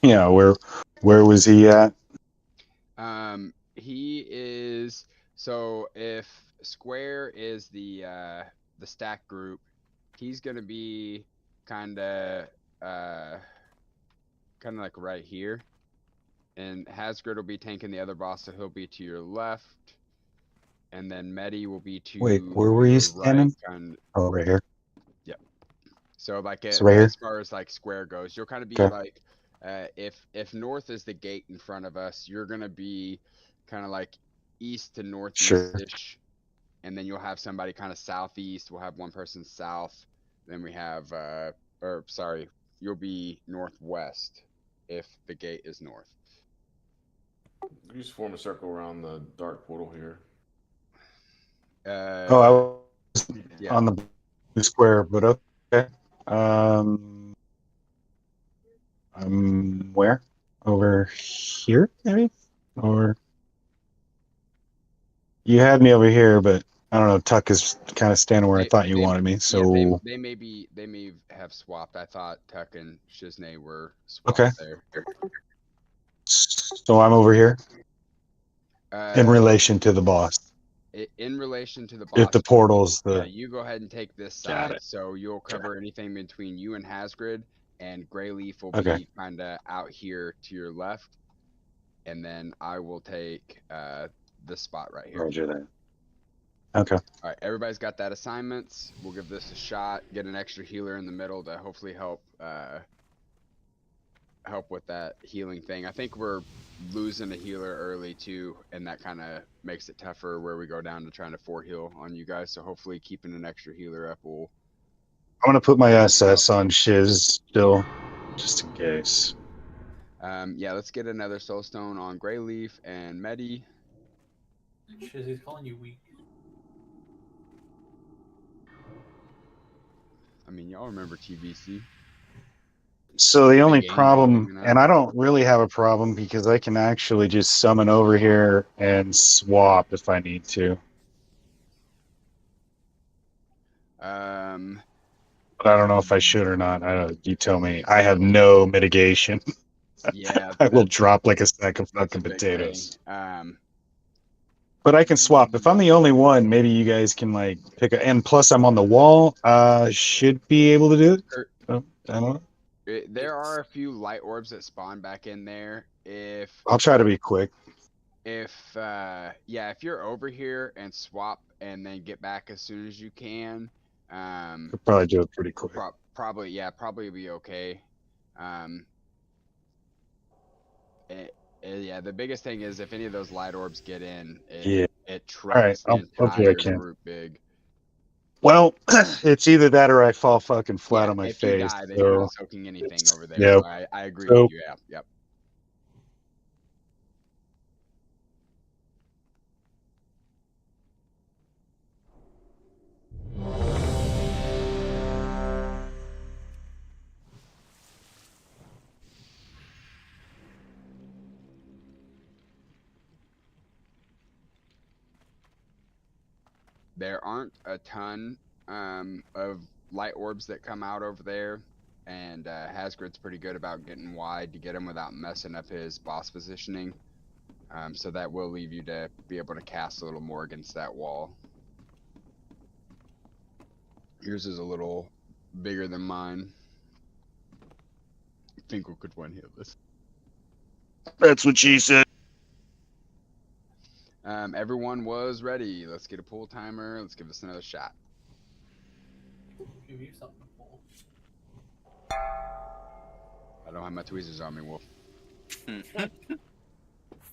Yeah, where was he at? He is, so if square is the stack group, he's gonna be kind of like right here, and Hasgrid will be tanking the other boss, so he'll be to your left, and then Medi will be to Wait, where were you your standing? right. Oh, right here. Yep. So like So right here? as far as like square goes, you'll kind of be Okay. like, if north is the gate in front of us, you're gonna be kind of like east to northeast-ish, and then you'll have somebody kind of southeast. We'll have one person south. Then we have, or sorry, you'll be northwest if the gate is north. You just form a circle around the dark portal here. Oh, I was yeah. on the blue square, but okay. Where? Over here, maybe? Or you had me over here, but I don't know. Tuck is kind of standing where I thought you wanted me. So yeah, they may have swapped. I thought Tuck and Shiznay were swapped okay. there. So I'm over here in relation to the boss. In relation to the boss, If the portal's yeah, the you go ahead and take this Got side, it. so you'll cover anything between you and Hasgrid, and Greyleaf will Okay. be kind of out here to your left, and then I will take this spot right here. Roger that. Okay. All right, everybody's got that assignments. We'll give this a shot. Get an extra healer in the middle to hopefully help with that healing thing. I think we're losing a healer early too, and that kind of makes it tougher where we go down to trying to 4 heal on you guys. So hopefully keeping an extra healer up will. I'm gonna put my SS on Shiz still, just in case. Yeah, let's get another soulstone on Greyleaf and Medi. Shiz, he's calling you weak. I mean, y'all remember TVC. So the only game problem, going and I don't really have a problem because I can actually just summon over here and swap if I need to. But I don't know if I should or not. I don't. You tell me. I have no mitigation. Yeah, I will drop like a sack of fucking big potatoes. thing. But I can swap. If I'm the only one, maybe you guys can like pick a. And plus, I'm on the wall. Should be able to do it. Oh, I don't know. There are a few light orbs that spawn back in there. If I'll try to be quick. if you're over here and swap and then get back as soon as you can, Could probably do it pretty quick. probably be okay. Yeah, the biggest thing is if any of those light orbs get in, it tracks the entire group big. Well, it's either that or I fall fucking flat on my if face. you die, then you're not soaking anything over there. Yep. So I agree So- with you. Yeah, yep. There aren't a ton of light orbs that come out over there, and Hasgrid's pretty good about getting wide to get him without messing up his boss positioning. So that will leave you to be able to cast a little more against that wall. Yours is a little bigger than mine. Finkel could one hit this. That's what she said. Everyone was ready. Let's get a pull timer. Let's give this another shot. Give you something to pull. I don't have my tweezers on me, Wolf.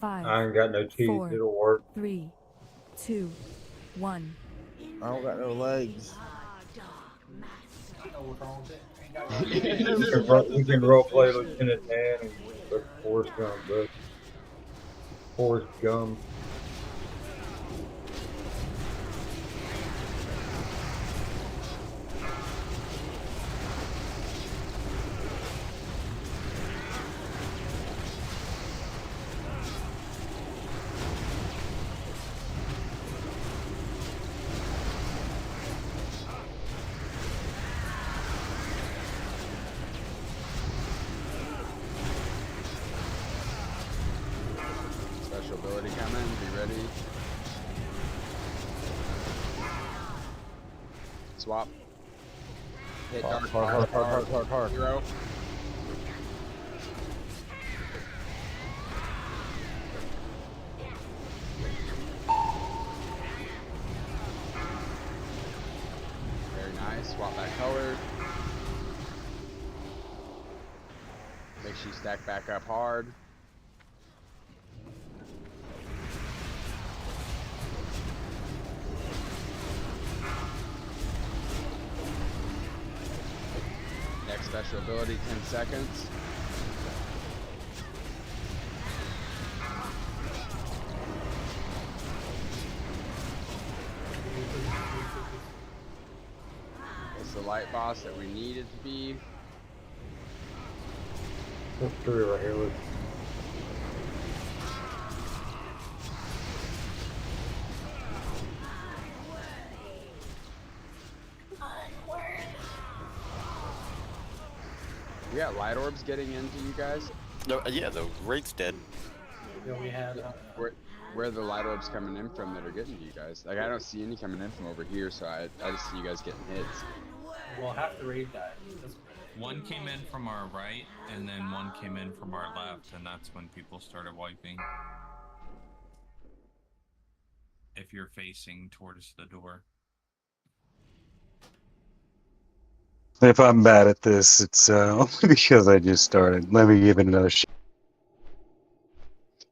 5. I ain't got no teeth. 4, It'll work. 3, 2, 1. I don't got no legs. I know what's wrong with it. We can roleplay Lieutenant Dan and Like Forrest Gump, but Forrest Gump. Special ability coming. Be ready. Swap. Hit dark. Hard. 0. Very nice. Swap back color. Make sure you stack back up hard. Next special ability, 10 seconds. It's the light boss that we need it to be. That's true right here. Look. We got light orbs getting into you guys. No, yeah, the raid's dead. Yeah, we had. Where are the light orbs coming in from that are getting to you guys? Like, I don't see any coming in from over here, so I just see you guys getting hits. Well, half the raid died. One came in from our right, and then one came in from our left, and that's when people started wiping. If you're facing towards the door. If I'm bad at this, it's only because I just started. Let me give it another shot.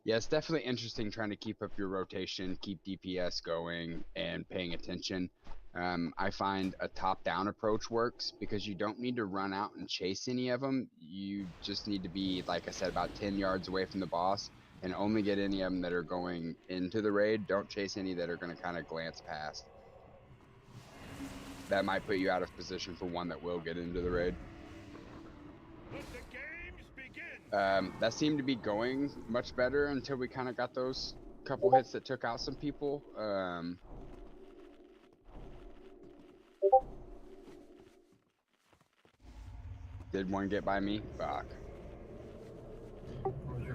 Yeah, it's definitely interesting trying to keep up your rotation, keep DPS going, and paying attention. I find a top-down approach works because you don't need to run out and chase any of them. You just need to be, like I said, about 10 yards away from the boss and only get any of them that are going into the raid. Don't chase any that are going to kind of glance past. That might put you out of position for one that will get into the raid. That seemed to be going much better until we kind of got those couple hits that took out some people. Did one get by me? Fuck.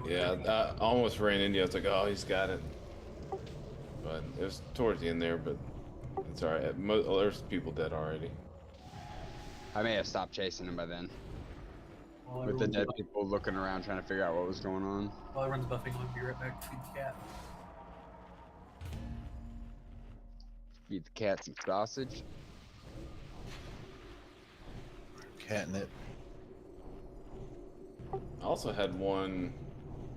Yeah, I almost ran into you. I was like, oh, he's got it. But it was towards the end there, but it's alright. There's people dead already. I may have stopped chasing him by then. Well, With the dead people looking around trying to figure out what was going on. While everyone's buffing, I'll be right back to feed the cat. Feed the cat some sausage. Catnip. I also had one,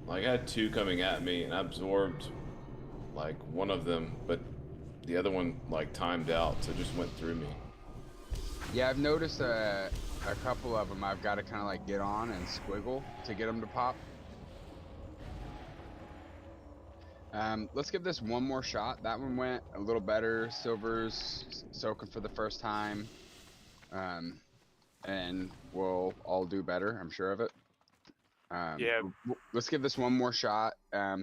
like I had two coming at me and I absorbed like one of them, but the other one like timed out, so it just went through me. Yeah, I've noticed a couple of them I've got to kind of like get on and squiggle to get them to pop. Let's give this one more shot. That one went a little better. Silver's soaking for the first time. And we'll all do better, I'm sure of it. Yeah. Let's give this one more shot.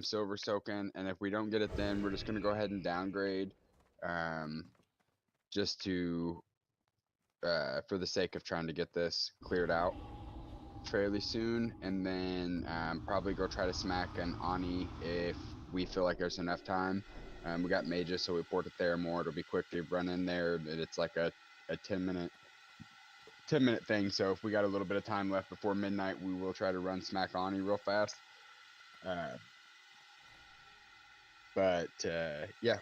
Silver soaking, and if we don't get it, then we're just gonna go ahead and downgrade, just to, for the sake of trying to get this cleared out fairly soon, and then probably go try to smack an Ani if we feel like there's enough time. We got mages, so we port it there more. It'll be quick to run in there. It's like a 10-minute thing, so if we got a little bit of time left before midnight, we will try to run smack Ani real fast. Yeah,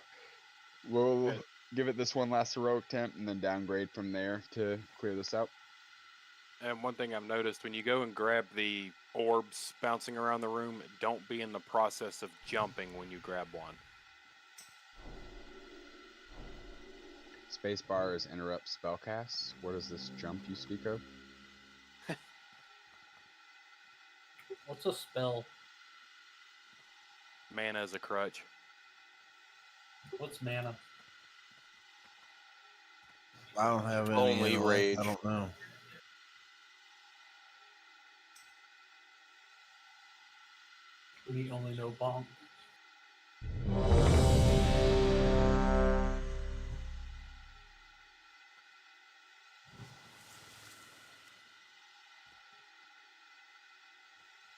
we'll give it this one last heroic attempt and then downgrade from there to clear this out. And one thing I've noticed, when you go and grab the orbs bouncing around the room, don't be in the process of jumping when you grab one. Spacebar is interrupt spellcasts. What is this jump you speak of? What's a spell? Mana is a crutch. What's mana? I don't have any. Only intellect. rage. I don't know. We only know bonk.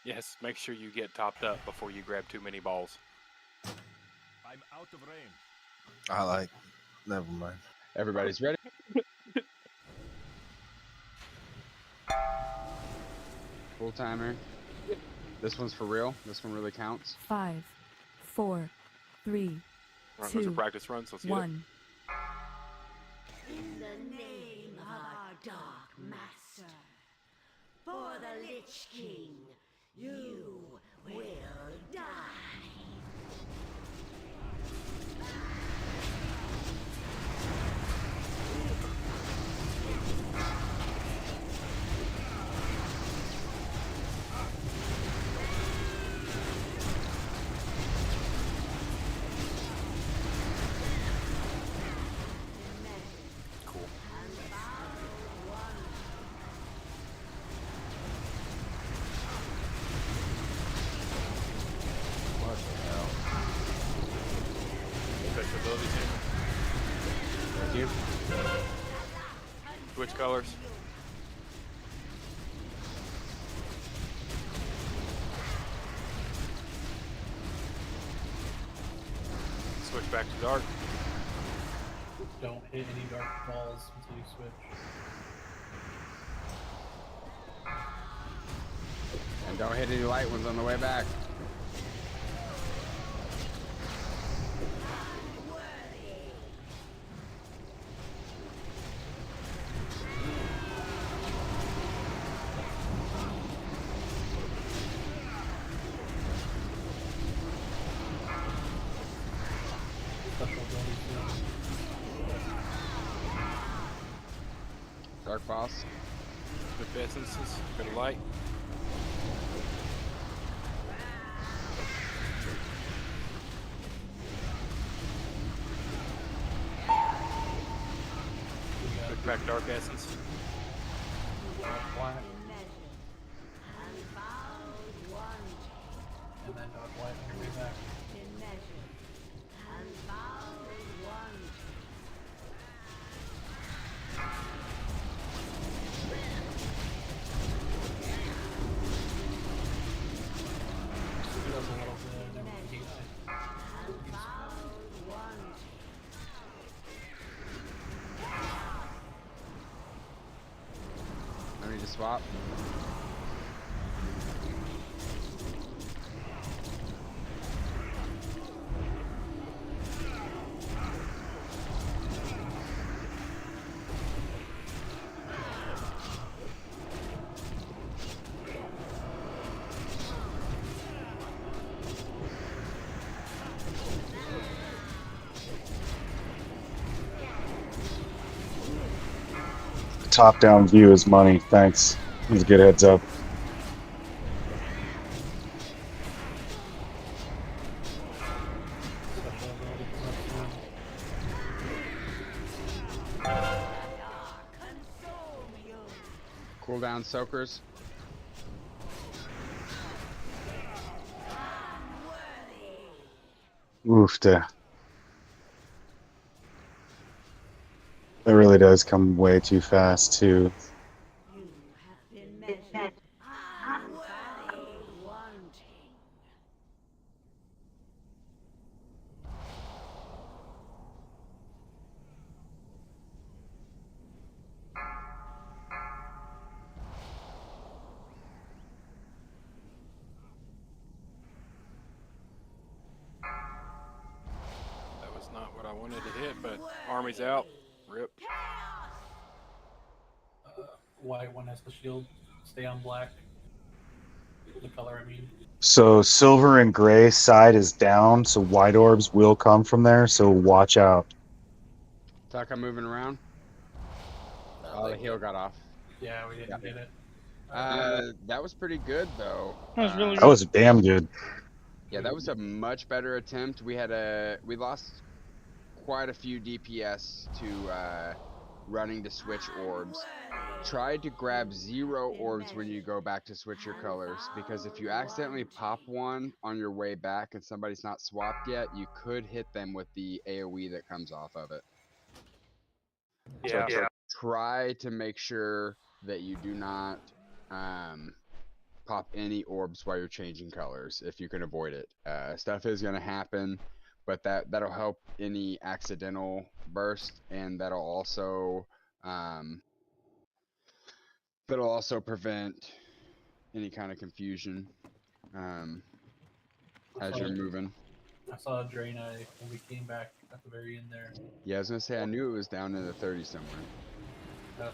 Yes, make sure you get topped up before you grab too many balls. I'm out of range. I like. Never mind. Everybody's ready. Full timer. This one's for real. This one really counts. 5, 4, 3, Run, those are 2, practice runs. Let's get it. 1. In the name of our Dark Master, for the Lich King, you will die. Special abilities here. Thank you. Switch colors. Switch back to dark. Don't hit any dark balls until you switch. And don't hit any light ones on the way back. Special abilities too. Dark boss. With essences. Bit of light. Switch back dark essence. Dark black. And then dark white on your way back. He does a little bit, and then he I need to swap. Top-down view is money. Thanks. That's a good heads up. special ability comes through. Cooldown soakers. Oof, that really does come way too fast, too. That was not what I wanted to hit, but army's out. Rip. White one has the shield. Stay on black. The color, I mean. So silver and gray side is down, so white orbs will come from there, so watch out. Talk, I'm moving around. Oh, the heal got off. Yeah, we didn't get it. That was pretty good though. That was really That good. was damn good. Yeah, that was a much better attempt. We lost quite a few DPS to running to switch orbs. Try to grab 0 orbs when you go back to switch your colors, because if you accidentally pop one on your way back and somebody's not swapped yet, you could hit them with the AoE that comes off of it. Yeah. So try to make sure that you do not pop any orbs while you're changing colors if you can avoid it. Stuff is going to happen, but that'll help any accidental burst, and that'll also prevent any kind of confusion as you're moving. I saw a Draenei when we came back at the very end there. Yeah, I was gonna say I knew it was down in the 30s somewhere.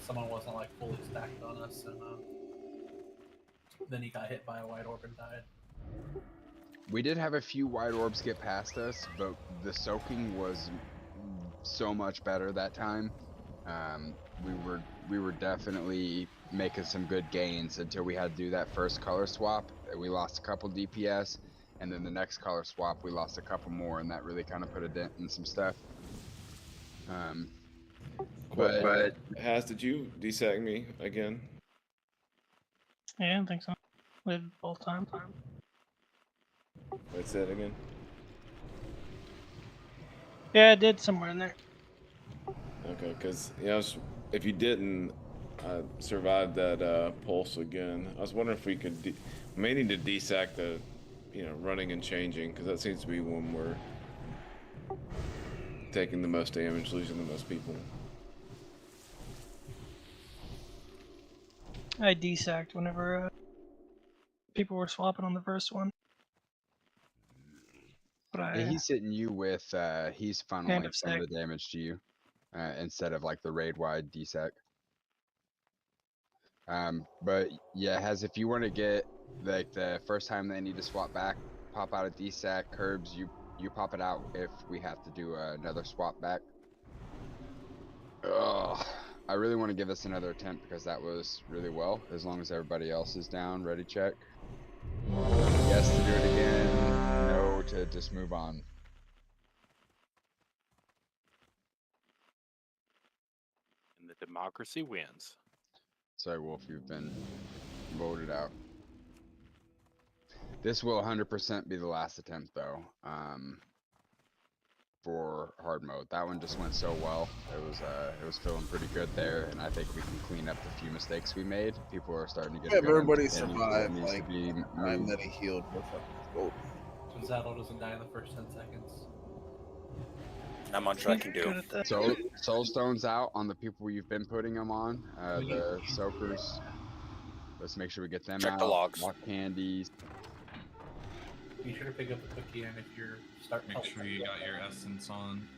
Someone wasn't like fully stacked on us, and then he got hit by a white orb and died. We did have a few white orbs get past us, but the soaking was so much better that time. We were definitely making some good gains until we had to do that first color swap. We lost a couple DPS, and then the next color swap we lost a couple more, and that really kind of put a dent in some stuff. But Has, did you deseg me again? Yeah, I don't think so. We did both times. Wait, say it again. Yeah, I did somewhere in there. Okay, because if you didn't survive that pulse again, I was wondering if we could may need to desack the running and changing, because that seems to be when we're taking the most damage, losing the most people. I desacked whenever people were swapping on the first one. But yeah, he's hitting you with he's Hand funneling of some of sec. the damage to you instead of like the raid wide desec. But yeah, if you want to get like the first time they need to swap back, pop out a desec, curbs, you pop it out if we have to do another swap back. Ugh, I really want to give this another attempt because that was really well, as long as everybody else is down. Ready, check. Yes to do it again, no to just move on. And the democracy wins. Sorry, Wolf, you've been voted out. This will 100% be the last attempt, though, for hard mode. That one just went so well. It was feeling pretty good there, and I think we can clean up the few mistakes we made. People are starting to get a good Everybody understanding of what survived needs to like be the time moved. that he healed. We're fucking golden. Zadel doesn't die in the first 10 seconds. Not much I can do. Soul Stone's out on the people you've been putting them on. The soakers. Let's make sure we get them Check out. the logs. Lock candies. Be sure to pick up the cookie, and if you're starting, Make sure you got your essence on.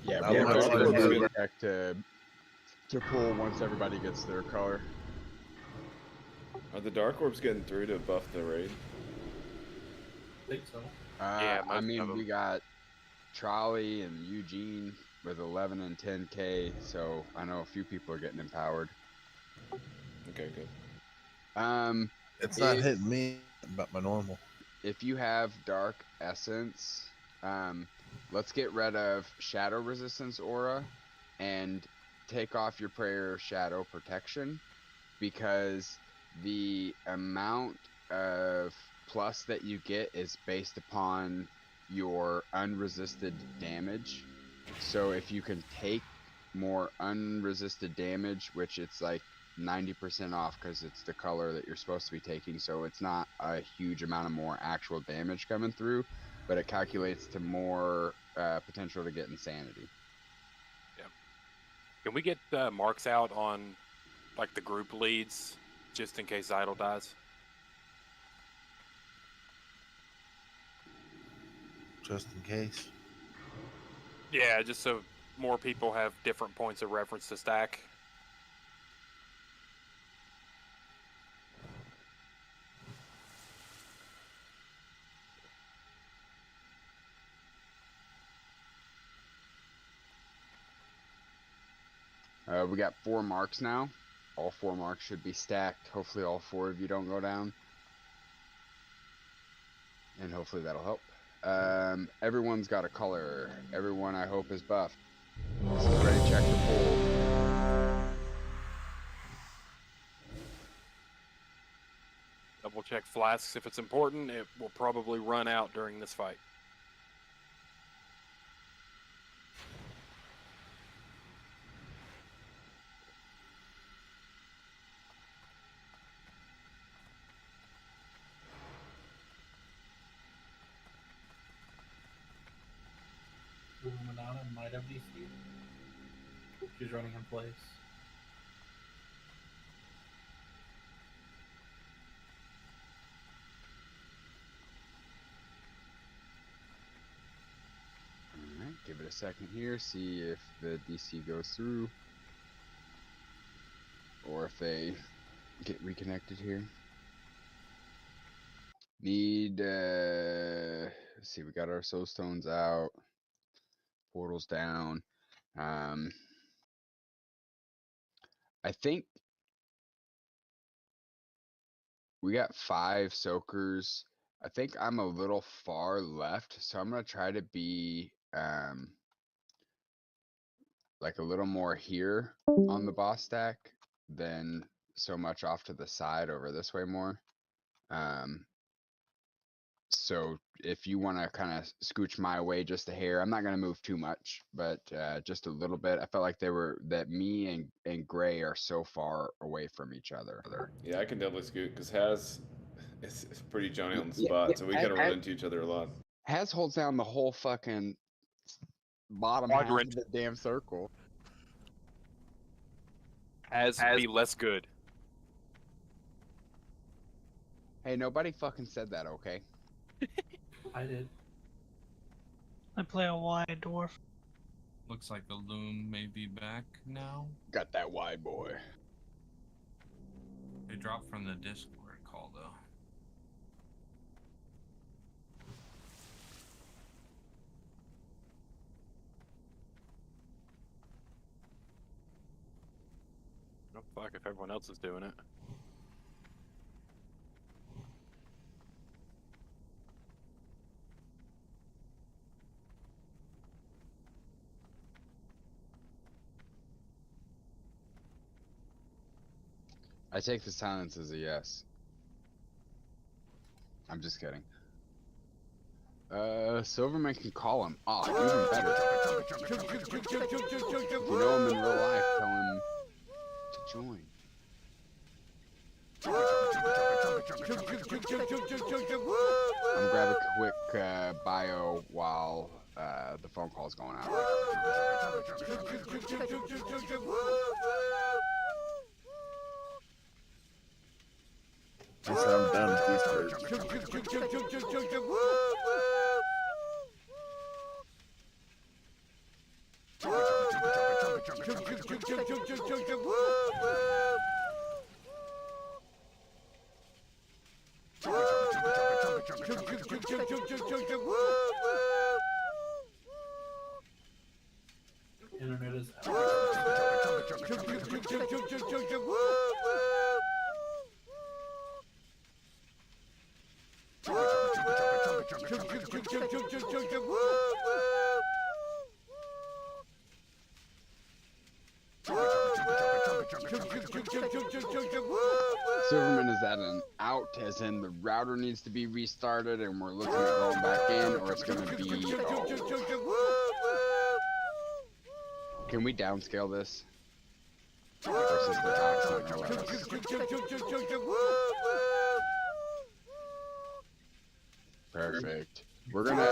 Yeah, That we have looks to like do good. check to pull once everybody gets their color. Are the dark orbs getting through to buff the raid? I think so. Yeah, I most of mean, them. we got Trolley and Eugene with 11 and 10k, so I know a few people are getting empowered. Okay, good. It's not hitting me about my normal. If you have Dark Essence, let's get rid of Shadow Resistance Aura and take off your Prayer of Shadow Protection, because the amount of plus that you get is based upon your unresisted damage. So if you can take more unresisted damage, which it's like 90% off because it's the color that you're supposed to be taking, so it's not a huge amount of more actual damage coming through, but it calculates to more potential to get insanity. Yeah. Can we get marks out on like the group leads, just in case Idle dies? Just in case. Yeah, just so more people have different points of reference to stack. We got 4 marks now. All 4 marks should be stacked. Hopefully all 4 of you don't go down. And hopefully that'll help. Everyone's got a color. Everyone, I hope, is buffed. This is ready. Check the pool. Double check flasks if it's important. It will probably run out during this fight. Madonna might have DC. She's running in place. Alright, give it a second here, see if the DC goes through. Or if they get reconnected here. Need, let's see, we got our soul stones out. Portals down. I think we got 5 soakers. I think I'm a little far left, so I'm gonna try to be like a little more here on the boss stack than so much off to the side over this way more. So if you want to kind of scooch my way just a hair, I'm not going to move too much, but just a little bit. I felt like that me and Gray are so far away from each other. Yeah, I can definitely scoot because Haz is pretty Johnny on the spot, so we gotta run into each other a lot. Haz holds down the whole fucking bottom Quadrant. half of the damn circle. Has be less good. Hey, nobody fucking said that, okay? I did. I play a wide dwarf. Looks like the loom may be back now. Got that wide boy. They dropped from the Discord call though. Oh fuck! If everyone else is doing it. I take the silence as a yes. I'm just kidding. Silverman can call him. Oh, even better. If you know him in real life, tell him to join. I'm gonna grab a quick bio while the phone call's going out. I said I'm done with these birds. Internet is Silverman is at an out, as in the router needs to be restarted and we're looking at going back in, or it's gonna be... Oh. Can we downscale this? Versus the out, it's not gonna let us. Perfect. We're gonna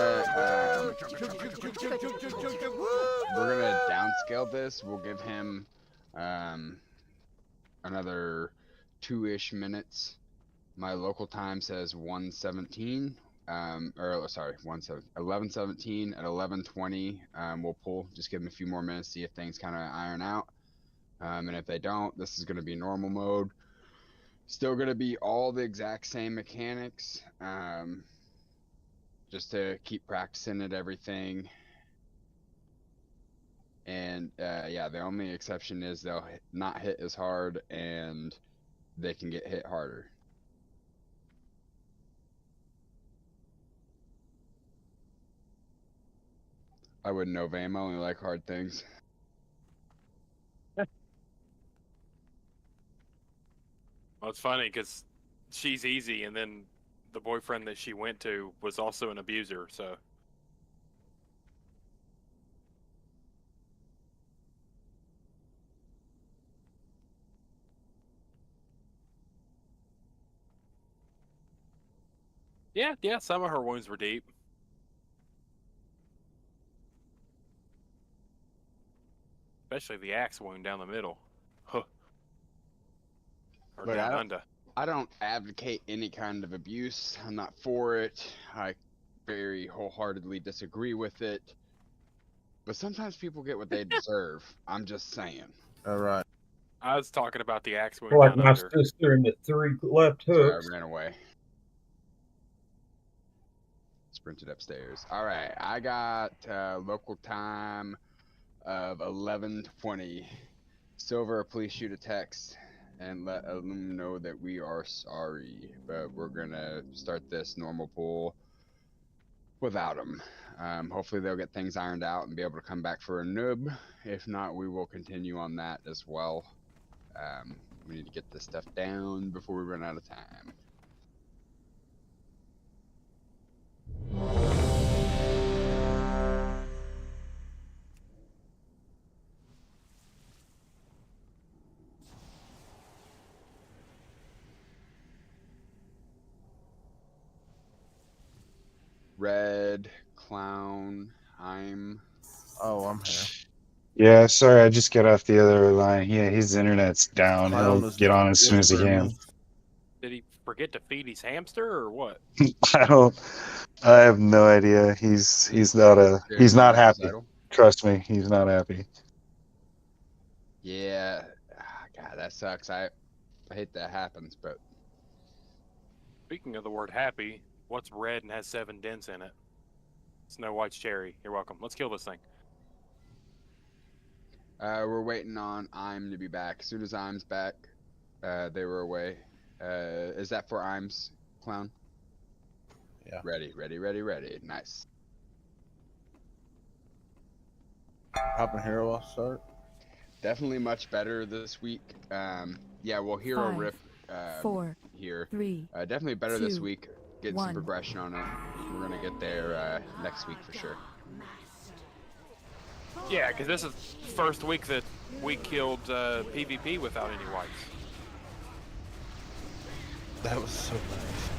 downscale this. We'll give him another 2-ish minutes. My local time says 1:17. Or sorry, 11:17 at 11:20. We'll pull. Just give him a few more minutes, see if things kind of iron out. And if they don't, this is going to be normal mode. Still going to be all the exact same mechanics. Just to keep practicing at everything. And yeah, the only exception is they'll not hit as hard and they can get hit harder. I wouldn't know, Vam. I only like hard things. Well, it's funny because she's easy, and then the boyfriend that she went to was also an abuser, so. Yeah, some of her wounds were deep. Especially the axe wound down the middle. Huh. Or Look, down under. I don't advocate any kind of abuse. I'm not for it. I very wholeheartedly disagree with it. But sometimes people get what they deserve. I'm just saying. All right. I was talking about the axe wound Like down my under. sister and the 3 left Sorry, hooks. I ran away. Sprinted upstairs. All right, I got local time of 11:20. Silver, please shoot a text and let them know that we are sorry, but we're gonna start this normal pool without them. Hopefully they'll get things ironed out and be able to come back for a noob. If not, we will continue on that as well. We need to get this stuff down before we run out of time. Red, Clown, Oh, I'm here. Yeah, sorry, I just got off the other line. Yeah, his internet's down. Clown He'll was get on as soon as he whispering can. me. Did he forget to feed his hamster or what? I have no idea. He's not happy. Trust me, he's not happy. Yeah, God, that sucks. I hate that happens, but Speaking of the word happy, what's red and has 7 dents in it? Snow White's cherry. You're welcome. Let's kill this thing. we're waiting on I'm to be back. As soon as Im's back, they were away. Is that for Im's, Clown? Yeah. Ready. Nice. Hopping Hero, I'll start. Definitely much better this week. Yeah, we'll Hero 5, Rip 4, here. 3, definitely better this 2, week. Getting 1. some progression on it. We're gonna get there next week for sure. Yeah, because this is the first week that we killed PvP without any wipes. That was so nice.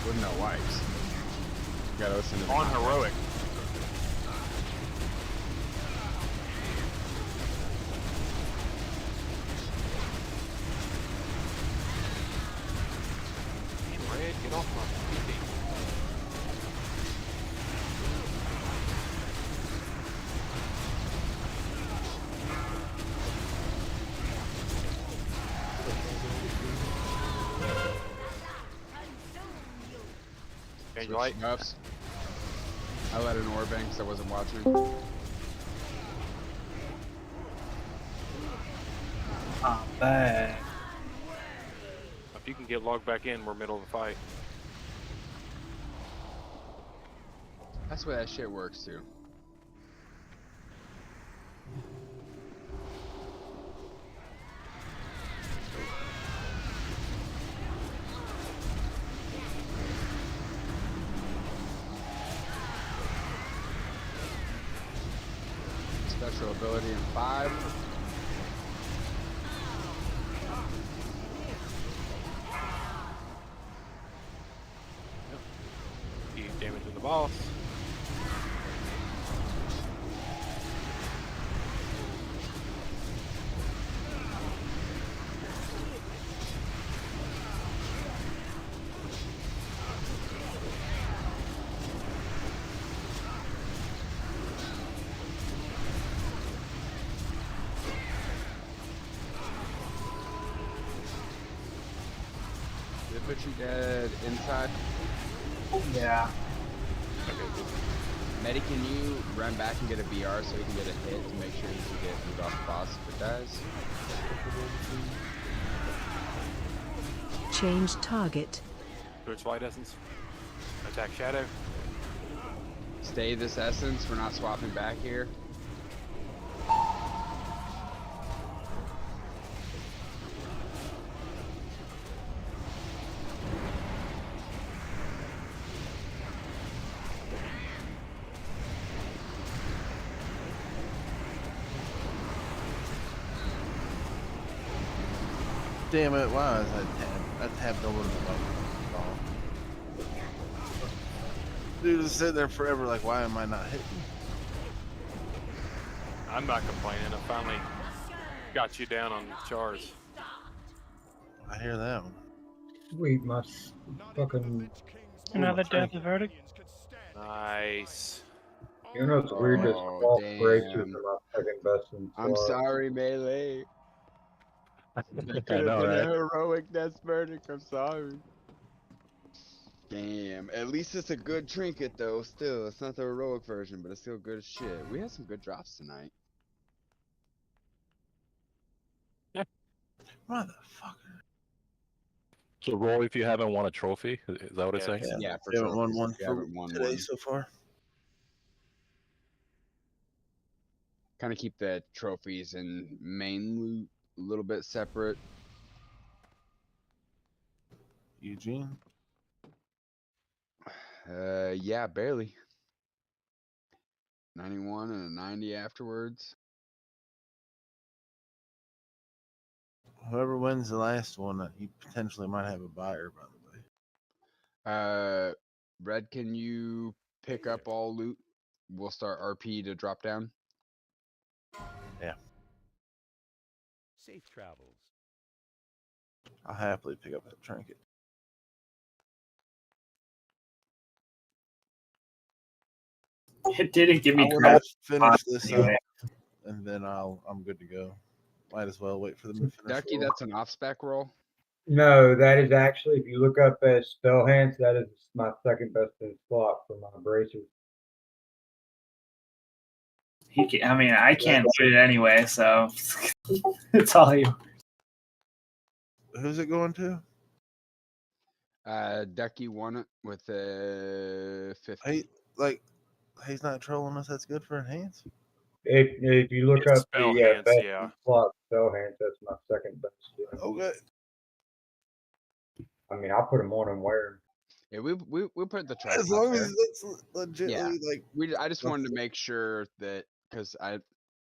With no wipes. You gotta listen to the On context. heroic. Damn, Red, get off my PvP. Change your light. Buffs. I let an orb in because I wasn't watching. I'm back. If you can get logged back in, we're middle of the fight. That's where that shit works too. Special ability in 5. Huge damage to the boss. Did it put you dead inside? Yeah. Okay, Medi, can you run back and get a BR so he can get a hit to make sure he can get moved off the boss if it dies? Change target. Boots White Essence. Attack Shadow. Stay this essence. We're not swapping back here. Damn it, why is that tab? I tabbed over the button. Dude is sitting there forever like, why am I not hitting? I'm not complaining. I finally got you down on chars. I hear that one. Sweet, my fucking... Another death verdict. Nice. You know it's weird that Oh, False Breakers damn. are my second best in I'm slot. sorry, Melee. I Could have know, been a right? heroic death verdict. I'm sorry. Damn. At least it's a good trinket, though. Still, it's not the heroic version, but it's still good as shit. We had some good drops tonight. Motherfucker. So roll if you haven't won a trophy. Is that what it's saying? Yeah, for We haven't won trophies, one if you for haven't won today one. so far. Kind of keep the trophies and main loot a little bit separate. Eugene? Yeah, barely. 91 and a 90 afterwards. Whoever wins the last one, he potentially might have a buyer, by the way. Red, can you pick up all loot? We'll start RP to drop down. Yeah. Safe travels. I'll happily pick up that trinket. It didn't give I me want crap. to finish this up, and then I'm good to go. Might as well wait for them to finish. Ducky, roll. that's an off-spec roll. No, that is actually, if you look up as spell hands, that is my second best in slot for my bracers. I mean, I can't do it anyway, so it's all you. Who's it going to? Ducky won it with a 50. Hey, he's not trolling us. That's good for enhance. If you look It's up spell the hands, best yeah. in slot spell hands, that's my second best. Yeah. Okay. I mean, I'll put them on and wear Yeah, we put the tripod As long there. as it's legitly Yeah. I just wanted to make sure that, because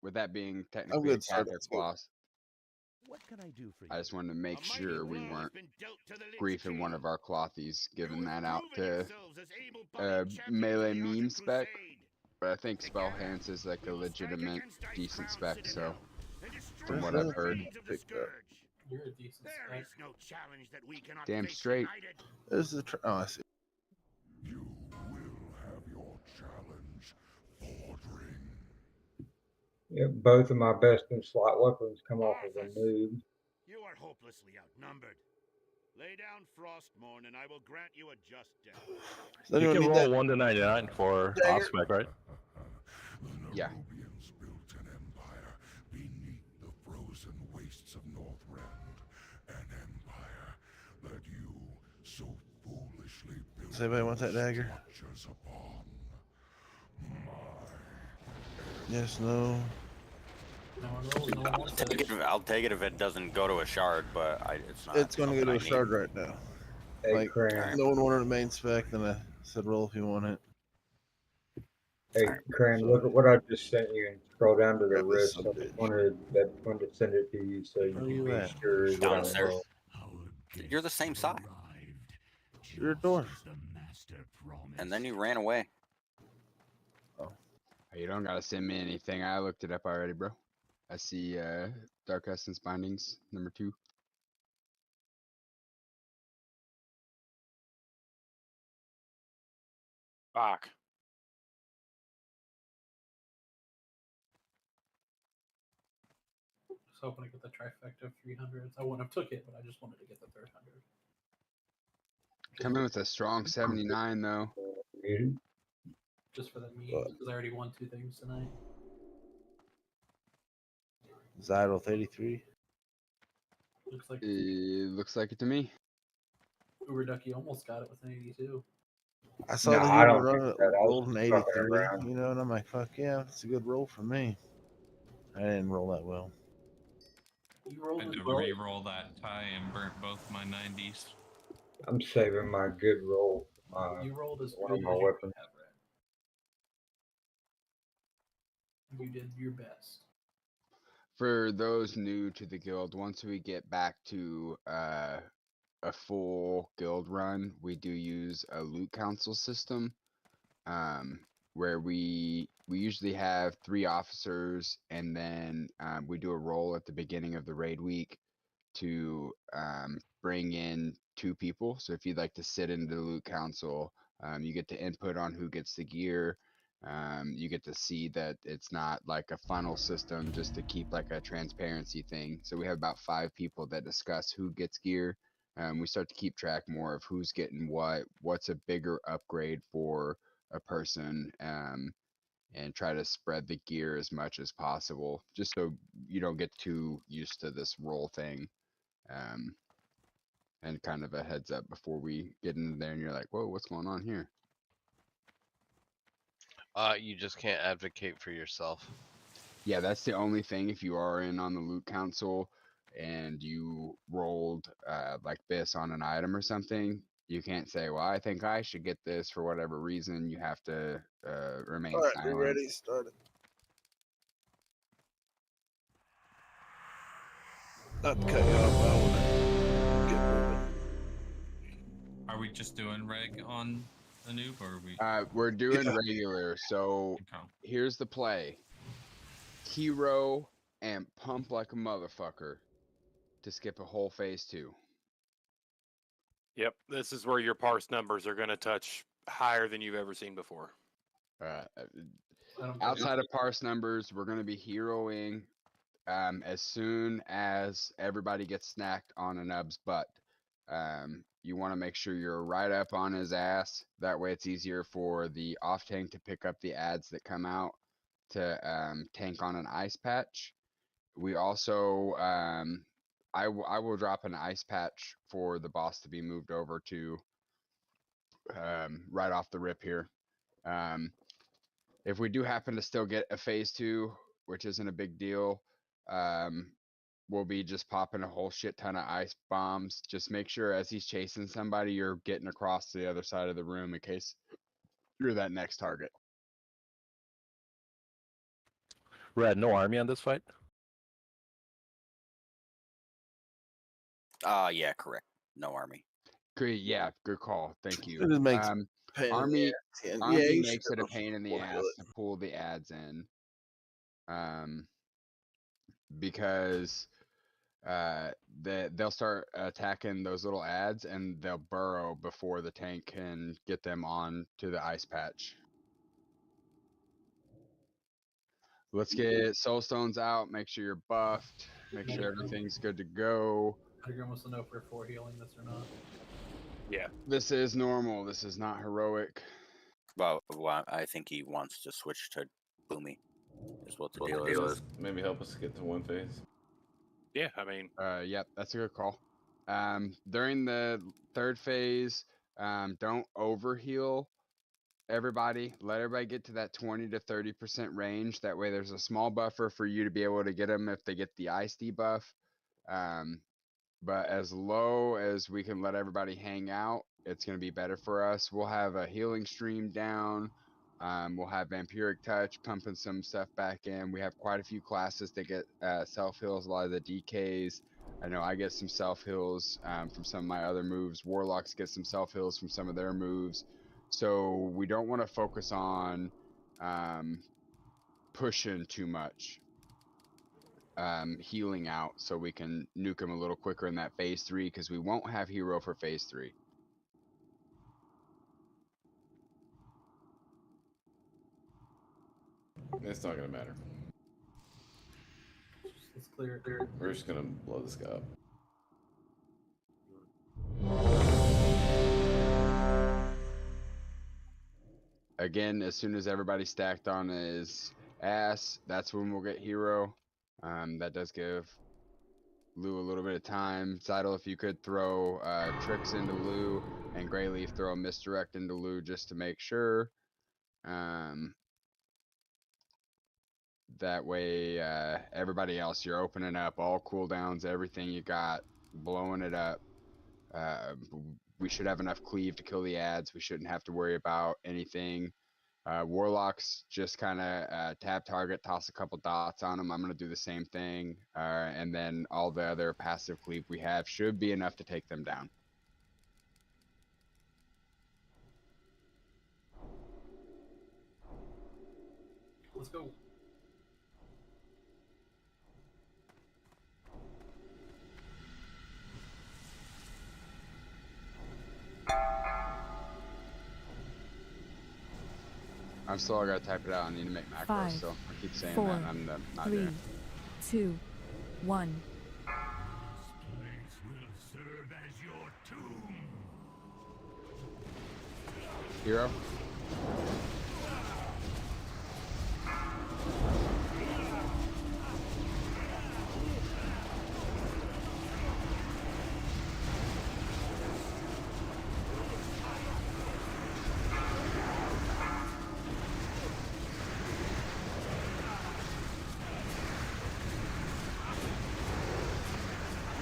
with that being technically a good, sir. Catholic boss, What can I do for you? I just wanted to make sure we weren't griefing one of our clothies, giving that out to melee meme spec. But I think spell hands is like a legitimate decent spec. So from what I've heard, You're a decent spec. No challenge that we cannot damn face straight. united. There's the oh, I see. You will have your challenge, Fordring. Yeah, both of my best in slot weapons come off of a noob. You are hopelessly outnumbered. Lay down Frostmourne, and I will grant you a just death. So You can need roll that 1 to 99 for dagger? off-spec, right? Yeah. Nerubians built an empire beneath the frozen wastes of Northrend. An empire that you so foolishly built. Does anybody want that dagger? structures upon. Yes, no. I'll take it if it doesn't go to a shard, but it's not. It's going to go to a something I shard need. right now. Hey, Like, Cran. no one wanted a main spec, then I said roll if you want it. Hey, Cran, look at what I just sent you and scroll down to the Grab this wrist. I subbitch. wanted to send it to you so you Where can you be at? sure that I'm Downstairs. well. You're the same side. You're a dwarf. And then you ran away. You don't gotta send me anything. I looked it up already, bro. I see Dark Essence Bindings #2. Fuck. I was hoping to get the trifecta of 300s. I wouldn't have took it, but I just wanted to get the 300. Come in with a strong 79 though. Just for the memes, because I already won 2 things tonight. Zyro 33. Looks like It looks like it to me. Uber Ducky almost got it with an 82. I saw No, that I he don't think rolled that. I was rolled an just fucking 83, around. you know, and I'm like, fuck yeah, that's a good roll for me. I didn't roll that well. You I rolled had a to re-roll that tie and burnt both my 90s. I'm saving my good roll for my You rolled as one good of as my you weapons. have, Red. You did your best. For those new to the guild, once we get back to a full guild run, we do use a loot council system, where we usually have 3 officers, and then we do a roll at the beginning of the raid week to bring in 2 people. So if you'd like to sit in the loot council, you get to input on who gets the gear. You get to see that it's not like a funnel system just to keep like a transparency thing. So we have about 5 people that discuss who gets gear. We start to keep track more of who's getting what's a bigger upgrade for a person, and try to spread the gear as much as possible, just so you don't get too used to this roll thing. And kind of a heads up before we get into there and you're like, whoa, what's going on here? You just can't advocate for yourself. Yeah, that's the only thing. If you are in on the loot council and you rolled like this on an item or something, you can't say, well, I think I should get this for whatever reason. You have to remain All right, silent. we're ready. Started. Not to cut you off, but I want to get moving. Are we just doing reg on the noob, or are we? We're doing regular. So here's the play: hero and pump like a motherfucker to skip a whole phase 2. Yep, this is where your parse numbers are going to touch higher than you've ever seen before. Outside of parse numbers, we're going to be heroing as soon as everybody gets snacked on a nub's butt. You want to make sure you're right up on his ass. That way it's easier for the off tank to pick up the ads that come out to tank on an ice patch. We also, I will drop an ice patch for the boss to be moved over to right off the rip here. If we do happen to still get a phase 2, which isn't a big deal, we'll be just popping a whole shit ton of ice bombs. Just make sure as he's chasing somebody, you're getting across to the other side of the room in case you're that next target. Red, no army on this fight? Yeah, correct. No army. Great, yeah, good call. Thank you. It just makes pain in the Army ass. Yeah, Army you makes should it a have pain in the full ass heal it. to pull the ads in. Because they'll start attacking those little ads and they'll burrow before the tank can get them on to the ice patch. Let's get soul stones out. Make sure you're buffed. Make sure everything's good to go. Tiger wants to know if we're 4 healing this or not. Yeah. This is normal. This is not heroic. Well, I think he wants to switch to Boomy. Is what the deal is. Maybe help us get to 1 phase. Yeah, I mean. Yep, that's a good call. During the 3rd phase, don't overheal everybody. Let everybody get to that 20 to 30% range. That way there's a small buffer for you to be able to get them if they get the ice debuff. But as low as we can let everybody hang out, it's going to be better for us. We'll have a healing stream down. We'll have Vampiric Touch pumping some stuff back in. We have quite a few classes that get self-heals, a lot of the DKs. I know I get some self-heals from some of my other moves. Warlocks get some self-heals from some of their moves. So we don't want to focus on pushing too much. Healing out so we can nuke him a little quicker in that phase 3 because we won't have hero for phase 3. It's not gonna matter. Let's clear it. We're just gonna blow this guy up. again, as soon as everybody's stacked on his ass, that's when we'll get hero. That does give Lou a little bit of time. Seidel, if you could throw tricks into Lou, and Greyleaf throw a misdirect into Lou just to make sure. That way, everybody else, you're opening up all cooldowns, everything you got, blowing it up. We should have enough cleave to kill the ads. We shouldn't have to worry about anything. Warlocks, just kind of tab target, toss a couple dots on them. I'm going to do the same thing. And then all the other passive cleave we have should be enough to take them down. Let's go. I'm still gotta type it out. I need to make macros, 5, so I keep saying 4, that. And I'm not 3, doing it. 2, 1. Place will serve as your tomb. Hero.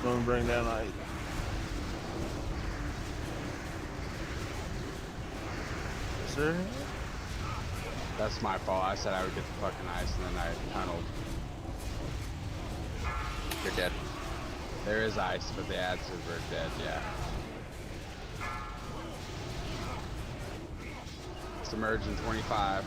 Don't bring down ice. Sir? That's my fault. I said I would get the fucking ice, and then I tunneled. You're dead. There is ice, but the ads are dead, yeah. Submerge in 25.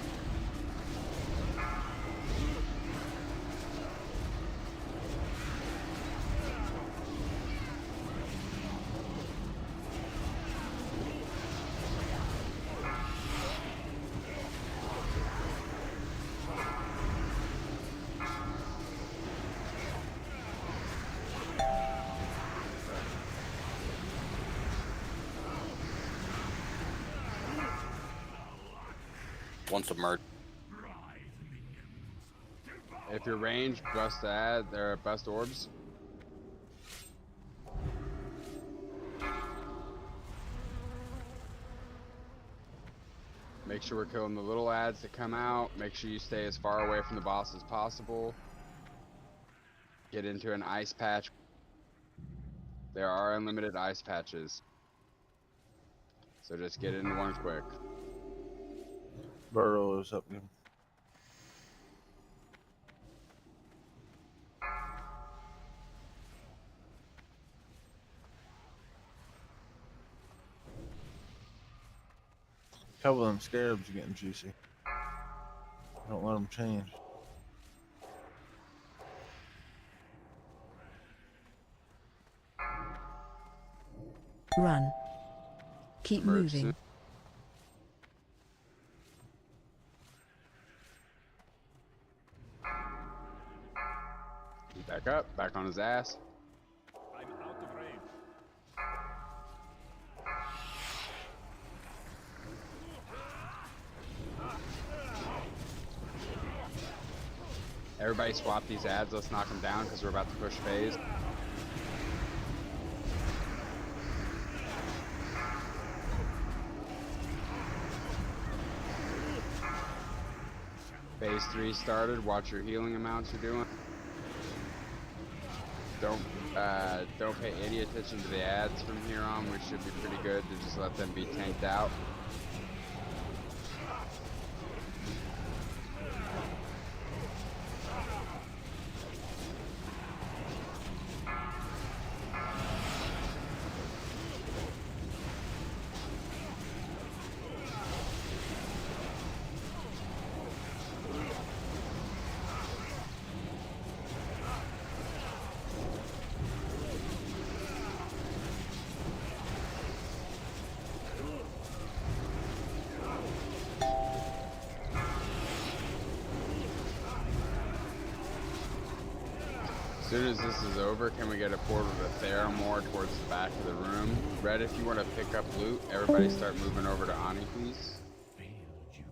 One submerged. If you're ranged, bust ad, there are bust orbs. Make sure we're killing the little ads that come out. Make sure you stay as far away from the boss as possible. Get into an ice patch. There are unlimited ice patches. So just get into one quick. Burrow is up here. A couple of them scarabs are getting juicy. Don't let them change. Run. Keep moving. Back up, back on his ass. I'm out of range. Everybody swap these ads. Let's knock them down because we're about to push phase. Phase 3 started. Watch your healing amounts you're doing. Don't pay any attention to the ads from here on. We should be pretty good to just let them be tanked out. As soon as this is over, can we get a portal to Theramore towards the back of the room? Red, if you want to pick up loot, everybody start moving over to Ani, please. Failed you.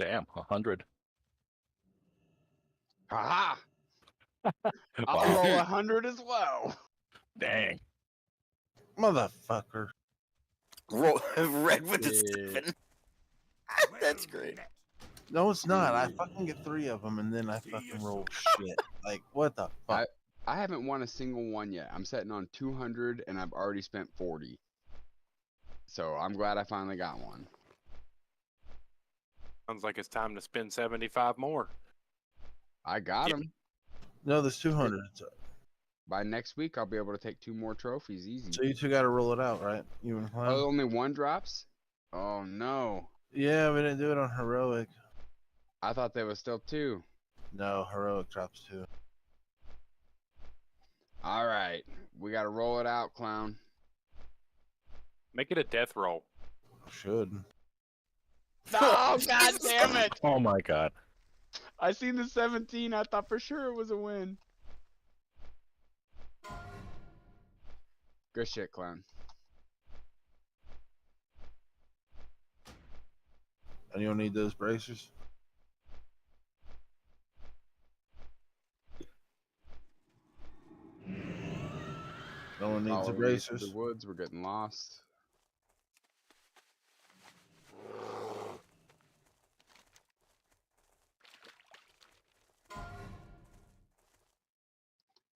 Damn, 100. Haha! I'll Wow. roll 100 as well. Dang. Motherfucker. Roll red with the Yeah. 7. That's great. No, it's not. I fucking get 3 of them and then I fucking roll shit. Like, what the fuck? I haven't won a single one yet. I'm sitting on 200 and I've already spent 40. So I'm glad I finally got one. Sounds like it's time to spend 75 more. I got them. No, there's 200. By next week, I'll be able to take 2 more trophies easy. So you two got to roll it out, right? You and Clown? Oh, only 1 drops? Oh, no. Yeah, we didn't do it on Heroic. I thought there was still 2. No, Heroic drops 2. All right. We got to roll it out, Clown. Make it a death roll. Should. Oh, God damn it. Oh my god. I seen the 17. I thought for sure it was a win. Good shit, Clown. And you don't need those bracers? No one needs the Following me through bracers. the woods, we're getting lost.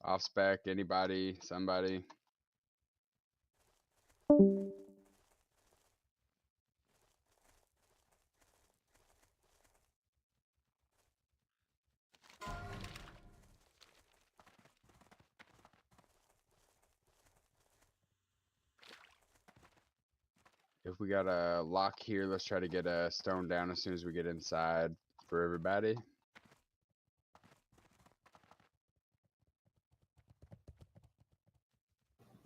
Off spec, anybody, somebody. If we got a lock here, let's try to get a stone down as soon as we get inside for everybody.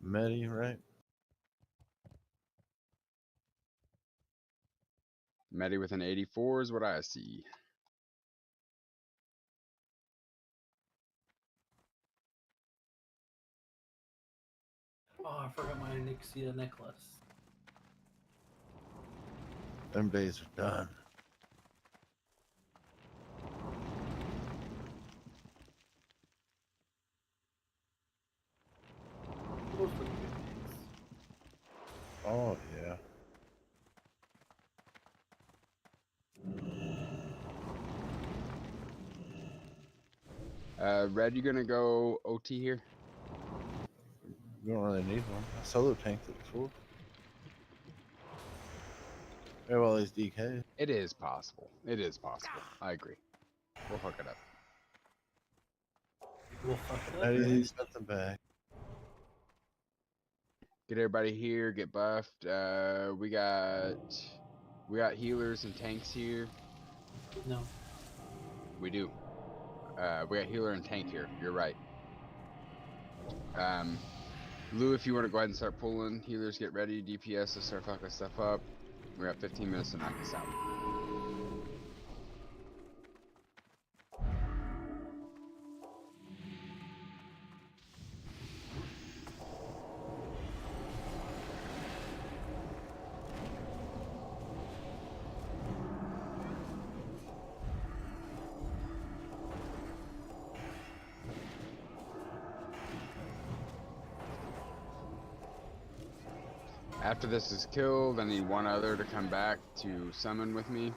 Medi, right? Medi with an 84 is what I see. Oh, I forgot my Nixia necklace. Them days are done. Those were the good days. Oh, yeah. Red, you gonna go OT here? You don't really need one. I solo tanked it before. We have all these DKs. It is possible. It is possible. I agree. We'll hook it up. We'll fuck it up. Medi needs something back. Get everybody here. Get buffed. We got healers and tanks here. No. We do. We got healer and tank here. You're right. Lou, if you want to go ahead and start pulling, healers get ready. DPS to start fucking stuff up. We got 15 minutes to knock this out. After this is killed, I need one other to come back to summon with me.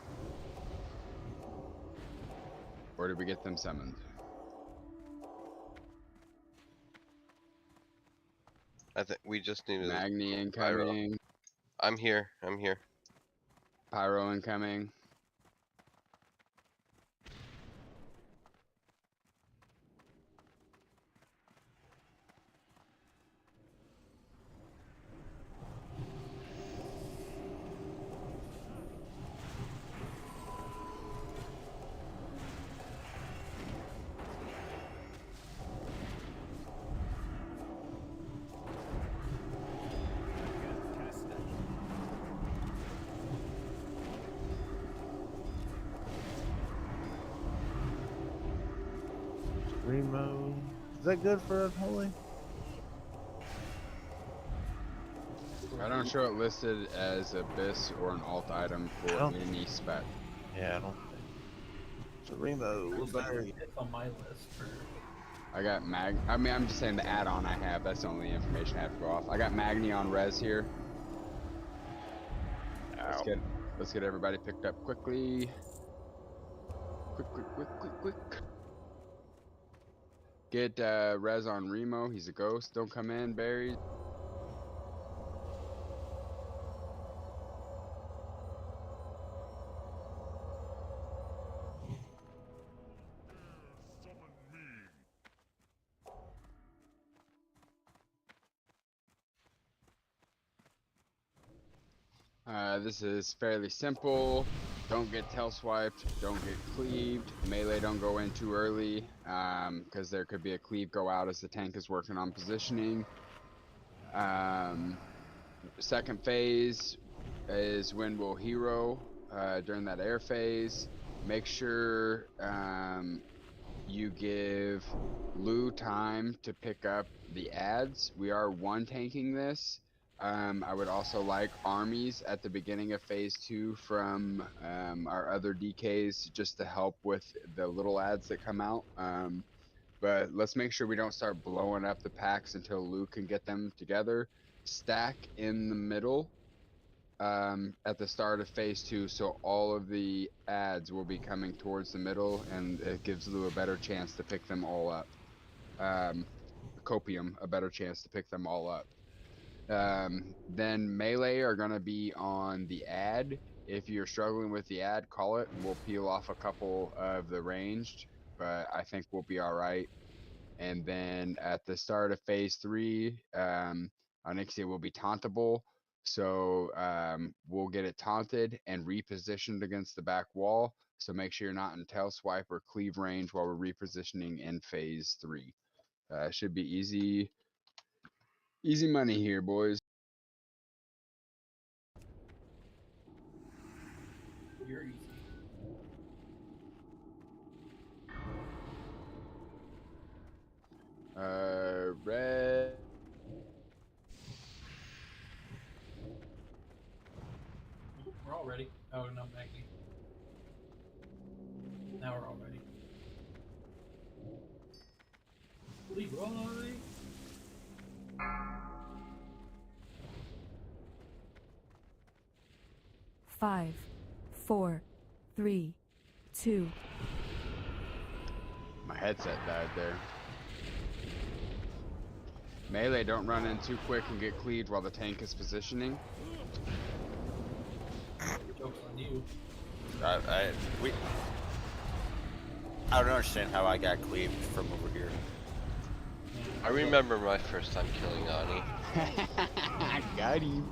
Or did we get them summoned? I think we just need Magni incoming. I'm here. I'm here. Pyro incoming. Remo. Is that good for Unholy? I don't show it listed as Abyss or an alt item for any spec. Yeah, I don't think. So Remo, we're back. It's on my list for. I got I mean, I'm just saying the add-on I have. That's the only information I have to go off. I got Magni on res here. Let's get everybody picked up quickly. Quick. Get res on Remo. He's a ghost. Don't come in, Barry. This is fairly simple. Don't get tail swiped, don't get cleaved. Melee don't go in too early, because there could be a cleave go out as the tank is working on positioning. Second phase is when we'll hero during that air phase. Make sure you give Lou time to pick up the ads. We are one tanking this. I would also like armies at the beginning of phase 2 from our other DKs just to help with the little ads that come out. But let's make sure we don't start blowing up the packs until Lou can get them together. Stack in the middle at the start of phase 2, so all of the ads will be coming towards the middle, and it gives Lou a better chance to pick them all up. Copium a better chance to pick them all up. Then melee are going to be on the ad. If you're struggling with the ad, call it, and we'll peel off a couple of the ranged, but I think we'll be all right. And then at the start of phase 3, Onyxia will be tauntable. So we'll get it taunted and repositioned against the back wall. So make sure you're not in tail swipe or cleave range while we're repositioning in phase 3. Should be easy money here, boys. You're easy. Red. We're all ready. Oh, no, Magni. Now we're all ready. Leroy! Five, 4, 3, 2. My headset died there. Melee, don't run in too quick and get cleaved while the tank is positioning. Joke's on you. I don't understand how I got cleaved from over here. I remember my first time killing Ani. Got him.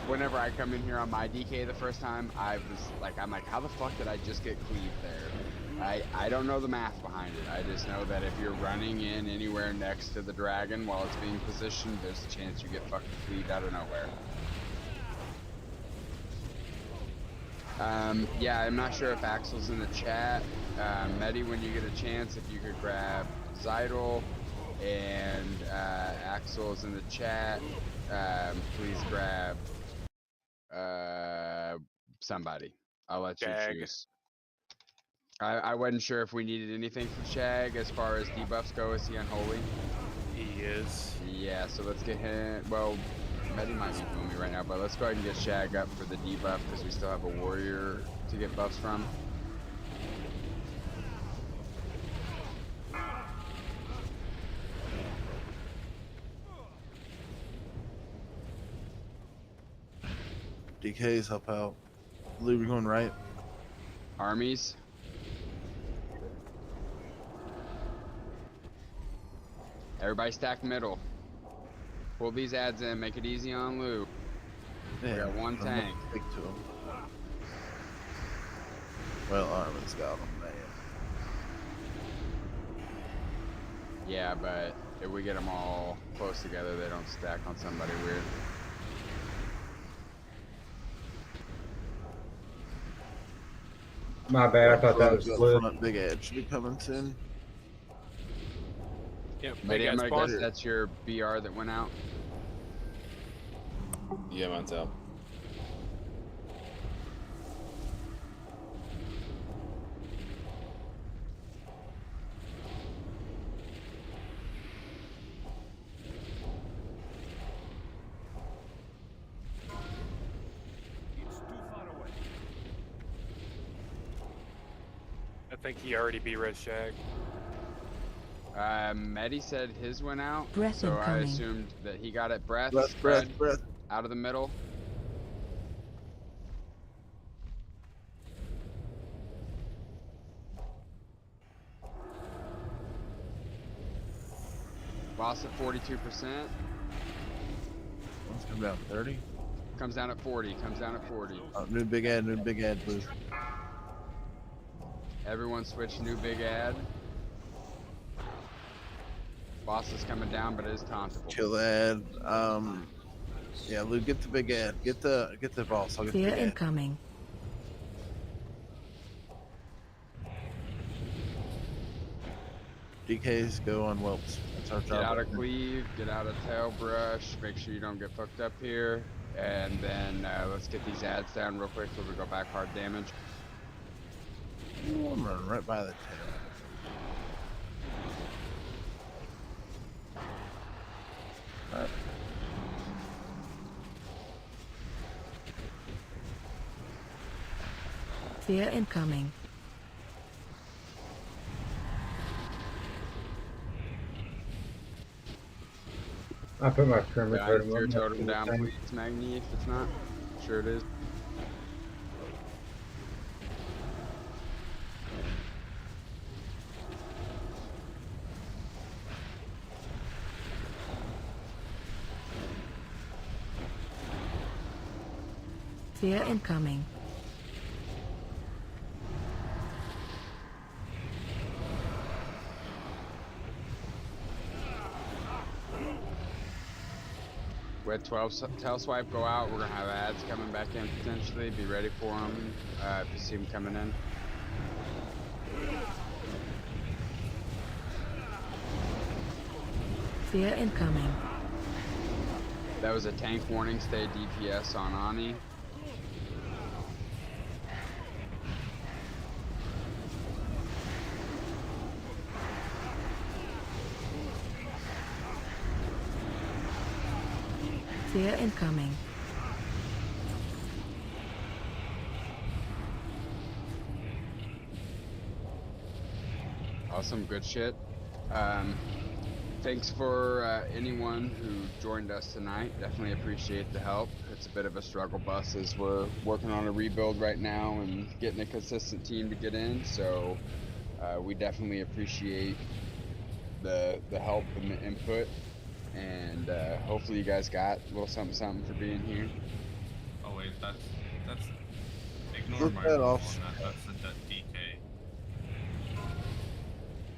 Whenever I come in here on my DK the first time, I'm like, how the fuck did I just get cleaved there? I don't know the math behind it. I just know that if you're running in anywhere next to the dragon while it's being positioned, there's a chance you get fucking cleaved out of nowhere. Yeah, I'm not sure if Axel's in the chat. Medi, when you get a chance, if you could grab Zydel, and Axel's in the chat, please grab somebody. I'll let you choose. I wasn't sure if we needed anything from Shag as far as debuffs go. Is he unholy? He is. Yeah, so let's get him. Well, Medi might be doing me right now, but let's go ahead and get Shag up for the debuff because we still have a warrior to get buffs from. DKs help out. Lou, we're going right. Armies. Everybody stack middle. Pull these ads in, make it easy on Lou. Yeah, we got one tank. Stick to him. Well, Armin's got him, man. Yeah, but if we get them all close together, they don't stack on somebody weird. My bad, I thought that was Lou. Front big edge should be coming soon. Yep, Maybe I'm gonna guess that's your BR that went out. Yeah, mine's out. think he already beat Red Shag. Medi said his went out, Breath so I incoming. assumed that he got it. Breath, Breath, spread, breath. out of the middle. Boss at 42%. Let's come down 30. Comes down at 40. Comes down at 40. Oh, new big ad, blue. Everyone switch new big ad. Boss is coming down, but it is tauntable. Kill ad. Yeah, Lou, get the big ad. Get the boss. I'll get the Fear big ad. incoming. DKs go on Welts. That's our job. Get out of cleave, get out of tail brush, make sure you don't get fucked up here, and then let's get these ads down real quick before we go back hard damage. Ooh, I'm running right by the tail. Right. Fear incoming. I put my trimmer Guys, totem your up. totem down, please, Magni, if it's not. Sure it is. Fear incoming. We had 12 tail swipe go out. We're gonna have ads coming back in potentially. Be ready for them if you see them coming in. Fear incoming. That was a tank warning. Stay DPS on Ani. Fear incoming. Awesome, good shit. Thanks for anyone who joined us tonight. Definitely appreciate the help. It's a bit of a struggle bus as we're working on a rebuild right now and getting a consistent team to get in. So we definitely appreciate the help and the input. And hopefully you guys got a little something for being here. Oh wait, that's ignore Look my that roll on off. that. That's the DK.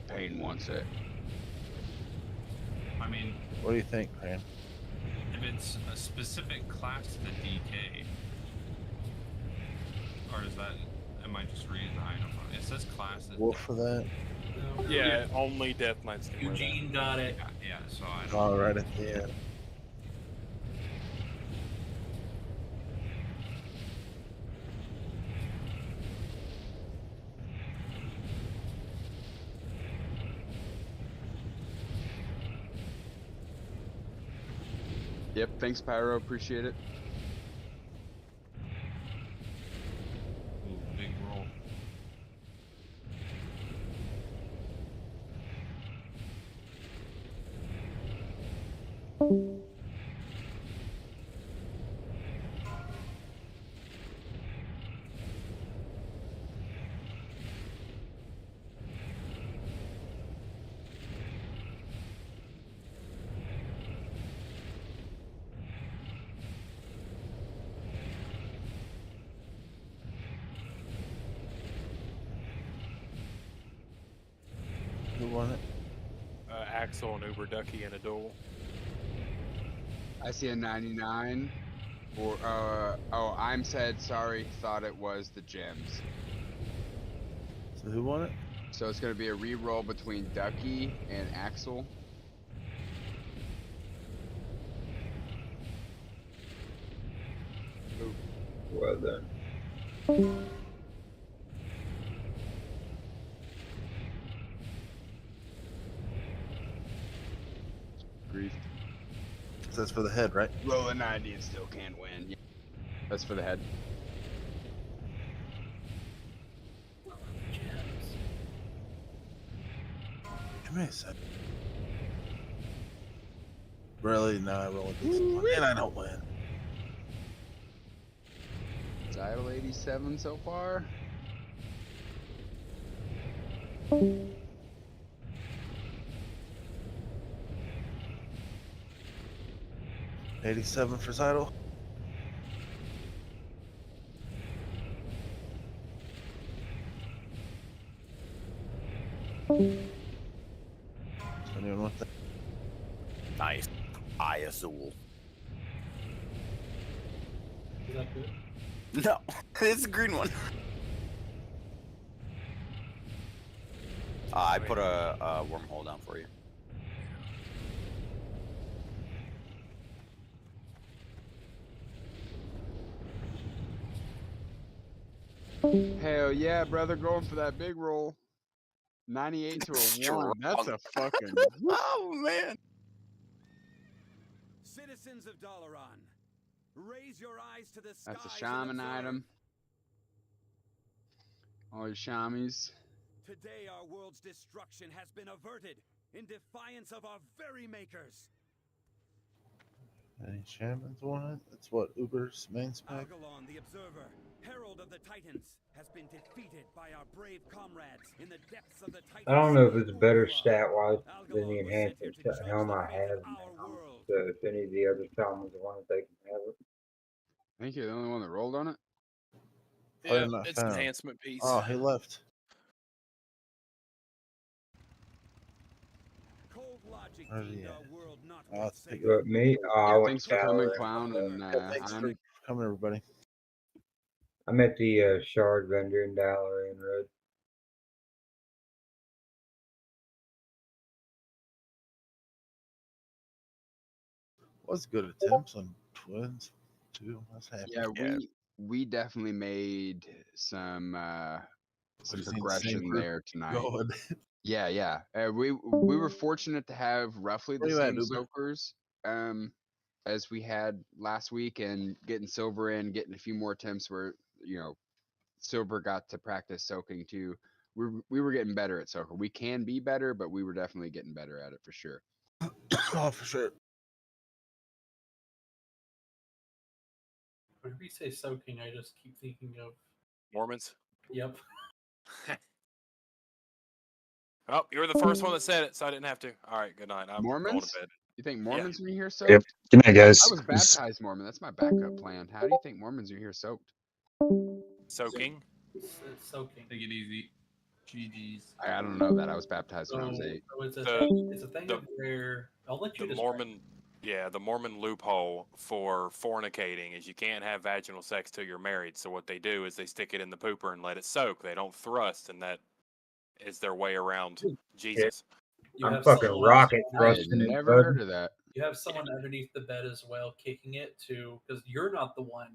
Pain wants it. I mean, What do you think, man? if it's a specific class to the DK, or is that? Am I just reading the item? It says classes. Wolf for that. Yeah, only Death Knights can wear that. Eugene got it. Yeah, so I don't. All right at the end. Yep, thanks Pyro, appreciate it. Ooh, big roll. Who won it? Axel and Uber Ducky in a duel. I see a 99. Or oh, I'm said sorry, thought it was the gems. So who won it? So it's gonna be a re-roll between Ducky and Axel. Well done. Grief. So that's for the head, right? Roll a 90 and still can't win. Yeah. That's for the head. Give me a second. Really? No, I roll a decent one, and I don't win. Title 87 so far. $87 for title. Anyone want that? Nice. Eye Azul. Is that good? No, it's a green one. I put a wormhole down for you. Hell yeah, brother, going for that big roll. 98 to a 1. That's a fucking. Oh man. Citizens of Dalaran, raise your eyes to the skies. That's a shaman item. All your shamies. Today our world's destruction has been averted in defiance of our very makers. Any shamans want it? That's what Uber's main spec. Algalon the Observer, Herald of the Titans, has been defeated by our brave comrades in the depths of the Titans. I don't know if it's a better stat wise than the enhancement helm I have. So if any of the other shamans want it, they can have it. I think you're the only one that rolled on it. Yeah, it's an enhancement piece. Oh, he left. But me, I went thanks for coming, Valorant. Clown, and Thanks for coming, everybody. I'm at the shard vendor in Dalaran Road. Was good attempts on twins too. That's happy. Yeah, we definitely made some progression there tonight. Going. Yeah. We were fortunate to have roughly the Where you at, same Uber? soakers as we had last week, and getting silver in, getting a few more attempts where silver got to practice soaking too. We were getting better at soaker. We can be better, but we were definitely getting better at it for sure. Oh, for sure. Whenever you say soaking, I just keep thinking of Mormons. Yep. Oh, you were the first one that said it, so I didn't have to. All right, good night. I'm going Mormons? to bed. You think Mormons are here soaked? Yep. Good night, guys. I was baptized Mormon. That's my backup plan. How do you think Mormons are here soaked? Soaking. Soaking. Take it easy. GG's. I don't know that. I was baptized when I was 8. So it's a thing the- of where I'll let you The describe. Mormon, the Mormon loophole for fornicating is you can't have vaginal sex till you're married. So what they do is they stick it in the pooper and let it soak. They don't thrust, and that is their way around Jesus. You I'm have fucking someone rocket else- thrusting it. Never heard of that. You have someone underneath the bed as well, kicking it to because you're not the one